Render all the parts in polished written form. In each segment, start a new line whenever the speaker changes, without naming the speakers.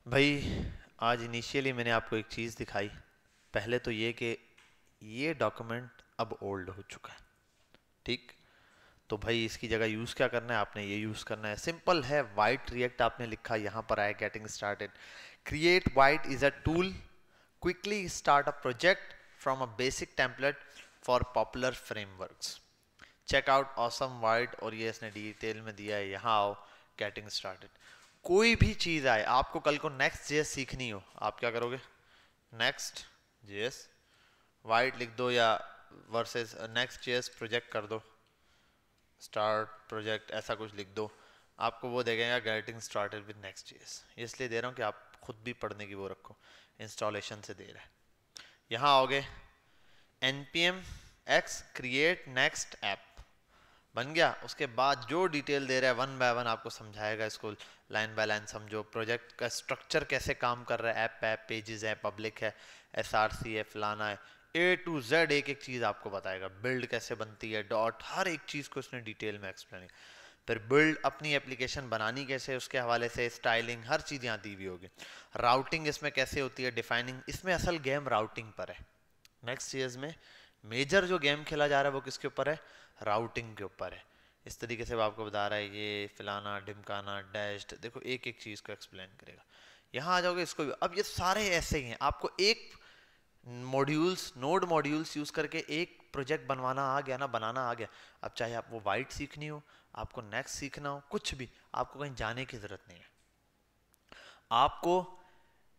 भाई, आज इनिशियली मैंने आपको एक चीज़ दिखाई। पहले तो ये कि ये डॉक्यूमेंट अब ओल्ड हो चुका है। ठीक। तो भाई इसकी जगह यूज़ क्या करना है, आपने ये यूज़ करना है। सिंपल है, वाइट रिएक्ट आपने लिखा, यहाँ पर आया getting started. Create Vite is a tool quickly start a project from a basic template for popular frameworks. Check out awesome Vite, और ये इसने डिटेल में दिया है। यहाँ आओ, गेटिंग स्टार्टेड। कोई भी चीज़ आए, आपको कल को नेक्स्ट जेएस सीखनी हो, आप क्या करोगे? नेक्स्ट जेएस वाइट लिख दो, या वर्सेस नेक्स्ट जेएस प्रोजेक्ट कर दो, स्टार्ट प्रोजेक्ट ऐसा कुछ लिख दो। आपको वो देखेगा getting started with next JS. इसलिए दे रहा हूँ कि आप खुद भी पढ़ने की वो रखो, इंस्टॉलेशन से दे रहा है। यहाँ आओगे, npm x create next app बन गया। उसके बाद जो डिटेल दे रहा है वन बाय वन आपको समझाएगा, इसको लाइन बाय लाइन समझो। प्रोजेक्ट का स्ट्रक्चर कैसे काम कर रहा है, ऐप पेजेस है, पब्लिक है, एसआरसी है, फलाना है, ए टू जेड एक एक चीज़ आपको बताएगा। बिल्ड कैसे बनती है, डॉट, हर एक चीज़ को इसने डिटेल में एक्सप्लेन। फिर बिल्ड अपनी एप्लीकेशन बनानी कैसे, उसके हवाले से स्टाइलिंग, हर चीज़ यहाँ दी हुई होगी। राउटिंग इसमें कैसे होती है, डिफाइनिंग। इसमें असल गेम राउटिंग पर है। नेक्स्ट ईयर्स में मेजर जो गेम खेला जा रहा है वो किसके ऊपर है? राउटिंग के ऊपर है। इस तरीके से वो आपको बता रहा है, ये फिलाना ढिमकाना डैश्ड, देखो एक एक चीज़ को एक्सप्लेन करेगा। यहाँ आ जाओगे, इसको भी अब ये सारे ऐसे ही हैं। आपको एक मॉड्यूल्स, नोड मॉड्यूल्स यूज़ करके एक प्रोजेक्ट बनवाना आ गया ना, बनाना आ गया। अब चाहे आप वो वाइट सीखनी हो, आपको नेक्स्ट सीखना हो, कुछ भी, आपको कहीं जाने की ज़रूरत नहीं है। आपको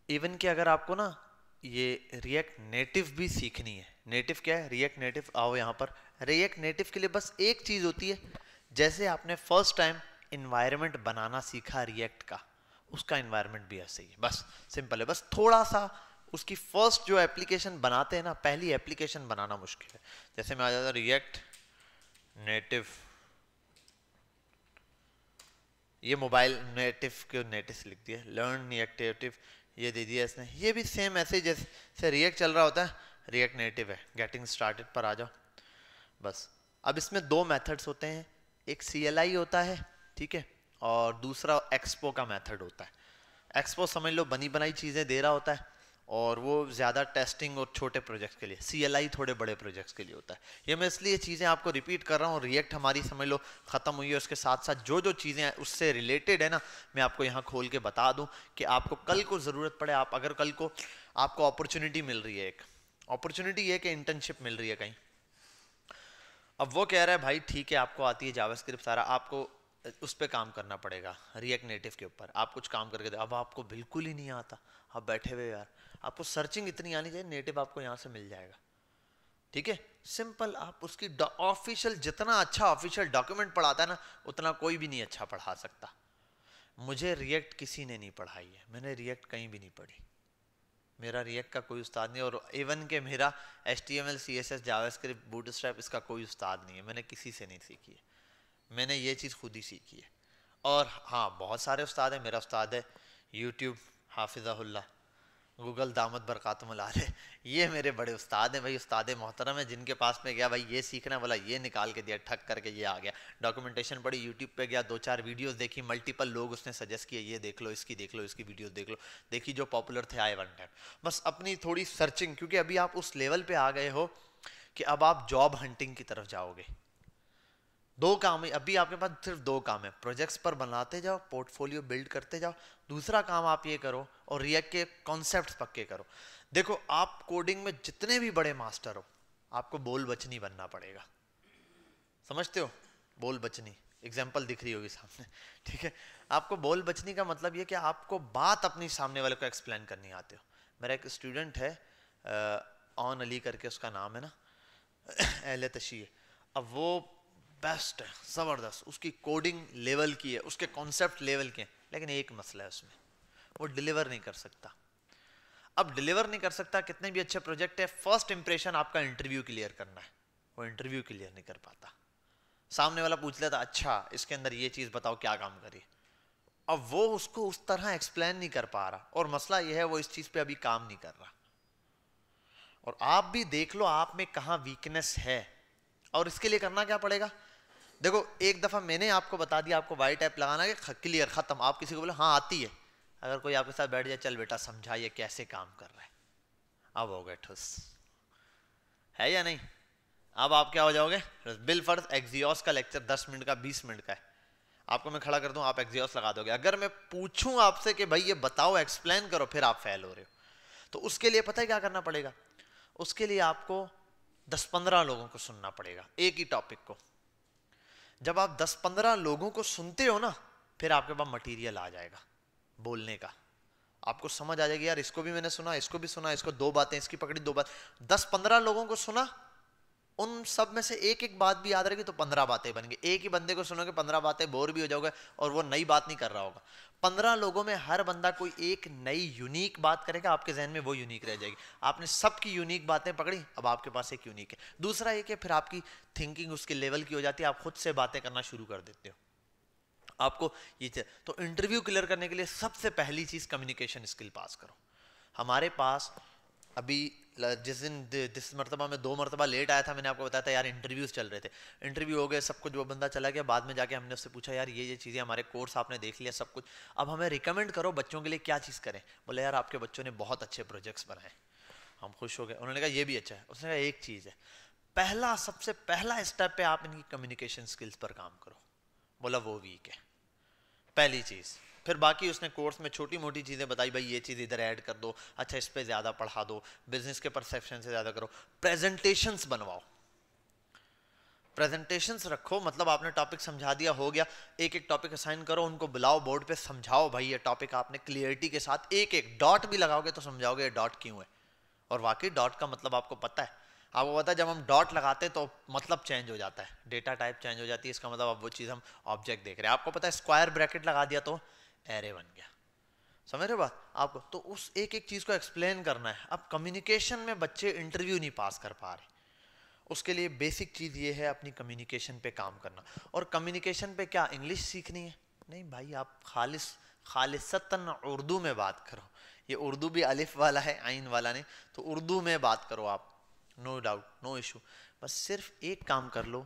इवन कि अगर आपको ना ये रिएक्ट नेटिव भी सीखनी है। नेटिव क्या है? React native. आओ यहाँ पर, रिएक्ट नेटिव के लिए बस एक चीज़ होती है। जैसे आपने फर्स्ट टाइम इन्वायरमेंट बनाना सीखा रिएक्ट का, उसका इन्वायरमेंट भी ऐसे ही है। बस सिंपल है, बस थोड़ा सा उसकी फर्स्ट जो एप्लीकेशन बनाते हैं ना, पहली एप्लीकेशन बनाना मुश्किल है। जैसे मैं आ जाता रिएक्ट नेटिव, ये मोबाइल नेटिव के नेटिव लिख दिया, लर्न रिएक्ट नेटिव ये दे दिया इसने। ये भी सेम ऐसे जैसे रिएक्ट चल रहा होता है, रिएक्ट नेटिव है। गेटिंग स्टार्टेड पर आ जाओ बस। अब इसमें दो मेथड्स होते हैं, एक CLI होता है, ठीक है, और दूसरा एक्सपो का मेथड होता है। एक्सपो समझ लो बनी बनाई चीज़ें दे रहा होता है, और वो ज़्यादा टेस्टिंग और छोटे प्रोजेक्ट्स के लिए। CLI थोड़े बड़े प्रोजेक्ट्स के लिए होता है। ये मैं इसलिए चीज़ें आपको रिपीट कर रहा हूँ। रिएक्ट हमारी समझ लो ख़त्म हुई है, उसके साथ साथ जो जो चीज़ें उससे रिलेटेड है ना, मैं आपको यहाँ खोल के बता दूँ कि आपको कल को ज़रूरत पड़े। आप अगर कल को आपको अपॉर्चुनिटी मिल रही है, एक अपॉर्चुनिटी ये कि इंटर्नशिप मिल रही है कहीं। अब वो कह रहा है भाई ठीक है, आपको आती है जावास्क्रिप्ट सारा, आपको उस पर काम करना पड़ेगा रिएक्ट नेटिव के ऊपर। आप कुछ काम करके दे, अब आपको बिल्कुल ही नहीं आता, आप बैठे हुए यार, आपको सर्चिंग इतनी आनी चाहिए, नेटिव आपको यहाँ से मिल जाएगा। ठीक है, सिंपल। आप उसकी ऑफिशियल, जितना अच्छा ऑफिशियल डॉक्यूमेंट पढ़ाता है ना, उतना कोई भी नहीं अच्छा पढ़ा सकता। मुझे रिएक्ट किसी ने नहीं पढ़ाई है, मैंने रिएक्ट कहीं भी नहीं पढ़ी। मेरा रिएक्ट का कोई उस्ताद नहीं, और इवन के मेरा HTML CSS जावास्क्रिप्ट बूटस्ट्रैप इसका कोई उस्ताद नहीं है, मैंने किसी से नहीं सीखी है। मैंने ये चीज़ खुद ही सीखी है। और हाँ, बहुत सारे उस्ताद हैं। मेरा उस्ताद है यूट्यूब, हाफिज़हुल्लाह, गूगल दामद बरकातुहुल आलिह, ये मेरे बड़े उस्ताद हैं भाई, उस्ताद मोहतरम है। जिनके पास में गया भाई ये सीखना, बोला ये निकाल के दिया, ठक करके ये आ गया। डॉक्यूमेंटेशन पढ़ी, यूट्यूब पे गया, दो चार वीडियोस देखी, मल्टीपल लोग उसने सजेस्ट किए, ये देख लो, इसकी देख लो, इसकी वीडियोस देख लो, देखी जो पॉपुलर थे, आए वन टाइम। बस अपनी थोड़ी सर्चिंग, क्योंकि अभी आप उस लेवल पे आ गए हो कि अब आप जॉब हंटिंग की तरफ जाओगे। दो काम है अभी आपके पास, सिर्फ दो काम है। प्रोजेक्ट्स पर बनाते जाओ, पोर्टफोलियो बिल्ड करते जाओ। दूसरा काम आप ये करो, और रिएक्ट के कॉन्सेप्ट्स पक्के करो। देखो, आप कोडिंग में जितने भी बड़े मास्टर हो, आपको बोल बचनी बनना पड़ेगा। समझते हो? बोल बचनी एग्जाम्पल दिख रही होगी सामने, ठीक है। आपको बोल बचनी का मतलब ये कि आपको बात अपनी सामने वाले को एक्सप्लेन करनी आते हो। मेरा एक स्टूडेंट है, ऑन अली करके उसका नाम है ना, अहले तशी है। अब वो बेस्ट है, ज़बरदस्त, उसकी कोडिंग लेवल की है, उसके कॉन्सेप्ट लेवल के हैं, लेकिन एक मसला है उसमें, वो डिलीवर नहीं कर सकता। अब डिलीवर नहीं कर सकता, कितने भी अच्छे प्रोजेक्ट है, फर्स्ट इंप्रेशन आपका इंटरव्यू क्लियर करना है, वो इंटरव्यू क्लियर नहीं कर पाता। सामने वाला पूछ लेता, अच्छा इसके अंदर ये चीज़ बताओ क्या काम करी, अब वो उसको उस तरह एक्सप्लेन नहीं कर पा रहा, और मसला ये है वो इस चीज़ पे अभी काम नहीं कर रहा। और आप भी देख लो आप में कहाँ वीकनेस है, और इसके लिए करना क्या पड़ेगा। देखो, एक दफ़ा मैंने आपको बता दिया आपको वाइट ऐप लगाना है, क्लियर, ख़त्म। आप किसी को बोले हाँ आती है, अगर कोई आपके साथ बैठ जाए, चल बेटा समझा ये कैसे काम कर रहा है, अब हो गए ठुस, है या नहीं? अब आप क्या हो जाओगे? बिल फर्ज एक्सियोस का लेक्चर 10 मिनट का 20 मिनट का है, आपको मैं खड़ा कर दूं, आप एक्सियोस लगा दोगे। अगर मैं पूछूं आपसे कि भाई ये बताओ, एक्सप्लेन करो, फिर आप फेल हो रहे हो। तो उसके लिए पता है क्या करना पड़ेगा? उसके लिए आपको 10-15 लोगों को सुनना पड़ेगा एक ही टॉपिक को। जब आप 10-15 लोगों को सुनते हो ना, फिर आपके पास मटेरियल आ जाएगा बोलने का, आपको समझ आ जाएगी यार इसको भी मैंने सुना, इसको भी सुना, इसको 2 बातें इसकी पकड़ी, 2 बात। 10-15 लोगों को सुना, उन सब में से एक एक बात भी याद रहेगी, तो 15 बातें बन गई। एक ही बंदे को सुनोगे 15 बातें, बोर भी हो जाओगे, और वो नई बात नहीं कर रहा होगा। 15 लोगों में हर बंदा कोई एक नई यूनिक बात करेगा, आपके जहन में वो यूनिक रह जाएगी। आपने सबकी यूनिक बातें पकड़ी, अब आपके पास एक यूनिक है। दूसरा एक है, फिर आपकी थिंकिंग उसके लेवल की हो जाती है, आप खुद से बातें करना शुरू कर देते हो। आपको ये तो इंटरव्यू क्लियर करने के लिए सबसे पहली चीज कम्युनिकेशन स्किल पास करो। हमारे पास अभी जिस मरतबा में 2 मरतबा लेट आया था, मैंने आपको बताया था यार इंटरव्यूज चल रहे थे, इंटरव्यू हो गए सब कुछ, वो बंदा चला गया। बाद में जाके हमने उससे पूछा यार ये चीज़ें हमारे कोर्स आपने देख लिया सब कुछ, अब हमें रिकमेंड करो बच्चों के लिए क्या चीज़ करें। बोले यार आपके बच्चों ने बहुत अच्छे प्रोजेक्ट्स बनाए। हम खुश हो गए। उन्होंने कहा ये भी अच्छा है। उसने कहा एक चीज़ है, सबसे पहला स्टेप पे आप इनकी कम्युनिकेशन स्किल्स पर काम करो। बोला वो वीक है, पहली चीज़। फिर बाकी उसने कोर्स में छोटी मोटी चीज़ें बताई, भाई ये चीज़ इधर ऐड कर दो, अच्छा इस पे ज़्यादा पढ़ा दो, बिजनेस के परसेप्शन से ज़्यादा करो, प्रेजेंटेशंस बनवाओ, प्रेजेंटेशंस रखो। मतलब आपने टॉपिक समझा दिया, हो गया, एक एक टॉपिक असाइन करो, उनको बुलाओ बोर्ड पे, समझाओ भाई ये टॉपिक आपने क्लियरिटी के साथ, एक एक डॉट भी लगाओगे तो समझाओगे ये डॉट क्यों है। और वाकई डॉट का मतलब आपको पता है, आपको पता है जब हम डॉट लगाते हैं तो मतलब चेंज हो जाता है, डेटा टाइप चेंज हो जाती है, इसका मतलब अब वो चीज़ हम ऑब्जेक्ट देख रहे हैं। आपको पता है स्क्वायर ब्रैकेट लगा दिया तो एरे बन गया, समझ रहे हो बात आपको? तो उस एक एक चीज़ को एक्सप्लेन करना है। अब कम्युनिकेशन में बच्चे इंटरव्यू नहीं पास कर पा रहे, उसके लिए बेसिक चीज़ ये है अपनी कम्युनिकेशन पे काम करना। और कम्युनिकेशन पे क्या इंग्लिश सीखनी है? नहीं भाई, आप खालिसतन उर्दू में बात करो। ये उर्दू भी अलिफ वाला है, आइन वाला नहीं, तो उर्दू में बात करो आप, नो डाउट, नो इशू। बस सिर्फ एक काम कर लो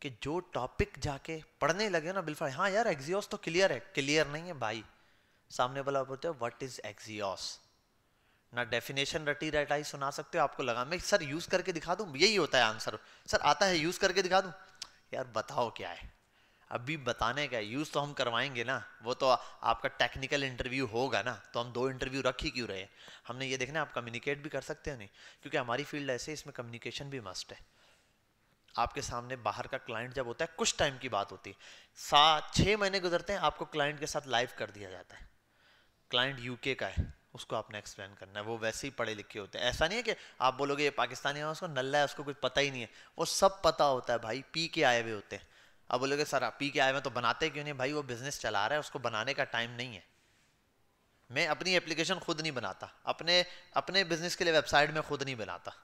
कि जो टॉपिक जाके पढ़ने लगे ना बिल्कुल, हाँ यार एक्सियोस तो क्लियर है, क्लियर नहीं है भाई। सामने वाला बोलते हो व्हाट इज एक्सियोस, ना डेफिनेशन रटी रटाई सुना सकते हो, आपको लगा मैं सर यूज करके दिखा दूं, यही होता है आंसर, सर आता है यूज करके दिखा दूं। यार बताओ क्या है, अभी बताने का यूज तो हम करवाएंगे ना, वो तो आपका टेक्निकल इंटरव्यू होगा ना, तो हम 2 इंटरव्यू रख ही क्यों रहे हैं? हमने ये देखना आप कम्युनिकेट भी कर सकते हो नहीं, क्योंकि हमारी फील्ड ऐसे, इसमें कम्युनिकेशन भी मस्ट है। आपके सामने बाहर का क्लाइंट जब होता है, कुछ टाइम की बात होती है, 6 महीने गुजरते हैं, आपको क्लाइंट के साथ लाइव कर दिया जाता है। क्लाइंट यूके का है, उसको आपने एक्सप्लेन करना है, वो वैसे ही पढ़े लिखे होते हैं। ऐसा नहीं है कि आप बोलोगे ये पाकिस्तानी है, उसको नल्ला है, उसको कुछ पता ही नहीं है, वो सब पता होता है भाई, पी के आए हुए होते हैं। अब बोलोगे सर आप पी के आए हुए तो बनाते क्यों नहीं? भाई वो बिजनेस चला रहा है, उसको बनाने का टाइम नहीं है। मैं अपनी एप्लीकेशन खुद नहीं बनाता, अपने अपने बिजनेस के लिए वेबसाइट में खुद नहीं बनाता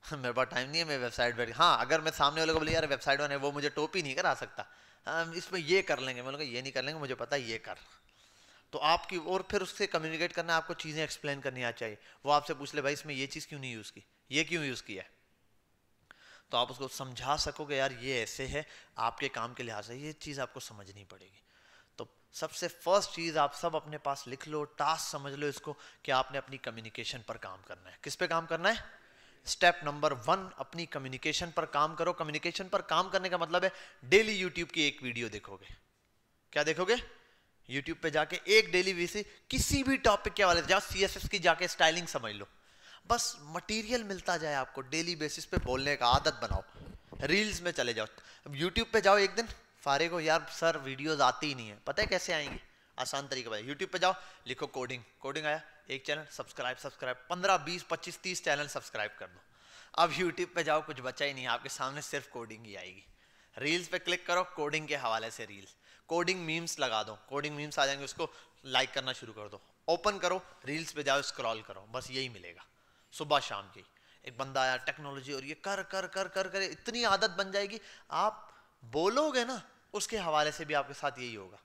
मेरे पास टाइम नहीं है, मैं वेबसाइट बैठ, हाँ अगर मैं सामने वाले को बोले यार वेबसाइट बने, वो मुझे टोपी नहीं करा सकता, इसमें ये कर लेंगे, मैं बोलूँगा ये नहीं कर लेंगे, मुझे पता है ये कर। तो आपकी, और फिर उससे कम्युनिकेट करना, आपको चीज़ें एक्सप्लेन करनी आ चाहिए। वो आपसे पूछ ले भाई इसमें ये चीज़ क्यों नहीं यूज़ की, ये क्यों यूज़ किया है, तो आप उसको समझा सकोगे यार ये ऐसे है, आपके काम के लिहाज से ये चीज़ आपको समझनी पड़ेगी। तो सबसे फर्स्ट चीज़ आप सब अपने पास लिख लो, टास्क समझ लो इसको, कि आपने अपनी कम्युनिकेशन पर काम करना है। किस पे काम करना है? स्टेप नंबर 1, अपनी कम्युनिकेशन पर काम करो। कम्युनिकेशन पर काम करने का मतलब है डेली यूट्यूब की एक वीडियो देखोगे। क्या देखोगे? यूट्यूब पे जाके एक डेली बेसिस किसी भी टॉपिक के हवाले से जाओ, सीएसएस की जाके स्टाइलिंग समझ लो, बस मटेरियल मिलता जाए आपको, डेली बेसिस पे बोलने का आदत बनाओ। रील्स में चले जाओ, अब यूट्यूब पे जाओ एक दिन फारिग हो, यार सर वीडियोस आती ही नहीं है, पता है कैसे आएंगी? आसान तरीके बताइए। यूट्यूब पे जाओ, लिखो कोडिंग, कोडिंग आया, एक चैनल सब्सक्राइब 15 20 25 30 चैनल सब्सक्राइब कर दो। अब यूट्यूब पे जाओ, कुछ बचा ही नहीं, आपके सामने सिर्फ कोडिंग ही आएगी। रील्स पे क्लिक करो, कोडिंग के हवाले से रील्स, कोडिंग मीम्स लगा दो, कोडिंग मीम्स आ जाएंगे, उसको लाइक करना शुरू कर दो। ओपन करो, रील्स पे जाओ, स्क्रॉल करो, बस यही मिलेगा सुबह शाम की। एक बंदा आया टेक्नोलॉजी, और ये कर कर कर कर कर इतनी आदत बन जाएगी, आप बोलोगे ना उसके हवाले से भी आपके साथ यही होगा।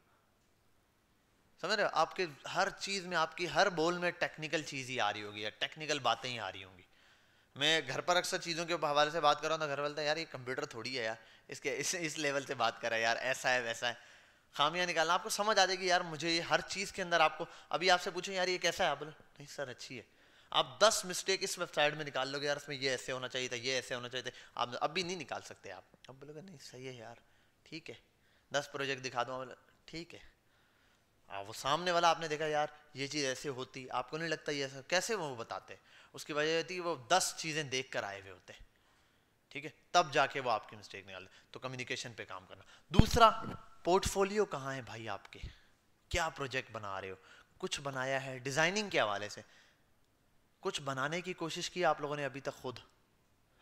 समझ रहे हो? आपके हर चीज में, आपकी हर बोल में टेक्निकल चीज ही आ रही होगी, या टेक्निकल बातें ही आ रही होंगी। मैं घर पर अक्सर चीज़ों के हवाले से बात कर रहा हूँ तो घर वाले यार ये कंप्यूटर थोड़ी है यार, इस लेवल से बात कर रहा है यार, ऐसा है वैसा है। खामियां निकालना, आपको समझ आ जाएगी यार मुझे ये हर चीज़ के अंदर। आपको अभी आपसे पूछें यार ये कैसा है, आप बोलो नहीं सर अच्छी है। आप 10 मिस्टेक इस वेबसाइट में निकाल लोगे, यार इसमें ये ऐसे होना चाहिए था, ये ऐसे होना चाहिए था, आप अभी नहीं निकाल सकते। आप अब बोलोगे नहीं सही है यार, ठीक है 10 प्रोजेक्ट दिखा दो, बोलो ठीक है। वो सामने वाला आपने देखा यार ये चीज़ ऐसे होती, आपको नहीं लगता ये ऐसा, कैसे वो बताते, उसकी वजह होती है वो 10 चीज़ें देख कर आए हुए होते हैं, ठीक है, तब जाके वो आपकी मिस्टेक निकालते। तो कम्युनिकेशन पे काम करना। दूसरा, पोर्टफोलियो कहाँ है भाई आपके, क्या प्रोजेक्ट बना रहे हो, कुछ बनाया है डिजाइनिंग के हवाले से, कुछ बनाने की कोशिश की आप लोगों ने अभी तक खुद।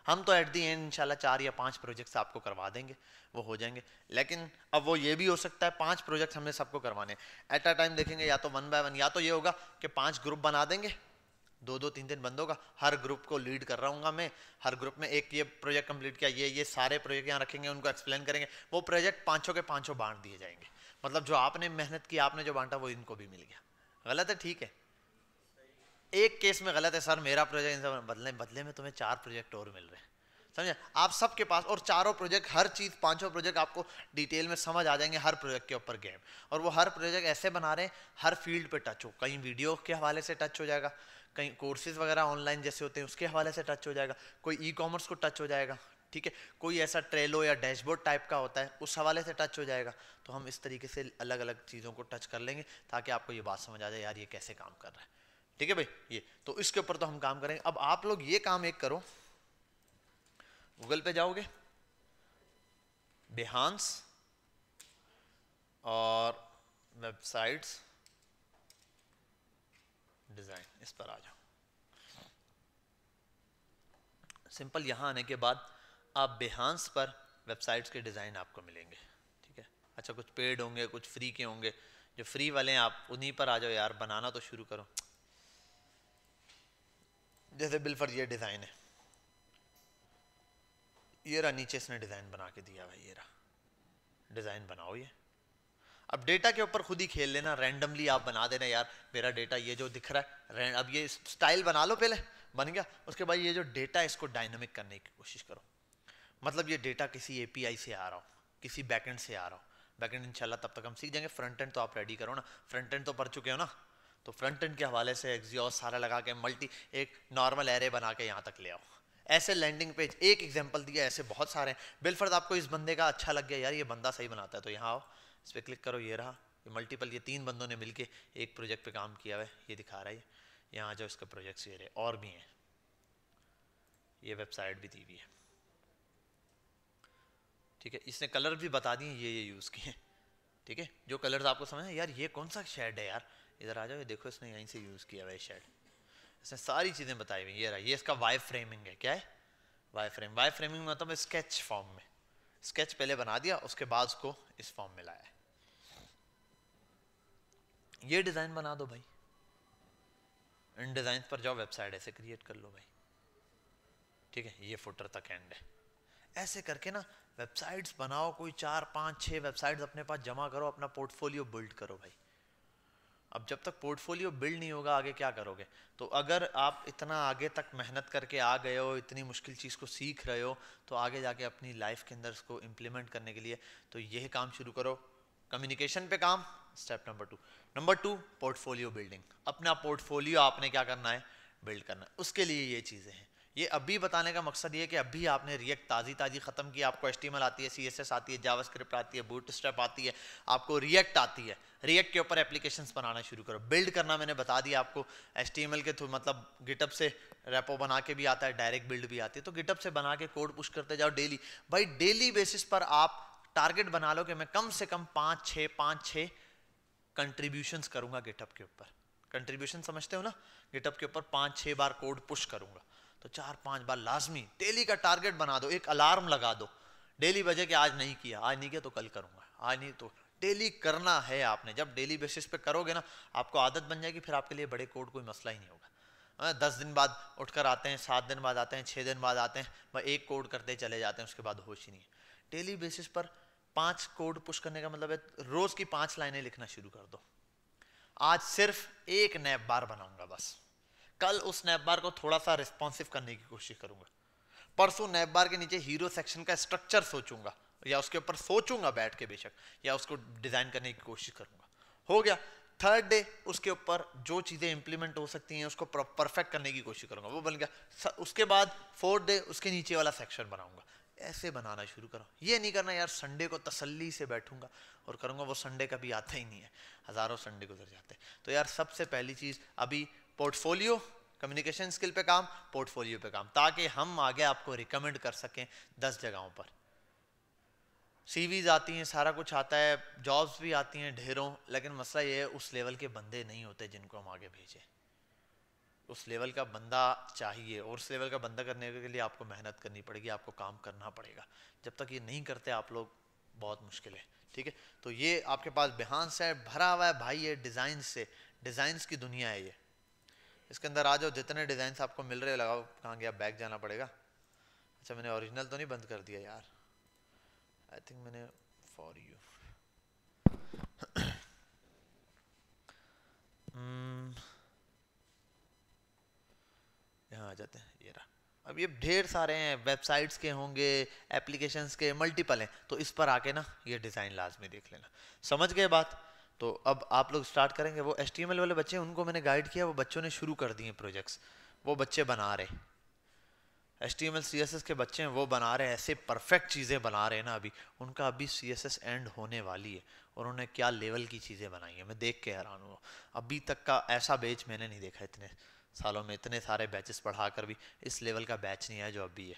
हम तो एट दी एंड इंशाल्लाह 4 या 5 प्रोजेक्ट्स आपको करवा देंगे, वो हो जाएंगे। लेकिन अब वो ये भी हो सकता है 5 प्रोजेक्ट हमने सबको करवाने एट अ टाइम देखेंगे, या तो 1 बाय 1, या तो ये होगा कि 5 ग्रुप बना देंगे, 2-2 3-3 बंदों का, हर ग्रुप को लीड कर रहा हूँ मैं, हर ग्रुप में एक ये प्रोजेक्ट कंप्लीट किया, ये सारे प्रोजेक्ट यहाँ रखेंगे, उनको एक्सप्लेन करेंगे, वो प्रोजेक्ट 5 के 5 बांट दिए जाएंगे। मतलब जो आपने मेहनत की, आपने जो बांटा वो इनको भी मिल गया। गलत है? ठीक है। एक केस में गलत है सर, मेरा प्रोजेक्ट इनसे बदले में तुम्हें 4 प्रोजेक्ट और मिल रहे हैं, समझे आप सबके पास, और चारों प्रोजेक्ट हर चीज़ 5 प्रोजेक्ट आपको डिटेल में समझ आ जाएंगे, हर प्रोजेक्ट के ऊपर गेम। और वो हर प्रोजेक्ट ऐसे बना रहे हैं हर फील्ड पे टच हो, कहीं वीडियो के हवाले से टच हो जाएगा, कहीं कोर्सेज वगैरह ऑनलाइन जैसे होते हैं उसके हवाले से टच हो जाएगा, कोई ई कॉमर्स को टच हो जाएगा, ठीक है, कोई ऐसा ट्रेलो या डैशबोर्ड टाइप का होता है उस हवाले से टच हो जाएगा। तो हम इस तरीके से अलग अलग चीज़ों को टच कर लेंगे ताकि आपको ये बात समझ आ जाए यार ये कैसे काम कर रहा है, ठीक है भाई। ये तो इसके ऊपर तो हम काम करेंगे। अब आप लोग ये काम एक करो, गूगल पे जाओगे, बिहांस और वेबसाइट्स डिजाइन, इस पर आ जाओ। सिंपल यहां आने के बाद आप बिहांस पर वेबसाइट्स के डिजाइन आपको मिलेंगे, ठीक है। अच्छा कुछ पेड होंगे, कुछ फ्री के होंगे, जो फ्री वाले हैं आप उन्हीं पर आ जाओ यार, बनाना तो शुरू करो। जैसे बिलफर ये डिजाइन है, ये रहा नीचे इसने डिजाइन बना के दिया भाई, ये रहा डिजाइन बनाओ ये। अब डेटा के ऊपर खुद ही खेल लेना, रैंडमली आप बना देना यार मेरा डेटा ये जो दिख रहा है, अब ये स्टाइल बना लो, पहले बन गया उसके बाद ये जो डेटा इसको डायनामिक करने की कोशिश करो। मतलब ये डेटा किसी एपीआई से आ रहा हो, किसी बैकएंड से आ रहा हो, बैकएंड इंशाल्लाह तब तक हम सीख जाएंगे, फ्रंट एंड तो आप रेडी करो ना, फ्रंट एंड तो पढ़ चुके हो ना, तो फ्रंट एंड के हवाले से एक्सियोस सारा लगा के मल्टी एक नॉर्मल एरे बना के यहाँ तक ले आओ। ऐसे लैंडिंग पेज, एक एग्जांपल दिया, ऐसे बहुत सारे हैं। बिलफर्ज आपको इस बंदे का अच्छा लग गया यार ये बंदा सही बनाता है, तो यहाँ आओ, इस पर क्लिक करो, ये रहा मल्टीपल, ये 3 बंदों ने मिलके एक प्रोजेक्ट पे काम किया है, ये दिखा रहा है। यहाँ जो इसका प्रोजेक्ट्स ये रहे, और भी हैं, ये वेबसाइट भी दी हुई है, ठीक है। इसने कलर भी बता दिए, ये यूज़ किए, ठीक है। जो कलर्स आपको समझ यार ये कौन सा शेड है यार, इधर आ जाओ, ये देखो इसने यहीं से यूज़ किया हुआ है शेड, इसने सारी चीज़ें बताई हुई। ये रहा, ये इसका वाई फ्रेमिंग है, क्या है वाई फ्रेम, वाई फ्रेमिंग मतलब स्केच फॉर्म में, स्केच पहले बना दिया उसके बाद उसको इस फॉर्म में लाया। ये डिज़ाइन बना दो भाई, इन डिज़ाइन पर जाओ, वेबसाइट ऐसे क्रिएट कर लो भाई, ठीक है। ये फुटर तक एंड है, ऐसे करके ना वेबसाइट्स बनाओ, कोई 4 5 6 वेबसाइट्स अपने पास जमा करो, अपना पोर्टफोलियो बिल्ड करो भाई। अब जब तक पोर्टफोलियो बिल्ड नहीं होगा आगे क्या करोगे। तो अगर आप इतना आगे तक मेहनत करके आ गए हो, इतनी मुश्किल चीज़ को सीख रहे हो, तो आगे जाके अपनी लाइफ के अंदर इसको इम्प्लीमेंट करने के लिए तो यह काम शुरू करो, कम्युनिकेशन पे काम, step number 2। Number 2 portfolio building, अपना पोर्टफोलियो आपने क्या करना है, बिल्ड करना है। उसके लिए ये चीज़ें हैं। ये अभी बताने का मकसद ये कि अभी आपने रिएक्ट ताज़ी खत्म की, आपको HTML आती है, CSS आती है, जावास्क्रिप्ट आती है, बूटस्ट्रैप आती है, आपको रिएक्ट आती है, रिएक्ट के ऊपर एप्लीकेशंस बनाना शुरू करो। बिल्ड करना मैंने बता दिया आपको, HTML के थ्रू मतलब गिटअप से रेपो बना के भी आता है, डायरेक्ट बिल्ड भी आती है, तो गिटअप से बना के कोड पुश करते जाओ डेली। भाई डेली बेसिस पर आप टारगेट बना लो कि मैं कम से कम 5-6 कंट्रीब्यूशंस करूंगा गिटअप के ऊपर। कंट्रीब्यूशन समझते हो ना, गिटअप के ऊपर 5-6 बार कोड पुश करूंगा, तो 4-5 बार लाजमी डेली का टारगेट बना दो, एक अलार्म लगा दो, डेली बजे कि आज नहीं किया, आज नहीं किया तो कल करूंगा, आज नहीं तो डेली करना है आपने। जब डेली बेसिस पे करोगे ना आपको आदत बन जाएगी, फिर आपके लिए बड़े कोड कोई मसला ही नहीं होगा। 10 दिन बाद उठकर आते हैं, 7 दिन बाद आते हैं, 6 दिन बाद आते हैं, वह एक कोड करते चले जाते हैं, उसके बाद होश ही नहीं है। डेली बेसिस पर 5 कोड पुश करने का मतलब है रोज की 5 लाइनें लिखना शुरू कर दो। आज सिर्फ एक नैप बार बनाऊंगा बस, कल उस नैप बार को थोड़ा सा रिस्पॉन्सिव करने की कोशिश करूंगा, परसों नैप बार के नीचे हीरो सेक्शन का स्ट्रक्चर सोचूंगा, या उसके ऊपर सोचूंगा बैठ के बेशक, या उसको डिज़ाइन करने की कोशिश करूंगा, हो गया। थर्ड डे उसके ऊपर जो चीज़ें इंप्लीमेंट हो सकती हैं उसको परफेक्ट करने की कोशिश करूंगा, वो बन गया। उसके बाद फोर्थ डे उसके नीचे वाला सेक्शन बनाऊंगा। ऐसे बनाना शुरू करो। ये नहीं करना यार संडे को तसल्ली से बैठूंगा और करूंगा, वो संडे कभी आता ही नहीं है, हज़ारों संडे गुजर जाते हैं। तो यार सबसे पहली चीज़ अभी पोर्टफोलियो, कम्युनिकेशन स्किल पे काम, पोर्टफोलियो पे काम, ताकि हम आगे आपको रिकमेंड कर सकें 10 जगहों पर। सीवीज आती हैं, सारा कुछ आता है, जॉब्स भी आती हैं ढेरों, लेकिन मसला ये है उस लेवल के बंदे नहीं होते जिनको हम आगे भेजें। उस लेवल का बंदा चाहिए, और उस लेवल का बंदा करने के लिए आपको मेहनत करनी पड़ेगी, आपको काम करना पड़ेगा। जब तक ये नहीं करते आप लोग, बहुत मुश्किल है। ठीक है, तो ये आपके पास बिहांस है, भरा हुआ है भाई ये डिज़ाइन से, डिज़ाइंस की दुनिया है ये। इसके अंदर आ जाओ, जितने डिज़ाइंस आपको मिल रहे लगाओ। कहाँ गया, बैक जाना पड़ेगा। अच्छा मैंने ओरिजिनल तो नहीं बंद कर दिया यार, आई थिंक मैंने फॉर यू यहाँ आ जाते हैं, ये रहा। अब ये ढेर सारे हैं, वेबसाइट्स के होंगे, एप्लीकेशंस के मल्टीपल हैं, तो इस पर आके ना ये डिज़ाइन लाजमी देख लेना। समझ गए बात? तो अब आप लोग स्टार्ट करेंगे। वो HTML वाले बच्चे, उनको मैंने गाइड किया, वो बच्चों ने शुरू कर दिए प्रोजेक्ट्स, वो बच्चे बना रहे। HTML CSS के बच्चे हैं, वो बना रहे हैं, ऐसे परफेक्ट चीज़ें बना रहे हैं ना। अभी उनका अभी CSS एंड होने वाली है, और उन्होंने क्या लेवल की चीज़ें बनाई हैं, मैं देख के हैरान हुआ। अभी तक का ऐसा बैच मैंने नहीं देखा, इतने सालों में इतने सारे बैचेस पढ़ा कर भी इस लेवल का बैच नहीं है जो अभी है।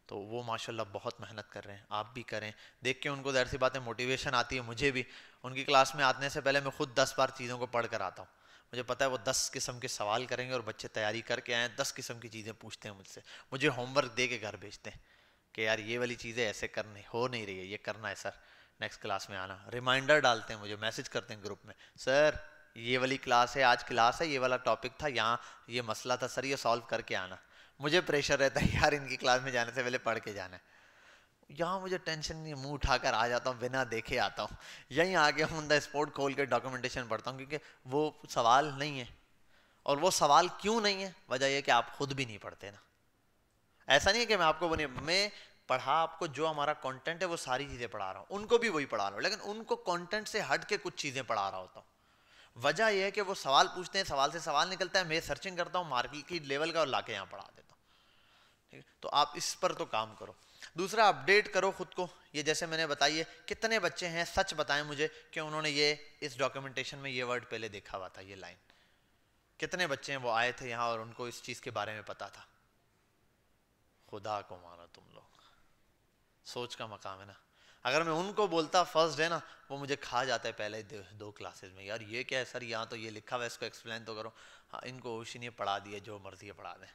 तो वो माशाल्लाह बहुत मेहनत कर रहे हैं, आप भी करें। देख के उनको ज़ाहिर सी बात है मोटिवेशन आती है, मुझे भी। उनकी क्लास में आने से पहले मैं खुद 10 बार चीज़ों को पढ़ कर आता हूँ। मुझे पता है वो 10 किस्म के सवाल करेंगे, और बच्चे तैयारी करके आए, 10 किस्म की चीज़ें पूछते हैं मुझसे, मुझे होमवर्क दे के घर भेजते हैं कि यार ये वाली चीज़ें ऐसे करनी हो नहीं रही है, ये करना है सर, नेक्स्ट क्लास में आना। रिमाइंडर डालते हैं, मुझे मैसेज करते हैं ग्रुप में, सर ये वाली क्लास है, आज क्लास है, ये वाला टॉपिक था, यहाँ ये मसला था सर, ये सॉल्व करके आना। मुझे प्रेशर रहता है यार इनकी क्लास में जाने से पहले पढ़ के जाना है। यहाँ मुझे टेंशन नहीं है, मुंह उठाकर आ जाता हूँ, बिना देखे आता हूँ। यहीं आगे ऑन द स्पॉट खोल के डॉक्यूमेंटेशन पढ़ता हूँ, क्योंकि वो सवाल नहीं है। और वो सवाल क्यों नहीं है, वजह यह कि आप खुद भी नहीं पढ़ते ना। ऐसा नहीं है कि मैं आपको मैं पढ़ा आपको, जो हमारा कंटेंट है वो सारी चीज़ें पढ़ा रहा हूँ, उनको भी वही पढ़ा रहा हूँ, लेकिन उनको कंटेंट से हट के कुछ चीज़ें पढ़ा रहा होता हूँ। वजह यह है कि वो सवाल पूछते हैं, सवाल से सवाल निकलता है, मैं सर्चिंग करता हूँ मार्केट की लेवल का और लाके यहाँ पढ़ा देता हूँ। ठीक है, तो आप इस पर तो काम करो। दूसरा, अपडेट करो खुद को। ये जैसे मैंने बताइए, कितने बच्चे हैं सच बताएं मुझे कि उन्होंने ये इस डॉक्यूमेंटेशन में ये वर्ड पहले देखा हुआ था, ये लाइन। कितने बच्चे हैं वो आए थे यहाँ और उनको इस चीज़ के बारे में पता था? खुदा को मानो, तुम लोग सोच का मकाम है ना। अगर मैं उनको बोलता फर्स्ट डे ना, वो मुझे खा जाता है पहले 2 क्लासेस में, यार ये क्या है सर, यहाँ तो ये लिखा हुआ है, इसको एक्सप्लेन तो करो। हाँ, इनको होश ही नहीं, पढ़ा दिए जो मर्जी है पढ़ा दें।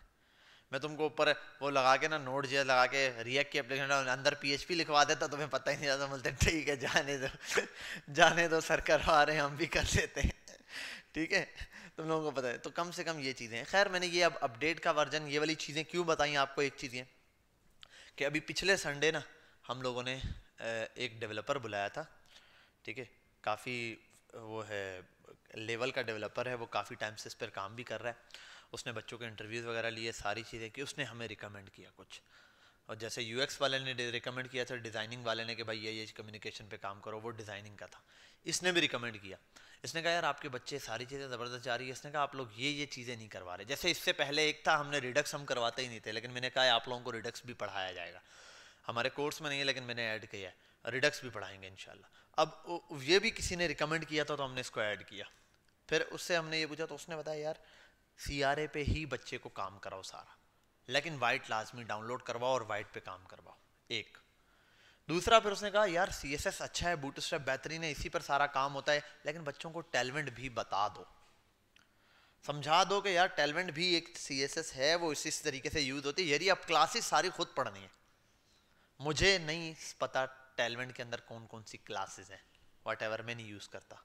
मैं तुमको ऊपर वो लगा के ना, नोट जे लगा के, रिएक्ट की एप्लीकेशन अंदर PHP लिखवा देता, तुम्हें पता ही नहीं जाता। बोलते ठीक है जाने दो जाने दो सर, करवा रहे हैं हम भी कर लेते हैं। ठीक है, तुम लोगों को पता है। तो कम से कम ये चीज़ें हैं। खैर मैंने ये अब अपडेट का वर्जन, ये वाली चीज़ें क्यों बताई आपको, एक चीज़ ये कि अभी पिछले संडे ना हम लोगों ने एक डेवलपर बुलाया था। ठीक है, काफ़ी वो है लेवल का डेवलपर है, वो काफ़ी टाइम से इस पर काम भी कर रहा है। उसने बच्चों के इंटरव्यूज़ वगैरह लिए, सारी चीज़ें की। उसने हमें रिकमेंड किया कुछ, और जैसे UX वाले ने रिकमेंड किया था, डिज़ाइनिंग वाले ने कि भाई ये कम्युनिकेशन पे काम करो, वो डिज़ाइनिंग का था। इसने भी रिकमेंड किया। इसने कहा यार आपके बच्चे सारी चीज़ें ज़बरदस्त जा रही है। इसने कहा आप लोग ये चीज़ें नहीं करवा रहे। जैसे इससे पहले एक था, हमने रिडक्स हम करवाते ही नहीं थे, लेकिन मैंने कहा आप लोगों को रिडक्स भी पढ़ाया जाएगा। हमारे कोर्स में नहीं है लेकिन मैंने ऐड किया है, रिडक्स भी पढ़ाएंगे इंशाल्लाह। अब ये भी किसी ने रिकमेंड किया था, तो हमने इसको ऐड किया। फिर उससे हमने ये पूछा, तो उसने बताया यार CRA पे ही बच्चे को काम कराओ सारा, लेकिन वाइट लाजमी डाउनलोड करवाओ और वाइट पे काम करवाओ। एक दूसरा, फिर उसने कहा यार CSS अच्छा है, बूटस्ट्रैप बेहतरीन है, इसी पर सारा काम होता है, लेकिन बच्चों को टैलेंट भी बता दो, समझा दो कि यार टैलेंट भी एक CSS है, वो इसी तरीके से यूज होती है। यदि अब क्लासेस सारी खुद पढ़नी है, मुझे नहीं पता टैलेंट के अंदर कौन कौन सी क्लासेस हैं, वट एवर मैं नहीं यूज़ करता।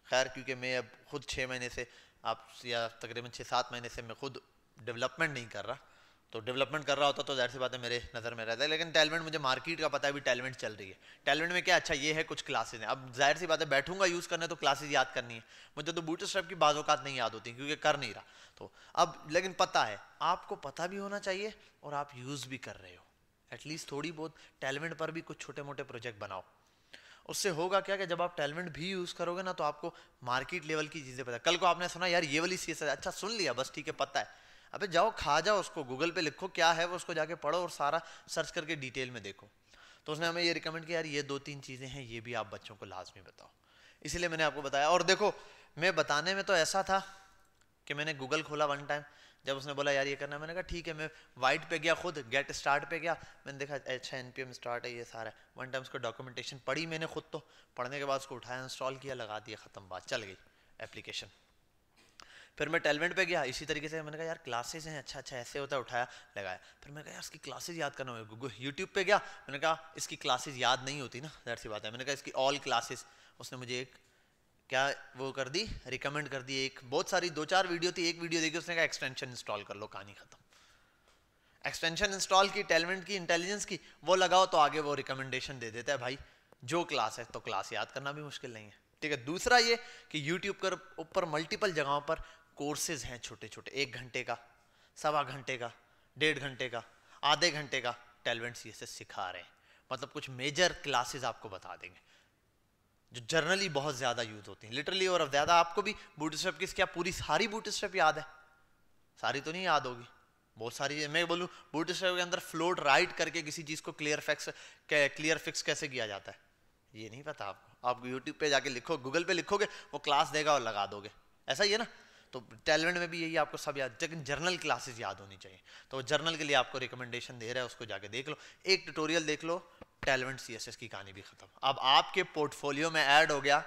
खैर क्योंकि मैं अब खुद 6 महीने से, आप या तकरीबन 6-7 महीने से मैं खुद डेवलपमेंट नहीं कर रहा, तो डेवलपमेंट कर रहा होता तो जाहिर सी बात है मेरे नज़र में रहता है। लेकिन टैलेंट मुझे मार्केट का पता है, अभी टैलेंट चल रही है। टैलेंट में क्या अच्छा ये है, कुछ क्लासेज हैं। अब जाहिर सी बात है बैठूंगा यूज़ करने तो क्लासेज याद करनी है। मुझे तो बूटस्ट्रैप की बाज़ औक़ात नहीं याद होती क्योंकि कर नहीं रहा। तो अब लेकिन पता है, आपको पता भी होना चाहिए और आप यूज़ भी कर रहे हो। एटलीस्ट थोड़ी बहुत टेलमेंट पर भी कुछ छोटे मोटे प्रोजेक्ट बनाओ। उससे होगा क्या कि जब आप टेलमेंट भी यूज करोगे ना तो आपको मार्केट लेवल की चीजें पता। कल को आपने सुना यार ये वाली CSS, अच्छा सुन लिया बस ठीक है पता है, अबे जाओ खा जाओ उसको, गूगल पे लिखो क्या है वो, उसको जाके पढ़ो और सारा सर्च करके डिटेल में देखो। तो उसने हमें ये रिकमेंड किया यार ये 2-3 चीजें हैं, ये भी आप बच्चों को लाजमी बताओ, इसीलिए मैंने आपको बताया। और देखो मैं बताने में तो ऐसा था कि मैंने गूगल खोला वन टाइम, जब उसने बोला यार ये करना है, मैंने कहा ठीक है, मैं वाइट पे गया, खुद गेट स्टार्ट पे गया, मैंने देखा अच्छा NPM स्टार्ट है, ये सारा है। वन टाइम उसको डॉक्यूमेंटेशन पढ़ी मैंने खुद, तो पढ़ने के बाद उसको उठाया, इंस्टॉल किया, लगा दिया, खत्म, बात चल गई एप्लीकेशन। फिर मैं टेलमेंट पे गया, इसी तरीके से मैंने कहा यार क्लासेस हैं, अच्छा अच्छा ऐसे होता है, उठाया लगाया। फिर मैंने कहा यार इसकी क्लासेस याद करना होगा, गूगल यूट्यूब पे गया, मैंने कहा इसकी क्लासेस याद नहीं होती ना, ज़ाहिर सी बात है, मैंने कहा इसकी ऑल क्लासेस, उसने मुझे एक क्या वो कर दी, रिकमेंड कर दी, एक बहुत सारी 2-4 वीडियो थी, एक वीडियो देखी, उसने कहा एक्सटेंशन इंस्टॉल कर लो, कहानी खत्म। एक्सटेंशन इंस्टॉल की, टेलमेंट की, इंटेलिजेंस की, वो लगाओ तो आगे वो रिकमेंडेशन दे देता है भाई, जो क्लास है, तो क्लास याद करना भी मुश्किल नहीं है, ठीक है। दूसरा ये कि यूट्यूब पर ऊपर मल्टीपल जगहों पर कोर्सेज हैं छोटे छोटे, 1 घंटे का, 1.25 घंटे का, 1.5 घंटे का, आधे घंटे का, टेलमेंट CSS सिखा रहे हैं, मतलब कुछ मेजर क्लासेस आपको बता देंगे जो जर्नली बहुत ज्यादा यूज होती हैं, लिटरली। और ज्यादा आपको भी बूटस्ट्रैप की क्या पूरी सारी बूटस्ट्रैप याद है? सारी तो नहीं याद होगी, बहुत सारी। मैं बोलूं बूटस्ट्रैप के अंदर फ्लोट राइट करके किसी चीज को क्लियर फिक्स कैसे किया जाता है, ये नहीं पता आपको। आप यूट्यूब पे जाके लिखो, गूगल पे लिखोगे, वो क्लास देगा और लगा दोगे, ऐसा ही है ना। तो टेलमेंट में भी यही आपको सब याद, लेकिन जर्नल क्लासेस याद होनी चाहिए। तो जर्नल के लिए आपको रिकमेंडेशन दे रहा है, उसको जाके देख लो, एक ट्यूटोरियल देख लो, टेलमेंट CSS की कहानी भी खत्म। अब आपके पोर्टफोलियो में ऐड हो गया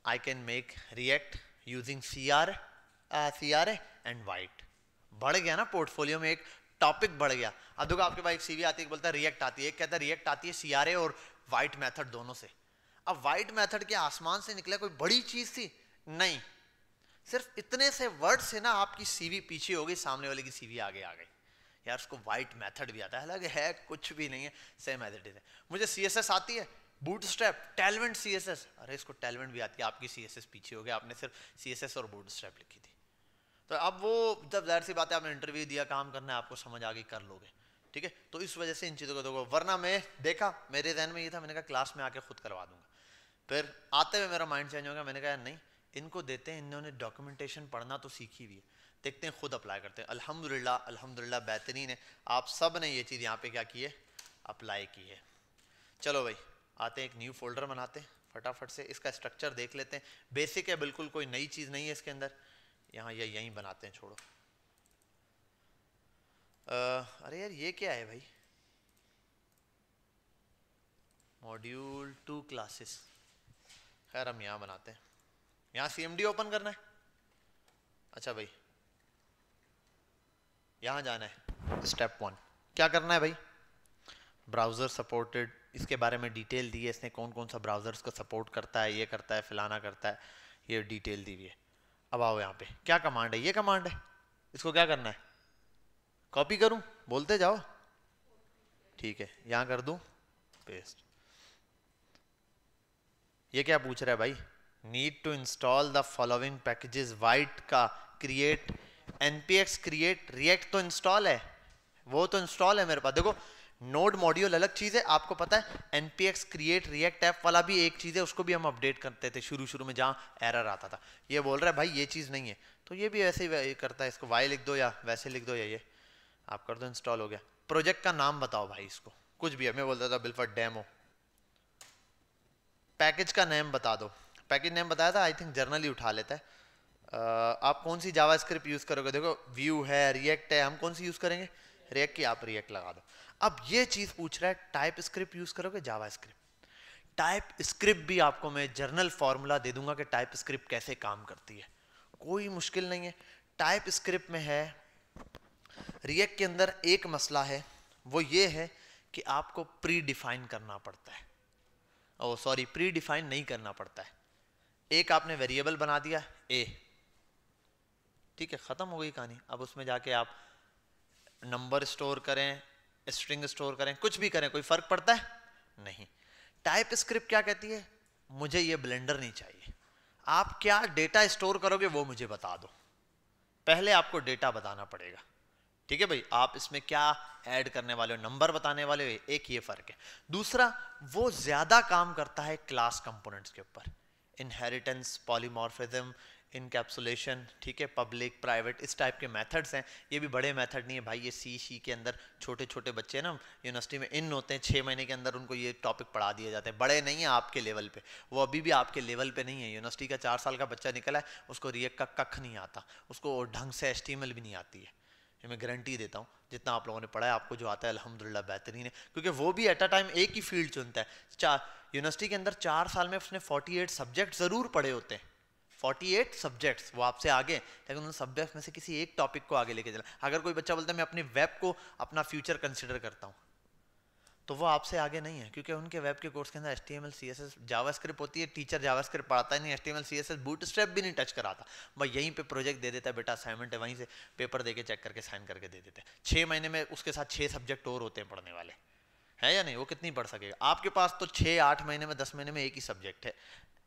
I can make react using CRA and white, बढ़ गया ना पोर्टफोलियो में, एक टॉपिक बढ़ गया। अब देखो आपके पास एक CV आती है, बोलता है रिएक्ट आती है, एक कहता है रिएक्ट आती है CRA और वाइट मेथड दोनों से। अब वाइट मेथड के आसमान से निकला, कोई बड़ी चीज थी नहीं, सिर्फ इतने से वर्ड से ना आपकी CV पीछे हो गई, सामने वाले की CV आगे आ गई। यार उसको वाइट मेथड भी आता है, हालांकि है कुछ भी नहीं है, सेम एज इट इज है। मुझे CSS आती है, बूटस्ट्रैप, टेलमेंट CSS, अरे इसको टेलमेंट भी आती है, आपकी CSS पीछे हो गया, आपने सिर्फ CSS और बूटस्ट्रैप लिखी थी। तो अब वो जब जाहिर सी बात है आपने इंटरव्यू दिया, काम करना है आपको, समझ आ गई, कर लोगे, ठीक है। तो इस वजह से इन चीज़ों को देखो, वरना मैं देखा मेरे जहन में ये था, मैंने कहा क्लास में आके खुद करवा दूंगा। फिर आते हुए मेरा माइंड चेंज हो गया, मैंने कहा नहीं इनको देते हैं, इन्होंने डॉक्यूमेंटेशन पढ़ना तो सीखी हुई है, देखते हैं खुद अप्लाई करते हैं। अल्हम्दुलिल्लाह अल्हम्दुलिल्लाह बेहतरीन है, आप सब ने ये चीज़ यहाँ पे क्या की है, अप्लाई की है। चलो भाई आते हैं, एक न्यू फोल्डर बनाते हैं फटाफट से, इसका स्ट्रक्चर देख लेते हैं, बेसिक है बिल्कुल, कोई नई चीज़ नहीं है इसके अंदर। यहाँ या यहीं बनाते हैं, छोड़ो। अरे यार ये क्या है भाई, मॉड्यूल 2 क्लासेस, खैर हम यहाँ बनाते हैं, यहाँ CMD ओपन करना है। अच्छा भाई यहाँ जाना है, स्टेप 1 क्या करना है भाई, ब्राउज़र सपोर्टेड, इसके बारे में डिटेल दी है इसने, कौन कौन सा ब्राउज़र्स को सपोर्ट करता है, ये करता है, फलाना करता है, ये डिटेल दी हुई है। अब आओ यहाँ पे, क्या कमांड है, ये कमांड है, इसको क्या करना है, कॉपी करूँ, बोलते जाओ, ठीक है, यहाँ कर दूँ पेस्ट। ये क्या पूछ रहा है भाई, need to install the following packages, Vite का क्रिएट npx क्रिएट रिएक्ट तो इंस्टॉल है, वो तो इंस्टॉल है मेरे पास। देखो नोड मॉड्यूल अलग चीज है, आपको पता है npx क्रिएट रिएक्ट ऐप वाला भी एक चीज है, उसको भी हम अपडेट करते थे शुरू शुरू में जहां एरर आता था। ये बोल रहा है भाई ये चीज नहीं है, तो ये भी वैसे ही करता है, इसको वाई लिख दो या वैसे लिख दो, या ये आप कर दो, इंस्टॉल हो गया। प्रोजेक्ट का नाम बताओ भाई, इसको कुछ भी है, मैं बोलता था बिल्फर डेमो। पैकेज का नेम बता दो, पैकेज नेम बताया था, आई थिंक जर्नली उठा लेता है। आप कौन सी जावास्क्रिप्ट यूज करोगे, देखो व्यू है, रिएक्ट है, हम कौन सी यूज करेंगे, रिएक्ट की, आप रिएक्ट लगा दो। अब ये चीज पूछ रहा है टाइप स्क्रिप्ट यूज करोगे जावास्क्रिप्ट, टाइप स्क्रिप्ट भी आपको मैं जर्नल फॉर्मूला दे दूंगा कि टाइप स्क्रिप्ट कैसे काम करती है, कोई मुश्किल नहीं है। टाइप स्क्रिप्ट में है, रिएक्ट के अंदर एक मसला है, वो ये है कि आपको प्री डिफाइन करना पड़ता है, ओ सॉरी प्री डिफाइन नहीं करना पड़ता है। एक आपने वेरिएबल बना दिया ए, ठीक है, खत्म हो गई कहानी। अब उसमें जाके आप नंबर स्टोर करें, स्ट्रिंग स्टोर करें, कुछ भी करें, कोई फर्क पड़ता है नहीं। टाइप स्क्रिप्ट क्या कहती है, मुझे ये ब्लेंडर नहीं चाहिए, आप क्या डेटा स्टोर करोगे वो मुझे बता दो, पहले आपको डेटा बताना पड़ेगा, ठीक है भाई, आप इसमें क्या ऐड करने वाले हो, नंबर बताने वाले हो, एक ये फर्क है। दूसरा, वो ज्यादा काम करता है क्लास कंपोनेंट्स के ऊपर, इनहेरिटेंस, पॉलीमॉर्फिज्म, इनकैप्सुलेशन, ठीक है, पब्लिक प्राइवेट, इस टाइप के मेथड्स हैं। ये भी बड़े मेथड नहीं है भाई, ये सी के अंदर छोटे छोटे बच्चे हैं ना यूनिवर्सिटी में, इन होते हैं 6 महीने के अंदर उनको ये टॉपिक पढ़ा दिए जाते हैं, बड़े नहीं है आपके लेवल पे, वो अभी भी आपके लेवल पे नहीं है। यूनिवर्सिटी का 4 साल का बच्चा निकला है, उसको रिएक्ट का कख नहीं आता, उसको ढंग से HTML भी नहीं आती है, ये मैं गारंटी देता हूँ। जितना आप लोगों ने पढ़ा है, आपको जो आता है अल्हम्दुलिल्लाह बेहतरीन है, क्योंकि वो भी एट अ टाइम एक ही फील्ड चुनता है। यूनिवर्सिटी के अंदर 4 साल में उसने 48 सब्जेक्ट जरूर पढ़े होते हैं, 48 सब्जेक्ट्स, वो आपसे आगे, लेकिन उन सब्जेक्ट में से किसी एक टॉपिक को आगे लेके चला। अगर कोई बच्चा बोलता है मैं अपनी वेब को अपना फ्यूचर कंसिडर करता हूँ, तो वो आपसे आगे नहीं है, क्योंकि उनके वेब के कोर्स के अंदर HTML CSS जावास्क्रिप्ट होती है। टीचर जावास्क्रिप्ट पढ़ाता ही नहीं, HTML CSS बूटस्ट्रैप भी नहीं टच कराता, भाई यहीं पे प्रोजेक्ट दे देता है, बेटा असाइनमेंट है, वहीं से पेपर देके चेक करके साइन करके दे देते हैं। 6 महीने में उसके साथ 6 सब्जेक्ट और होते हैं पढ़ने वाले, है या नहीं? वो कितनी पढ़ सकेगा? आपके पास तो 6-8 महीने में 10 महीने में एक ही सब्जेक्ट है,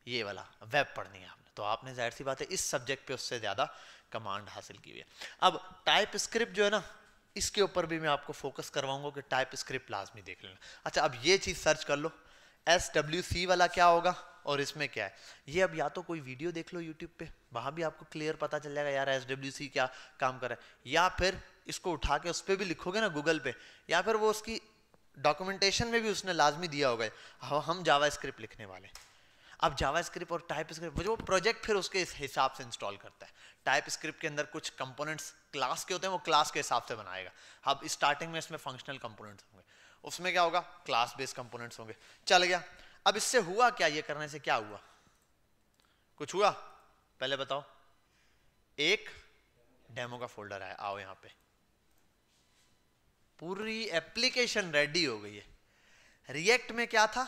ये वाला वेब पढ़नी है आपने, तो आपने जाहिर सी बात है इस सब्जेक्ट पे उससे ज़्यादा कमांड हासिल की हुई है। अब टाइप स्क्रिप्ट जो है ना, इसके ऊपर भी मैं आपको फोकस करवाऊंगा कि टाइप स्क्रिप्ट लाजमी देख लेना। अच्छा, अब ये चीज़ सर्च कर लो, SWC वाला क्या होगा और इसमें क्या है, ये अब या तो कोई वीडियो देख लो यूट्यूब पे, वहाँ भी आपको क्लियर पता चल जाएगा यार SWC क्या काम कर रहा है, या फिर इसको उठा के उस पर भी लिखोगे ना गूगल पे, या फिर वो उसकी डॉक्यूमेंटेशन में भी उसने लाजमी दिया होगा हम जावास्क्रिप्ट लिखने वाले। अब जावास्क्रिप्ट और टाइप स्क्रिप्ट, जो प्रोजेक्ट फिर उसके हिसाब से इंस्टॉल करता है। टाइप स्क्रिप्ट के अंदर कुछ कंपोनेंट्स क्लास के होते हैं, वो क्लास के हिसाब से बनाएगा। अब स्टार्टिंग में इसमें फंक्शनल कंपोनेंट्स होंगे, उसमें क्या होगा, क्लास बेस्ड कंपोनेंट्स होंगे। चल गया। अब इससे हुआ क्या, ये करने से क्या हुआ, कुछ हुआ? पहले बताओ। एक डेमो का फोल्डर आया, आओ यहाँ पे, पूरी एप्लीकेशन रेडी हो गई है। रिएक्ट में क्या था,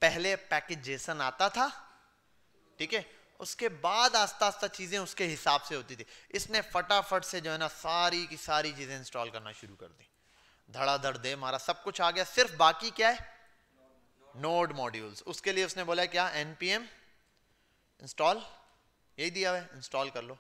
पहले पैकेज जेसन आता था, ठीक है, उसके बाद आस्ता आस्ता चीजें उसके हिसाब से होती थी। इसने फटाफट से जो है ना सारी की सारी चीजें इंस्टॉल करना शुरू कर दी, धड़ाधड़ दे मारा, सब कुछ आ गया। सिर्फ बाकी क्या है, नोड मॉड्यूल्स। उसके लिए उसने बोला क्या, npm इंस्टॉल, यही दिया हुआ है, इंस्टॉल कर लो,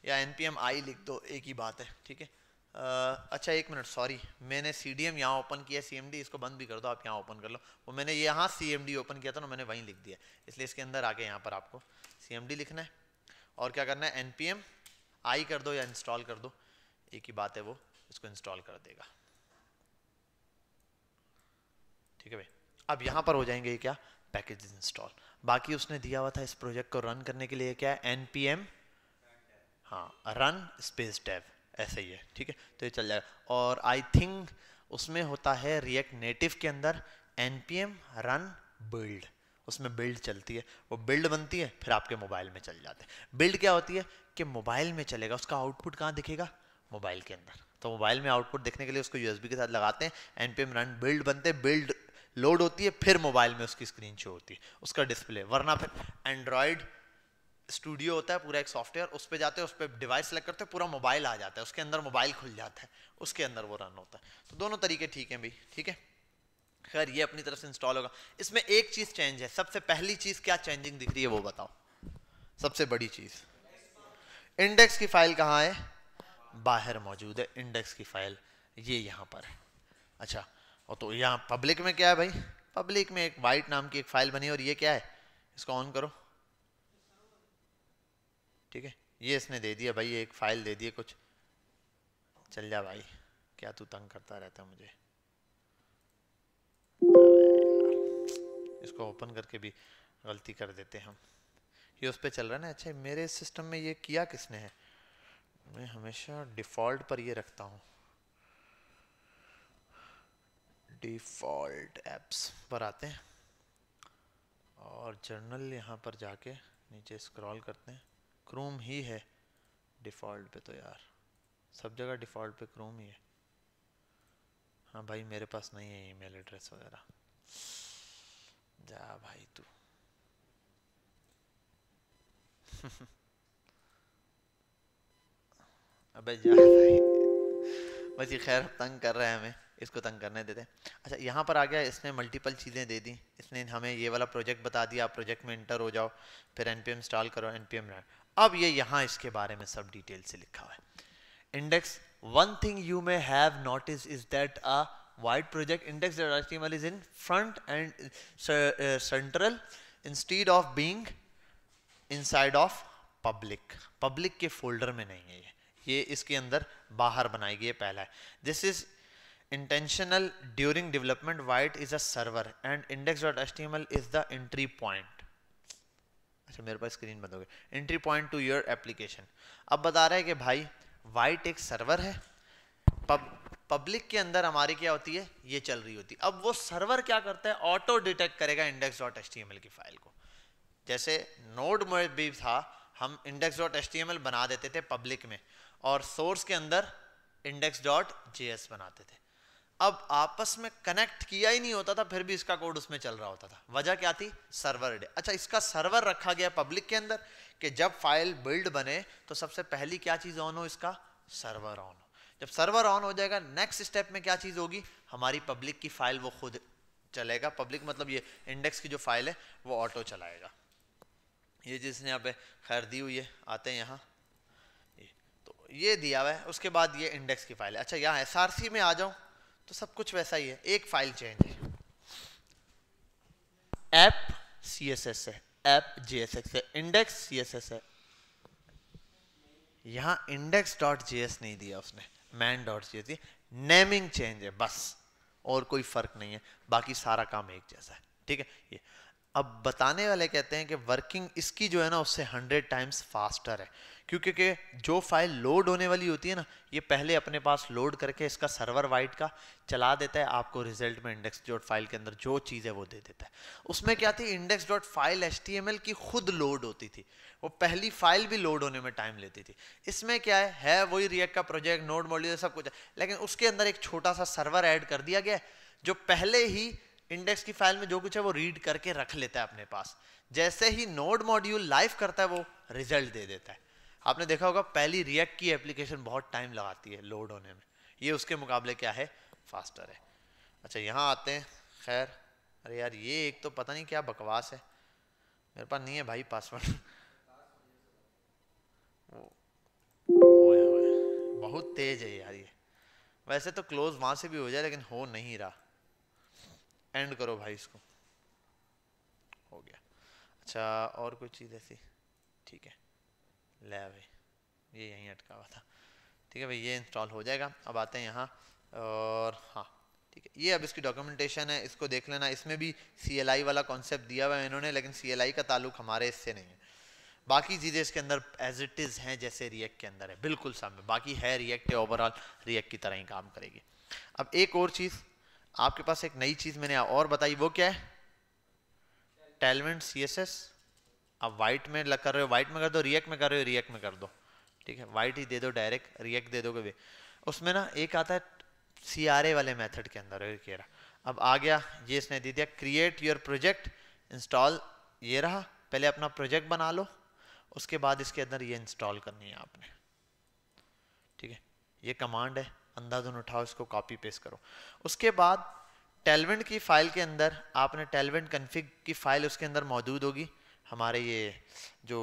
या npm i लिख दो, एक ही बात है, ठीक है। अच्छा एक मिनट, सॉरी, मैंने CDM यहाँ ओपन किया, CMD इसको बंद भी कर दो, आप यहाँ ओपन कर लो। वो मैंने यहाँ CMD ओपन किया था ना, मैंने वहीं लिख दिया, इसलिए इसके अंदर आके यहाँ पर आपको CMD लिखना है और क्या करना है, npm i कर दो या इंस्टॉल कर दो, एक ही बात है, वो इसको इंस्टॉल कर देगा, ठीक है भाई। अब यहाँ पर हो जाएंगे क्या, पैकेज इंस्टॉल। बाकी उसने दिया हुआ था इस प्रोजेक्ट को रन करने के लिए क्या है, npm, हाँ, रन स्पेस डेव, ऐसे ही है, ठीक है, तो ये चल जाएगा। और आई थिंक उसमें होता है रिएक्ट नेटिव के अंदर npm रन बिल्ड, उसमें बिल्ड चलती है, वो बिल्ड बनती है, फिर आपके मोबाइल में चल जाते हैं। बिल्ड क्या होती है कि मोबाइल में चलेगा, उसका आउटपुट कहाँ दिखेगा, मोबाइल के अंदर। तो मोबाइल में आउटपुट देखने के लिए उसको USB के साथ लगाते हैं, npm रन बिल्ड बनते हैं, बिल्ड लोड होती है, फिर मोबाइल में उसकी स्क्रीन शो होती है, उसका डिस्प्ले। वरना फिर एंड्रॉयड स्टूडियो होता है पूरा एक सॉफ्टवेयर, उस पर जाते हैं, उस पर डिवाइस सेलेक्ट करते हैं, पूरा मोबाइल आ जाता है, उसके अंदर मोबाइल खुल जाता है, उसके अंदर वो रन होता है। तो दोनों तरीके ठीक हैं भाई, ठीक है। खैर ये अपनी तरफ से इंस्टॉल होगा। इसमें एक चीज चेंज है, सबसे पहली चीज क्या चेंजिंग दिख रही है वो बताओ, सबसे बड़ी चीज। इंडेक्स की फाइल कहाँ है, बाहर मौजूद है इंडेक्स की फाइल, ये यहाँ पर है। अच्छा, और तो यहाँ पब्लिक में क्या है भाई, पब्लिक में एक वाइट नाम की एक फाइल बनी, और ये क्या है, इसको ऑन करो, ठीक है, ये इसने दे दिया भाई, एक फाइल दे दी कुछ, चल जा भाई, क्या तू तंग करता रहता है मुझे, इसको ओपन करके भी गलती कर देते हैं हम, ये उस पर चल रहा है ना। अच्छा, मेरे सिस्टम में ये किया किसने है, मैं हमेशा डिफ़ॉल्ट पर ये रखता हूँ, डिफ़ॉल्ट एप्स पर आते हैं और जर्नल यहाँ पर जाके नीचे स्क्रॉल करते हैं, क्रोम ही है डिफ़ॉल्ट पे, तो यार सब जगह डिफ़ॉल्ट पे क्रोम ही है। हाँ भाई, मेरे पास नहीं है ईमेल एड्रेस वगैरह, जा भाई तू अबे जा भाई, बस ये खैर तंग कर रहा है हमें, इसको तंग करने देते हैं। अच्छा, यहाँ पर आ गया, इसने मल्टीपल चीज़ें दे दी, इसने हमें ये वाला प्रोजेक्ट बता दिया, आप प्रोजेक्ट में इंटर हो जाओ, फिर npm इंस्टॉल करो, npm रन। अब ये यहाँ इसके बारे में सब डिटेल से लिखा हुआ है। Index, one thing you may have noticed is that a wide project index.html is in front and central instead of being inside of public के फोल्डर में नहीं है ये इसके अंदर बाहर बनाई गई है पहला है. This is intentional during development. White is a server and index.html is the entry point. अच्छा मेरे पास स्क्रीन बंद हो गई. Entry point two your application. अब बता रहा है कि भाई वाइट एक सर्वर है, पब्लिक के अंदर हमारी क्या होती है ये चल रही होती है. अब वो सर्वर क्या करता है, ऑटो डिटेक्ट करेगा index.html की फाइल को. जैसे नोड में भी था, हम index.html बना देते थे पब्लिक में और सोर्स के अंदर index.js बनाते थे. अब आपस में कनेक्ट किया ही नहीं होता था, फिर भी इसका कोड उसमें चल रहा होता था. वजह क्या थी, सर्वर डे. अच्छा इसका सर्वर रखा गया पब्लिक के अंदर कि जब फाइल बिल्ड बने तो सबसे पहली क्या चीज ऑन हो, इसका सर्वर ऑन हो. जब सर्वर ऑन हो जाएगा नेक्स्ट स्टेप में क्या चीज होगी, हमारी पब्लिक की फाइल वो खुद चलेगा. पब्लिक मतलब ये इंडेक्स की जो फाइल है वो ऑटो चलाएगा. ये जिसने यहाँ पे खैर दी हुई है, आते हैं यहाँ तो ये दिया हुआ है. उसके बाद ये इंडेक्स की फाइल है. अच्छा यहाँ SRC में आ जाऊं तो सब कुछ वैसा ही है, एक फाइल चेंज है. ऐप CSS है, ऐप JSX है, इंडेक्स CSS है. यहां index.js नहीं दिया उसने, man.js दिया. नेमिंग चेंज है बस, और कोई फर्क नहीं है, बाकी सारा काम एक जैसा है. ठीक है. ये अब बताने वाले कहते हैं कि वर्किंग इसकी जो है ना उससे 100 टाइम्स फास्टर है, क्योंकि जो फाइल लोड होने वाली होती है ना ये पहले अपने पास लोड करके इसका सर्वर वाइड का चला देता है, आपको रिजल्ट में इंडेक्स डॉट फाइल के अंदर जो चीज़ है वो दे देता है. उसमें क्या थी, इंडेक्स डॉट फाइल HTML की खुद लोड होती थी, वो पहली फाइल भी लोड होने में टाइम लेती थी. इसमें क्या है वही रिएक्ट का प्रोजेक्ट, नोड मॉड्यूल सब कुछ है, लेकिन उसके अंदर एक छोटा सा सर्वर ऐड कर दिया गया जो पहले ही इंडेक्स की फाइल में जो कुछ है वो रीड करके रख लेता है अपने पास. जैसे ही नोड मॉड्यूल लाइव करता है वो रिजल्ट दे देता है. आपने देखा होगा पहली रिएक्ट की एप्लीकेशन बहुत टाइम लगाती है लोड होने में, ये उसके मुकाबले क्या है, फास्टर है. अच्छा यहाँ आते हैं. खैर अरे यार ये एक तो पता नहीं क्या बकवास है, मेरे पास नहीं है भाई पासवर्ड. ओए ओए बहुत तेज है यार ये. वैसे तो क्लोज वहां से भी हो जाए लेकिन हो नहीं रहा. एंड करो भाई इसको, हो गया. अच्छा और कोई चीज़ ऐसी, ठीक है ले भाई ये यहीं अटका हुआ था. ठीक है भाई ये इंस्टॉल हो जाएगा. अब आते हैं यहाँ और हाँ ठीक है, ये अब इसकी डॉक्यूमेंटेशन है, इसको देख लेना. इसमें भी CLI वाला कॉन्सेप्ट दिया हुआ है इन्होंने, लेकिन CLI का ताल्लुक हमारे इससे नहीं है. बाकी चीज़ें इसके अंदर एज इट इज़ हैं जैसे रिएक्ट के अंदर है, बिल्कुल सामने. बाकी है रिएक्ट, ओवरऑल रिएक्ट की तरह ही काम करेगी. अब एक और चीज़ आपके पास, एक नई चीज़ मैंने और बताई, वो क्या है, टेलमेंट CSS. अब वाइट में कर रहे हो वाइट में कर दो, रिएक्ट में कर रहे हो रिएक्ट में कर दो. ठीक है वाइट ही दे दो डायरेक्ट, रिएक्ट दे दोगे. उसमें ना एक आता है CRA वाले मेथड के अंदर कह रहा. अब आ गया ये इसने दे दिया क्रिएट योर प्रोजेक्ट इंस्टॉल. ये रहा, पहले अपना प्रोजेक्ट बना लो, उसके बाद इसके अंदर ये इंस्टॉल करनी है आपने. ठीक है ये कमांड है, अंदाज़न उठाओ, इसको कॉपी पेस्ट करो. उसके बाद टेलवेंट की फाइल के अंदर आपने टेलवेंट कन्फिग की फाइल उसके अंदर मौजूद होगी. हमारे ये जो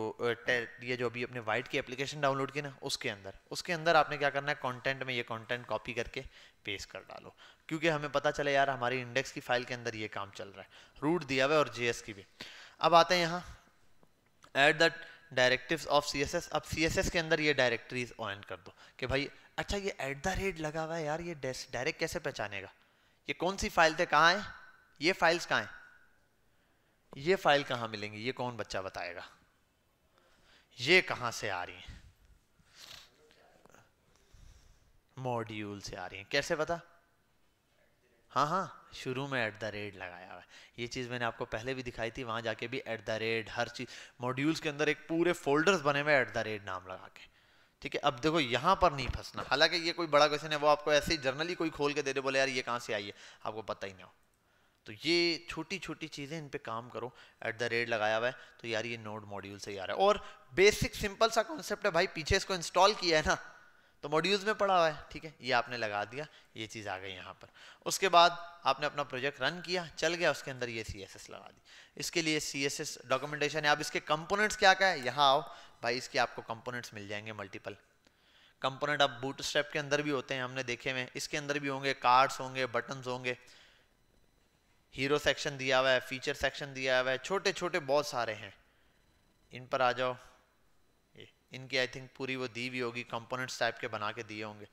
अभी अपने वाइट की एप्लीकेशन डाउनलोड की ना उसके अंदर आपने क्या करना है, कंटेंट में ये कंटेंट कॉपी करके पेस्ट कर डालो, क्योंकि हमें पता चले यार हमारी इंडेक्स की फाइल के अंदर ये काम चल रहा है. रूट दिया हुआ है और JS की भी. अब आते हैं यहाँ add the directives of CSS. अब CSS के अंदर ये डायरेक्टरीज ऑन कर दो कि भाई अच्छा ये @ लगा हुआ है यार, ये डायरेक्ट कैसे पहचानेगा, ये कौन सी फाइल थे, कहाँ है ये फाइल्स, कहाँ है ये फाइल, कहाँ मिलेंगी, ये कौन बच्चा बताएगा, ये कहाँ से आ रही है, मॉड्यूल से आ रही है, कैसे पता. हाँ शुरू में @ लगाया हुआ है. ये चीज़ मैंने आपको पहले भी दिखाई थी, वहाँ जाके भी @ हर चीज़ मॉड्यूल्स के अंदर एक पूरे फोल्डर्स बने हुए @ नाम लगा के. ठीक है अब देखो यहाँ पर नहीं फंसना, हालांकि ये कोई बड़ा क्वेश्चन है, वो आपको ऐसे ही जर्नली कोई खोल के दे दे बोले यार ये कहाँ से आई है, आपको पता ही नहीं हो, तो ये छोटी छोटी चीज़ें इन पे काम करो. @ लगाया हुआ है तो यार ये नोड मॉड्यूल से ही आ रहा है, और बेसिक सिंपल सा कॉन्सेप्ट है भाई, पीछे इसको इंस्टॉल किया है ना तो मॉड्यूल्स में पड़ा हुआ है. ठीक है ये आपने लगा दिया, ये चीज़ आ गई यहाँ पर. उसके बाद आपने अपना प्रोजेक्ट रन किया, चल गया, उसके अंदर ये CSS लगा दी. इसके लिए CSS डॉक्यूमेंटेशन है. अब इसके कंपोनेंट्स क्या क्या है, यहाँ आओ भाई, इसके आपको कंपोनेंट्स मिल जाएंगे मल्टीपल. कंपोनेंट अब बूटस्ट्रैप के अंदर भी होते हैं, हमने देखे हुए, इसके अंदर भी होंगे, कार्ड्स होंगे, बटन्स होंगे, हीरो सेक्शन दिया हुआ है, फीचर सेक्शन दिया हुआ है, छोटे छोटे बहुत सारे हैं। इन पर आ जाओ, इनकी आई थिंक पूरी वो दी हुई होगी, कंपोनेंट्स टाइप के बना के दिए होंगे।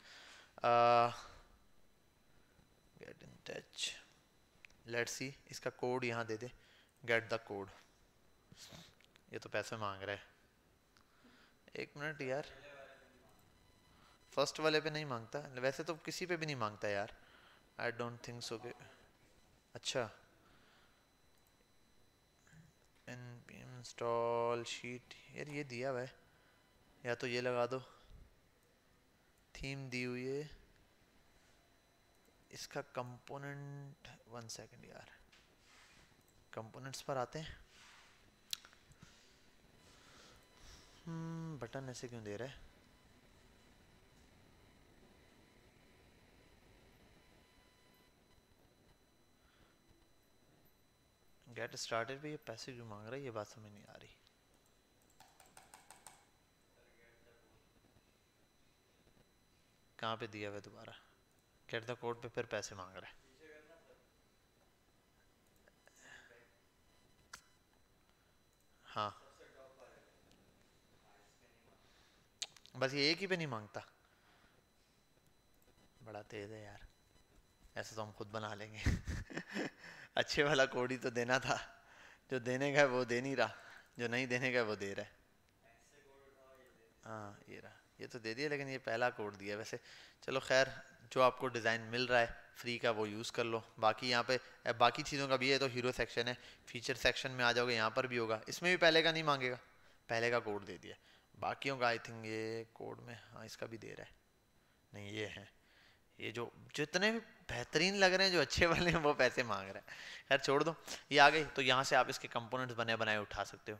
Get in touch, let's see, इसका कोड यहाँ दे दे, गेट द कोड। ये तो पैसे मांग रहा है, एक मिनट यार, फर्स्ट वाले पे नहीं मांगता, वैसे तो किसी पे भी नहीं मांगता यार, आई डोंट थिंक सो। अच्छा, npm install sheet, यार ये दिया हुआ है, या तो ये लगा दो, थीम दी हुई है, इसका कंपोनेंट, 1 सेकंड यार, कंपोनेंट्स पर आते हैं। बटन ऐसे क्यों दे रहा है? गेट स्टार्टेड पे ये पैसे क्यों मांग रहा है, ये बात समझ नहीं आ रही। कहाँ पे दिया हुआ है दोबारा? गेट द कोड पे फिर पैसे मांग रहा है। हाँ, बस ये एक ही पे नहीं मांगता, बड़ा तेज है यार, ऐसे तो हम खुद बना लेंगे। अच्छे वाला कोड ही तो देना था, जो देने का है वो दे नहीं रहा, जो नहीं देने का है वो दे रहा है। हाँ ये रहा, ये तो दे दिया, लेकिन ये पहला कोड दिया वैसे। चलो खैर, जो आपको डिज़ाइन मिल रहा है फ्री का वो यूज़ कर लो। बाकी यहाँ पे बाकी चीज़ों का भी है, तो हीरो सेक्शन है, फीचर सेक्शन में आ जाओगे, यहाँ पर भी होगा, इसमें भी पहले का नहीं मांगेगा, पहले का कोड दे दिया। बाकियों का आई थिंक ये कोड में, हाँ इसका भी दे रहा है, नहीं ये है, ये जो जितने भी बेहतरीन लग रहे हैं, जो अच्छे वाले हैं, वो पैसे मांग रहे हैं। खैर छोड़ दो, ये आ गई, तो यहाँ से आप इसके कंपोनेंट्स बने बनाए उठा सकते हो।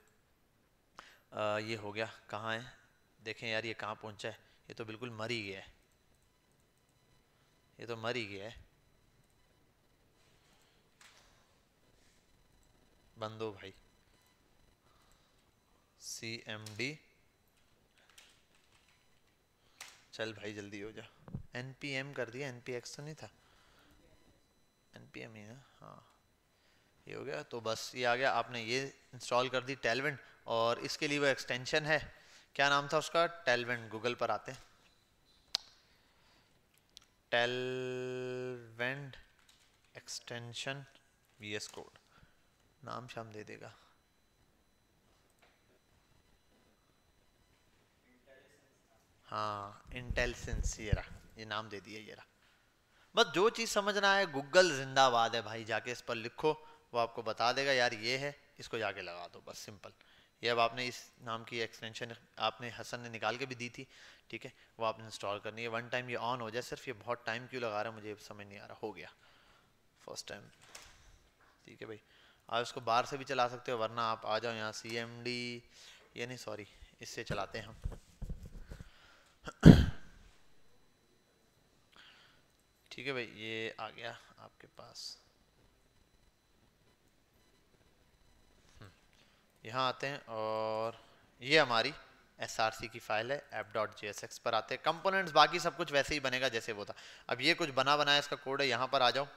ये हो गया, कहाँ है देखें यार, ये कहाँ पहुँचा है, ये तो बिल्कुल मर ही गया है, ये तो मर ही गया है। बंदो भाई, CMD, चल भाई जल्दी हो जा। NPM कर दिया, NPX तो नहीं था, NPM ही है, हाँ ये हो गया। तो बस ये आ गया, आपने ये इंस्टॉल कर दी टेलविंड, और इसके लिए वो एक्सटेंशन है, क्या नाम था उसका, टेलविंड, गूगल पर आते हैं, टेलविंड एक्सटेंशन VS कोड, नाम शाम दे देगा। हाँ इंटेलिसेंस, ये रहा, ये नाम दे दिया, ये रहा। बस जो चीज़ समझना है, गूगल जिंदाबाद है भाई, जाके इस पर लिखो, वो आपको बता देगा यार ये है, इसको जाके लगा दो, बस सिंपल। ये अब आपने इस नाम की एक्सटेंशन आपने हसन ने निकाल के भी दी थी, ठीक है, वो आपने इंस्टॉल करनी है। 1 टाइम ये ऑन हो जाए सिर्फ, ये बहुत टाइम क्यों लगा रहा है मुझे समझ नहीं आ रहा, हो गया फर्स्ट टाइम, ठीक है भाई। आप इसको बाहर से भी चला सकते हो, वरना आप आ जाओ यहाँ CMD, ये नहीं सॉरी, इससे चलाते हैं हम। ठीक है भाई, ये आ गया आपके पास। यहाँ आते हैं, और ये हमारी SRC की फाइल है, app.jsx पर आते हैं। कंपोनेंट्स बाकी सब कुछ वैसे ही बनेगा जैसे वो था। अब ये कुछ बना बनाया इसका कोड है, यहाँ पर आ जाओ।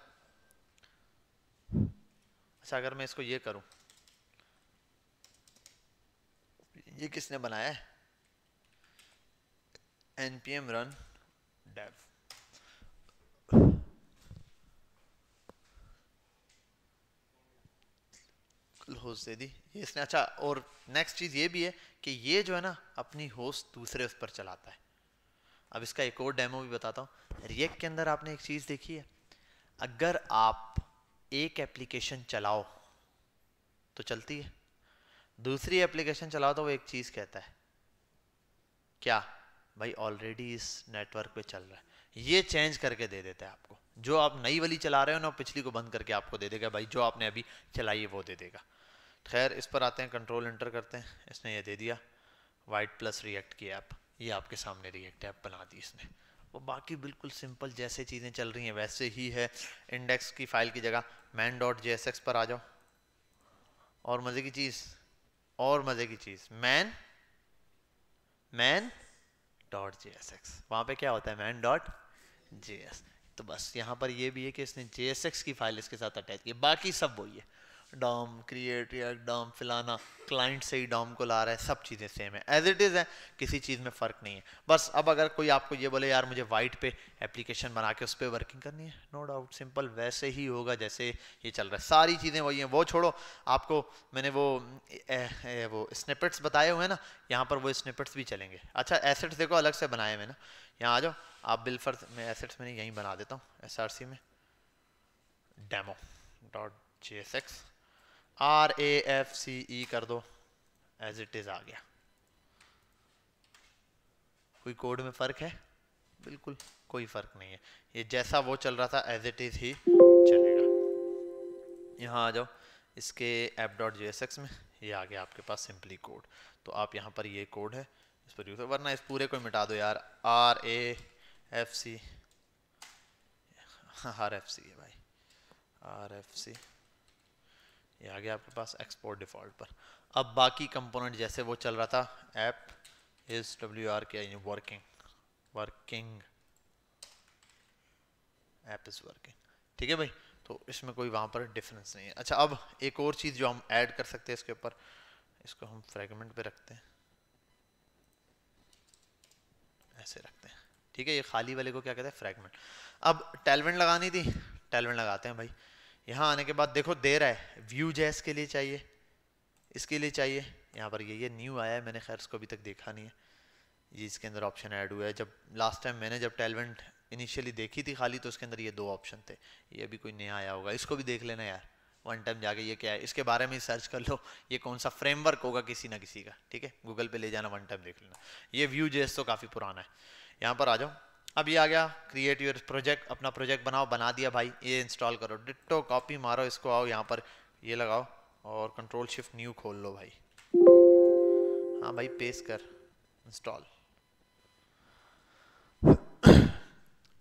अच्छा, अगर मैं इसको ये करूँ, ये किसने बनाया है, npm run dev, होस्ट दे दी ये इसने। अच्छा, और नेक्स्ट चीज़ ये भी है कि ये जो है ना, अपनी होस्ट दूसरे उस पर चलाता है। अब इसका एक और डेमो भी बताता हूँ। रिएक्ट के अंदर आपने एक चीज़ देखी है, अगर आप एक एप्लीकेशन चलाओ तो चलती है, दूसरी एप्लीकेशन चलाओ तो वो एक चीज़ कहता है, क्या भाई ऑलरेडी इस नेटवर्क पे चल रहा है, ये चेंज करके दे देता है आपको। जो आप नई वाली चला रहे हो ना, पिछली को बंद करके आपको दे देगा, भाई जो आपने अभी चलाई है वो दे देगा। खैर इस पर आते हैं, कंट्रोल एंटर करते हैं, इसने ये दे दिया वाइट प्लस रिएक्ट की ऐप, ये आपके सामने रिएक्ट ऐप बना दी इसने। वो बाकी बिल्कुल सिंपल जैसे चीज़ें चल रही हैं वैसे ही है। इंडेक्स की फाइल की जगह man.jsx पर आ जाओ, और मज़े की चीज़, और मज़े की चीज़, मैन डॉट JSX, वहाँ पे क्या होता है मैन डॉट JS। तो बस यहाँ पर ये भी है कि इसने JSX की फाइल इसके साथ अटैच की, बाकी सब वही है, डॉम क्रिएट रिएक्ट डॉम फिलाना, क्लाइंट से ही डॉम को ला रहा है, सब चीज़ें सेम है, एज इट इज़ है, किसी चीज़ में फ़र्क नहीं है। बस अब अगर कोई आपको ये बोले यार मुझे वाइट पे एप्लीकेशन बना के उस पर वर्किंग करनी है, नो डाउट सिंपल वैसे ही होगा जैसे ये चल रहा है, सारी चीज़ें वही हैं। वो छोड़ो, आपको मैंने वो स्निपेट्स बताए हुए हैं ना, यहाँ पर वो स्निपेट्स भी चलेंगे। अच्छा एसेट्स देखो अलग से बनाए हुए ना, यहाँ आ जाओ आप, बिलफर्ज में एसेट्स मैंने यहीं बना देता हूँ SRC में, डेमो डॉट JSX RAFCE कर दो, एज इट इज आ गया। कोई कोड में फर्क है? बिल्कुल कोई फर्क नहीं है, ये जैसा वो चल रहा था एज इट इज ही चलेगा। यहाँ आ जाओ इसके app.jsx में, ये आ गया आपके पास सिंपली कोड। तो आप यहाँ पर ये कोड है इस पर यूज, वरना इस पूरे को मिटा दो यार, RAFC RFC है भाई, RFC ये आ गया आपके पास एक्सपोर्ट डिफॉल्ट पर। अब बाकी कंपोनेंट जैसे वो चल रहा था, ऐप इज WR क्या है, वर्किंग ऐप इज वर्किंग, ठीक है भाई। तो इसमें कोई वहाँ पर डिफरेंस नहीं है। अच्छा अब एक और चीज़ जो हम ऐड कर सकते हैं इसके ऊपर, इसको हम फ्रेगमेंट पे रखते हैं, ऐसे रखते हैं, ठीक है। ये खाली वाले को क्या कहते हैं, फ्रेगमेंट। अब टेलवेंट लगानी थी, टेलवेंट लगाते हैं भाई। यहाँ आने के बाद देखो दे रहा है व्यू जैस के लिए चाहिए, इसके लिए चाहिए, यहाँ पर ये न्यू आया है, मैंने खैर इसको अभी तक देखा नहीं है, ये इसके अंदर ऑप्शन ऐड हुआ है। जब लास्ट टाइम मैंने जब टेलवेंट इनिशियली देखी थी खाली, तो उसके अंदर ये 2 ऑप्शन थे, ये अभी कोई नया आया होगा, इसको भी देख लेना यार वन टाइम जाके, ये क्या है इसके बारे में सर्च कर लो, ये कौन सा फ्रेमवर्क होगा किसी ना किसी का, ठीक है, गूगल पे ले जाना वन टाइम देख लेना। ये व्यू जेस तो काफ़ी पुराना है। यहाँ पर आ जाओ, अब ये आ गया क्रिएट योर प्रोजेक्ट, अपना प्रोजेक्ट बनाओ, बना दिया भाई, ये इंस्टॉल करो, डिट्टो कॉपी मारो इसको, आओ यहाँ पर ये लगाओ और कंट्रोल शिफ्ट न्यू खोल लो भाई, हाँ भाई पेस्ट कर, इंस्टॉल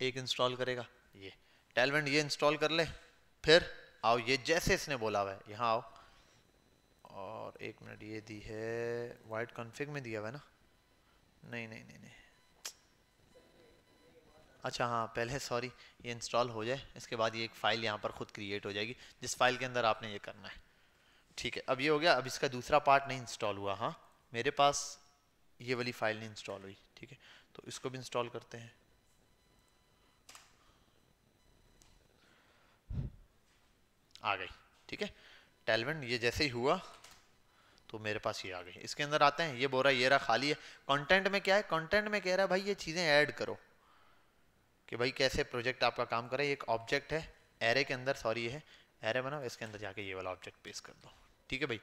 एक इंस्टॉल करेगा ये टेलवेंट, ये इंस्टॉल कर ले, फिर आओ ये जैसे इसने बोला हुआ है यहाँ आओ, और 1 मिनट ये दी है वाइट कॉन्फ़िग में दिया हुआ है ना, नहीं नहीं नहीं नहीं, अच्छा हाँ पहले सॉरी ये इंस्टॉल हो जाए, इसके बाद ये एक फ़ाइल यहाँ पर खुद क्रिएट हो जाएगी जिस फाइल के अंदर आपने ये करना है, ठीक है। अब ये हो गया, अब इसका दूसरा पार्ट नहीं इंस्टॉल हुआ, हाँ मेरे पास ये वाली फाइल नहीं इंस्टॉल हुई, ठीक है, तो इसको भी इंस्टॉल करते हैं। आ गई, ठीक है, टेलवेंट ये जैसे ही हुआ तो मेरे पास ये आ गई। इसके अंदर आते हैं, ये बोल रहा है ये रहा खाली है। कंटेंट में क्या है, कंटेंट में कह रहा है भाई ये चीज़ें ऐड करो, कि भाई कैसे प्रोजेक्ट आपका काम करे। एक ऑब्जेक्ट है एरे के अंदर, सॉरी ये है एरे बनाओ, इसके अंदर जाके ये वाला ऑब्जेक्ट पेस्ट कर दो, ठीक है भाई।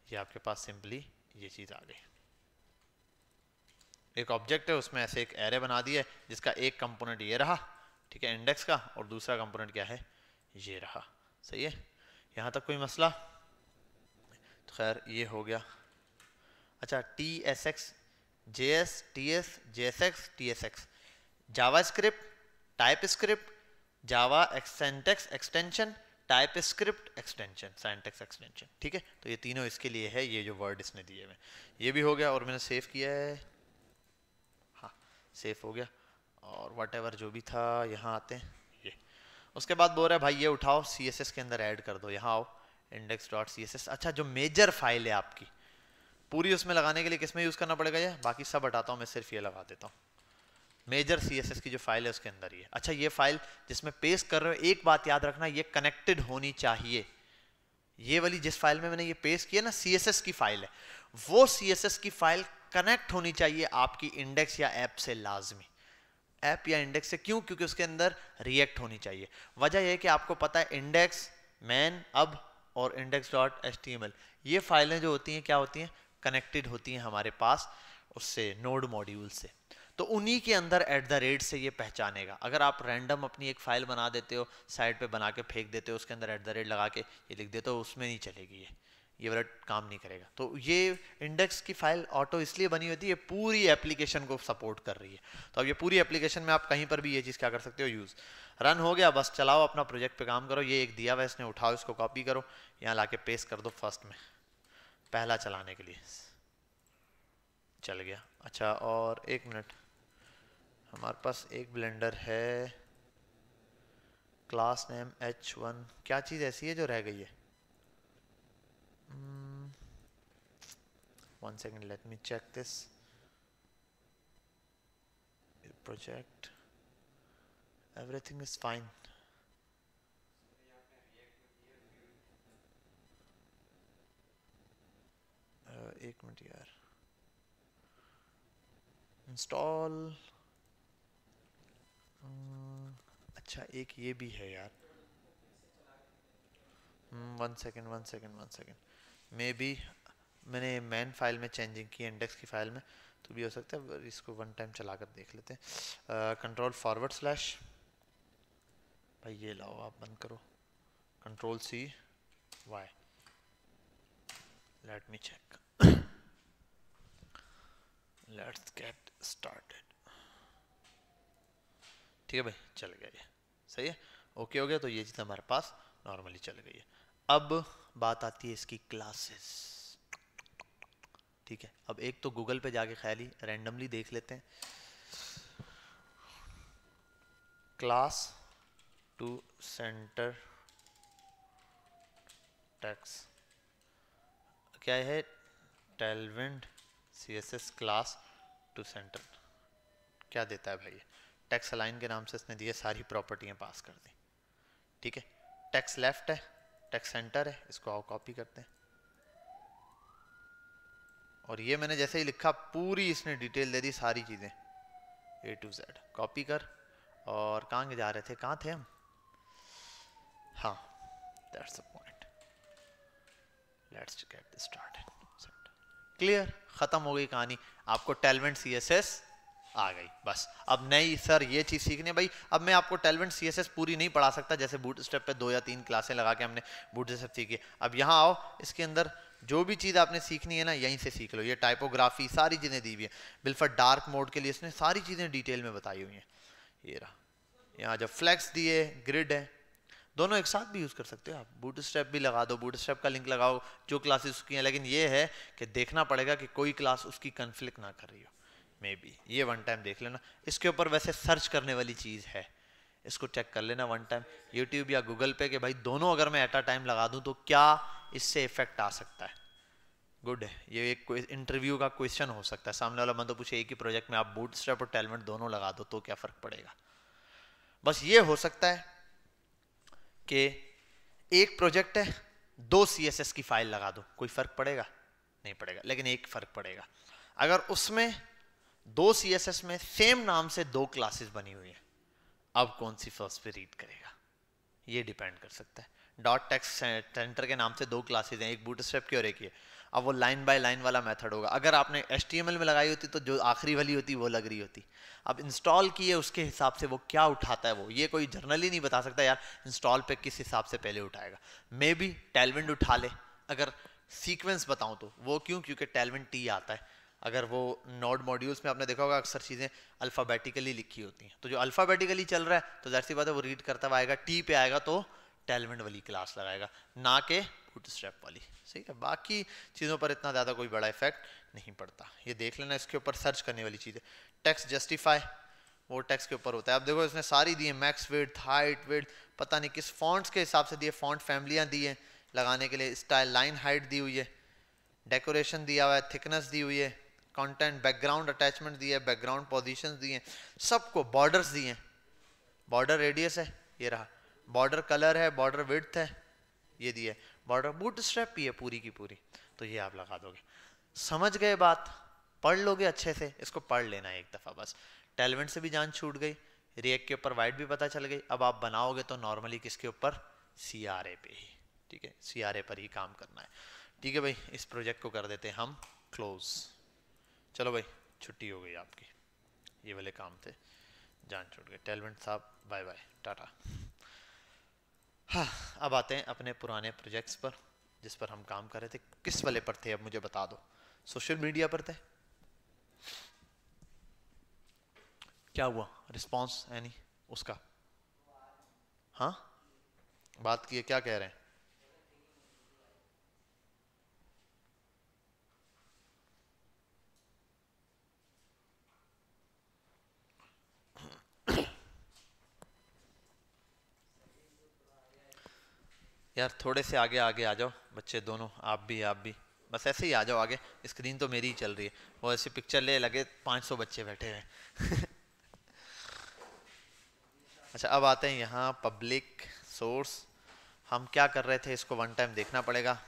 ये आपके पास सिंपली ये चीज़ आ गई, एक ऑब्जेक्ट है उसमें ऐसे एक एरे बना दिया है जिसका एक कंपोनेंट ये रहा, ठीक है, इंडेक्स का, और दूसरा कंपोनेंट क्या है ये रहा, सही है, यहाँ तक कोई मसला? तो खैर ये हो गया। अच्छा TSX JS TS JSX TSX, JavaScript, TypeScript, Java syntax extension, TypeScript extension, syntax extension, ठीक है। तो ये तीनों इसके लिए है, ये जो वर्ड इसने दिए हुए, ये भी हो गया, और मैंने सेव किया है, हाँ सेव हो गया, और वट जो भी था यहाँ आते हैं ये। उसके बाद बोल रहा है भाई ये उठाओ CSS के अंदर ऐड कर दो, यहाँ आओ index.css। अच्छा जो मेजर फाइल है आपकी पूरी उसमें लगाने के लिए किस में यूज़ करना पड़ेगा, ये बाकी सब हटाता हूँ मैं, सिर्फ ये लगा देता हूँ, मेजर CSS की जो फाइल है उसके अंदर ये। अच्छा ये फाइल जिसमें पेस्ट कर रहे हो, एक बात याद रखना, ये कनेक्टेड होनी चाहिए, ये वाली जिस फाइल में मैंने ये पेस्ट किया ना CSS की फाइल है, वो CSS की फाइल कनेक्ट होनी चाहिए आपकी इंडेक्स या ऐप से, लाजमी ऐप या इंडेक्स से। क्यों? क्योंकि उसके अंदर रिएक्ट होनी चाहिए। वजह यह है कि आपको पता है इंडेक्स मैन अब और index.html ये फाइलें जो होती हैं क्या होती हैं, कनेक्टेड होती हैं हमारे पास उससे, नोड मॉड्यूल से, तो उन्हीं के अंदर @ से ये पहचानेगा। अगर आप रैंडम अपनी एक फाइल बना देते हो, साइड पे बना के फेंक देते हो, उसके अंदर @ लगा के ये लिख देते हो, उसमें नहीं चलेगी ये वाला काम नहीं करेगा। तो ये इंडेक्स की फाइल ऑटो इसलिए बनी होती है, पूरी एप्लीकेशन को सपोर्ट कर रही है। तो अब ये पूरी एप्लीकेशन में आप कहीं पर भी ये चीज़ क्या कर सकते हो, यूज़। रन हो गया, बस चलाओ अपना प्रोजेक्ट पे काम करो। ये एक दिया हुआ इसने, उठाओ इसको कॉपी करो, यहाँ ला के पेस्ट कर दो फर्स्ट में, पहला चलाने के लिए चल गया। अच्छा और 1 मिनट, हमारे पास एक ब्लेंडर है, क्लास नेम H1, क्या चीज़ ऐसी है जो रह गई है? 1 second, let me check this project. Everything is fine. एक मिनट यार, इंस्टॉल। अच्छा एक ये भी है यार। 1 second 1 second 1 second, may be मैंने मेन फाइल में चेंजिंग की, इंडेक्स की फाइल में, तो भी हो सकता है। इसको वन टाइम चला कर देख लेते हैं। कंट्रोल फॉरवर्ड स्लैश, भाई ये लाओ आप बंद करो, control C Y, let me check, let's get started. ठीक है भाई, चल गया ये, सही है, ओके हो गया। तो ये चीज़ हमारे पास नॉर्मली चल गई है। अब बात आती है इसकी क्लासेस। ठीक है, अब एक तो गूगल पे जाके ख्याली रैंडमली देख लेते हैं, क्लास टू सेंटर टैक्स क्या है, Tailwind CSS class to centre, क्या देता है भाई? टेक्स्ट अलाइन के नाम से इसने दिए, सारी प्रॉपर्टियां पास कर दी। ठीक है, टेक्स्ट लेफ्ट है, टेक्स्ट सेंटर है, इसको आओ कॉपी करते हैं। और ये मैंने जैसे ही लिखा पूरी इसने डिटेल दे दी, सारी चीज़ें A to Z। कॉपी कर, और कहाँ जा रहे थे, कहाँ थे हम? हाँ, that's the point, let's get started. Clear, खत्म हो गई कहानी। आपको टेलविंड CSS आ गई, बस। अब नहीं सर ये चीज़ सीखनी है भाई, अब मैं आपको टेलविंड CSS पूरी नहीं पढ़ा सकता, जैसे बूटस्ट्रैप पे 2 या 3 क्लासें लगा के हमने बूटस्ट्रैप सीखी। अब यहाँ आओ, इसके अंदर जो भी चीज़ आपने सीखनी है ना, यहीं से सीख लो। ये टाइपोग्राफी सारी चीज़ें दी हुई है, बिल्कुल डार्क मोड के लिए इसने सारी चीज़ें डिटेल में बताई हुई हैं। ये रहा, यहाँ जब फ्लैक्स दिए, ग्रिड है, दोनों एक साथ भी यूज़ कर सकते हो आप। बूटस्ट्रैप भी लगा दो, बूटस्ट्रैप का लिंक लगाओ जो क्लासेस उसकी हैं, लेकिन ये है कि देखना पड़ेगा कि कोई क्लास उसकी कन्फ्लिक्ट ना कर रही हो, मे बी। ये वन टाइम देख लेना। इसके ऊपर वैसे सर्च करने वाली चीज़ है, इसको चेक कर लेना वन टाइम यूट्यूब या गूगल पे, कि भाई दोनों अगर मैं एट अ टाइम लगा दूँ तो क्या इससे इफेक्ट आ सकता है। गुड है, ये एक इंटरव्यू का क्वेश्चन हो सकता है, सामने वाला बंदा पूछे एक ही प्रोजेक्ट में आप बूटस्ट्रैप और टेलविंड दोनों लगा दो तो क्या फ़र्क पड़ेगा। बस ये हो सकता है कि एक प्रोजेक्ट है, 2 CSS की फाइल लगा दो, कोई फर्क पड़ेगा? नहीं पड़ेगा। लेकिन एक फर्क पड़ेगा, अगर उसमें 2 CSS में सेम नाम से 2 क्लासेस बनी हुई है, अब कौन सी फर्स्ट पे रीड करेगा, ये डिपेंड कर सकता है। डॉट टेक्स्ट सेंटर के नाम से 2 क्लासेस हैं, एक बूटस्ट्रैप की और एक ये। अब वो लाइन बाय लाइन वाला मेथड होगा। अगर आपने HTML में लगाई होती तो जो आखिरी वाली होती वो लग रही होती। अब इंस्टॉल किए उसके हिसाब से वो क्या उठाता है, वो ये कोई जर्नली नहीं बता सकता यार इंस्टॉल पे किस हिसाब से पहले उठाएगा। मे बी टेलविंड उठा ले, अगर सीक्वेंस बताऊं तो। वो क्यों? क्योंकि टेलविंड T आता है। अगर वो नोड मॉड्यूल्स में आपने देखा होगा अक्सर चीज़ें अल्फ़ाबेटिकली लिखी होती हैं, तो जो अल्फ़ाबेटिकली चल रहा है तो ज़ाहिर सी बात है वो रीड करता हुआ आएगा, T पे आएगा तो टेलविंड वाली क्लास लगाएगा, ना के बूटस्ट्रैप वाली। सही है, बाकी चीज़ों पर इतना ज़्यादा कोई बड़ा इफेक्ट नहीं पड़ता। ये देख लेना, इसके ऊपर सर्च करने वाली चीज़ है। टेक्स्ट जस्टिफाई, वो टेक्स्ट के ऊपर होता है। अब देखो इसने सारी दी है, मैक्स विड्थ, हाइट, विड्थ, पता नहीं किस फॉन्ट्स के हिसाब से दिए, फॉन्ट फैमिलियाँ दी हैं लगाने के लिए, स्टाइल, लाइन हाइट दी हुई है, डेकोरेशन दिया हुआ है, थिकनेस दी हुई है, कंटेंट, बैकग्राउंड अटैचमेंट दी है, बैकग्राउंड पोजीशंस दी हैं, सबको बॉर्डर्स दिए हैं, बॉर्डर रेडियस है, ये रहा, बॉर्डर कलर है, बॉर्डर विड्थ है, ये दिया है, बॉर्डर बूटस्ट्रैप भी है पूरी की पूरी। तो ये आप लगा दोगे। समझ गए बात? पढ़ लोगे अच्छे से, इसको पढ़ लेना एक दफ़ा बस। टेलविंड से भी जान छूट गई, रिएक्ट के ऊपर वाइट भी पता चल गई। अब आप बनाओगे तो नॉर्मली किसके ऊपर? CRA पे ही। ठीक है, CRA पर ही काम करना है। ठीक है भाई, इस प्रोजेक्ट को कर देते हैं हम क्लोज। चलो भाई, छुट्टी हो गई आपकी, ये वाले काम थे, जान छूट गए। टेलविंड साहब बाय बाय, टाटा। हाँ, अब आते हैं अपने पुराने प्रोजेक्ट्स पर जिस पर हम काम कर रहे थे। किस वाले पर थे अब मुझे बता दो? सोशल मीडिया पर थे। क्या हुआ, रिस्पांस है नहीं उसका? हाँ, बात की है, क्या कह रहे हैं? यार थोड़े से आगे आगे आ जाओ बच्चे दोनों, आप भी बस ऐसे ही आ जाओ आगे, स्क्रीन तो मेरी ही चल रही है, वो ऐसे पिक्चर ले लगे 500 बच्चे बैठे हैं। अच्छा अब आते हैं यहाँ पब्लिक सोर्स, हम क्या कर रहे थे इसको वन टाइम देखना पड़ेगा।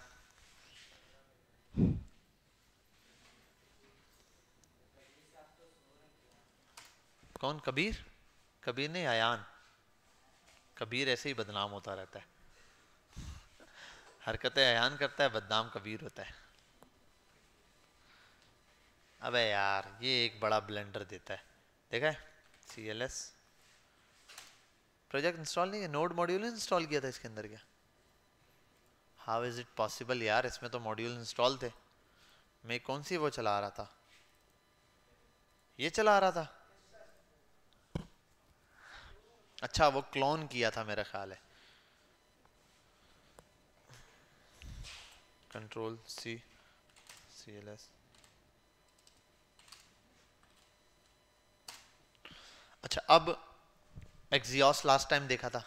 कौन कबीर? कबीर नहीं, अयान। कबीर ऐसे ही बदनाम होता रहता है, हरकतें अयान करता है, बदनाम कबीर होता है। अबे यार ये एक बड़ा ब्लेंडर देता है, देखा है, CLS प्रोजेक्ट इंस्टॉल नहीं है, नोड मॉड्यूल इंस्टॉल किया था इसके अंदर क्या? हाउ इज इट पॉसिबल यार, इसमें तो मॉड्यूल इंस्टॉल थे, मैं कौन सी वो चला रहा था, ये चला रहा था। अच्छा वो क्लोन किया था मेरा ख्याल है, कंट्रोल C CLS। अच्छा अब एक्सियोस लास्ट टाइम देखा था,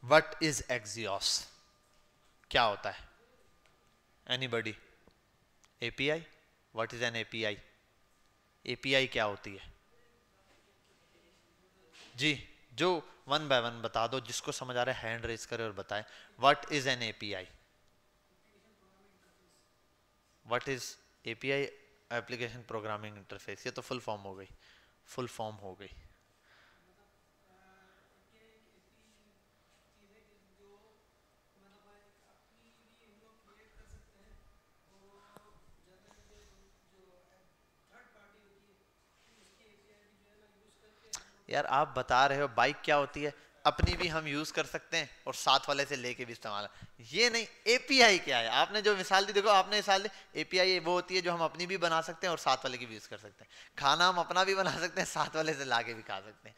व्हाट इज एक्सियोस, क्या होता है? Anybody? API? What is an API? API क्या होती है जी? जो वन बाय वन बता दो, जिसको समझ आ रहा है हैंड रेज करे और बताए, what is an API? What is API? Application programming interface, ये तो फुल फॉर्म हो गई, फुल फॉर्म हो गई। यार आप बता रहे हो बाइक क्या होती है, अपनी भी हम यूज कर सकते हैं और साथ वाले से लेके भी इस्तेमाल, ये नहीं। एपीआई क्या है? आपने जो मिसाल दी, देखो आपने मिसाल दी, एपीआई वो होती है जो हम अपनी भी बना सकते हैं और साथ वाले की भी यूज कर सकते हैं। खाना हम अपना भी बना सकते हैं, साथ वाले से लाके भी खा सकते हैं।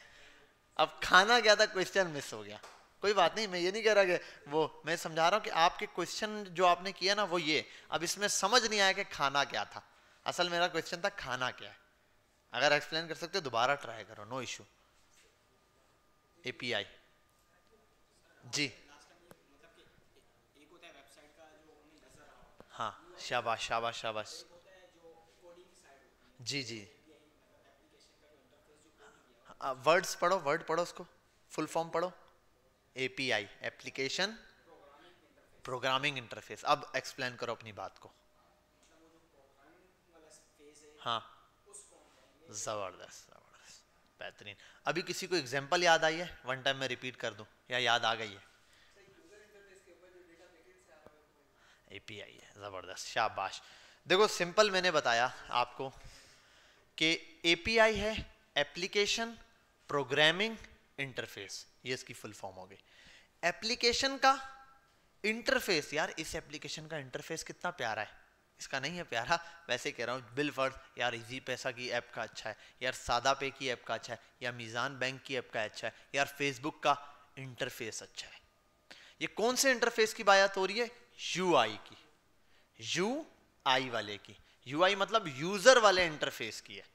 अब खाना क्या था, क्वेश्चन मिस हो गया, कोई बात नहीं, मैं ये नहीं कह रहा कि वो, मैं समझा रहा हूँ कि आपके क्वेश्चन जो आपने किया ना वो ये, अब इसमें समझ नहीं आया कि खाना क्या था। असल मेरा क्वेश्चन था खाना क्या है, अगर एक्सप्लेन कर सकते हो दोबारा ट्राई करो, नो इशू। एपीआई जी, हाँ, शाबाश शाबाश शाबाश, जी जी। वर्ड्स पढ़ो, वर्ड पढ़ो उसको, फुल फॉर्म पढ़ो। API, application programming interface. अब एक्सप्लेन करो अपनी बात को। हाँ, जबरदस्त जबरदस्त, बेहतरीन। अभी किसी को एग्जांपल याद आई है, वन टाइम में रिपीट कर दूं या याद आ गई है? एपीआई है, जबरदस्त, शाबाश। देखो सिंपल मैंने बताया आपको कि एपीआई है एप्लीकेशन प्रोग्रामिंग इंटरफेस, ये इसकी फुल फॉर्म हो गई। एप्लीकेशन का इंटरफेस, यार इस एप्लीकेशन का इंटरफेस कितना प्यारा है, इसका नहीं है प्यारा, वैसे कह रहा हूँ बिल फर्स्ट, यार इजी पैसा की ऐप का अच्छा है, यार सादा पे की ऐप का अच्छा है, या मीज़ान बैंक की ऐप का अच्छा है, यार फेसबुक का इंटरफेस अच्छा है। ये कौन से इंटरफेस की बात हो रही है? यूआई की, यूआई वाले की। यूआई मतलब यूजर वाले इंटरफेस की है।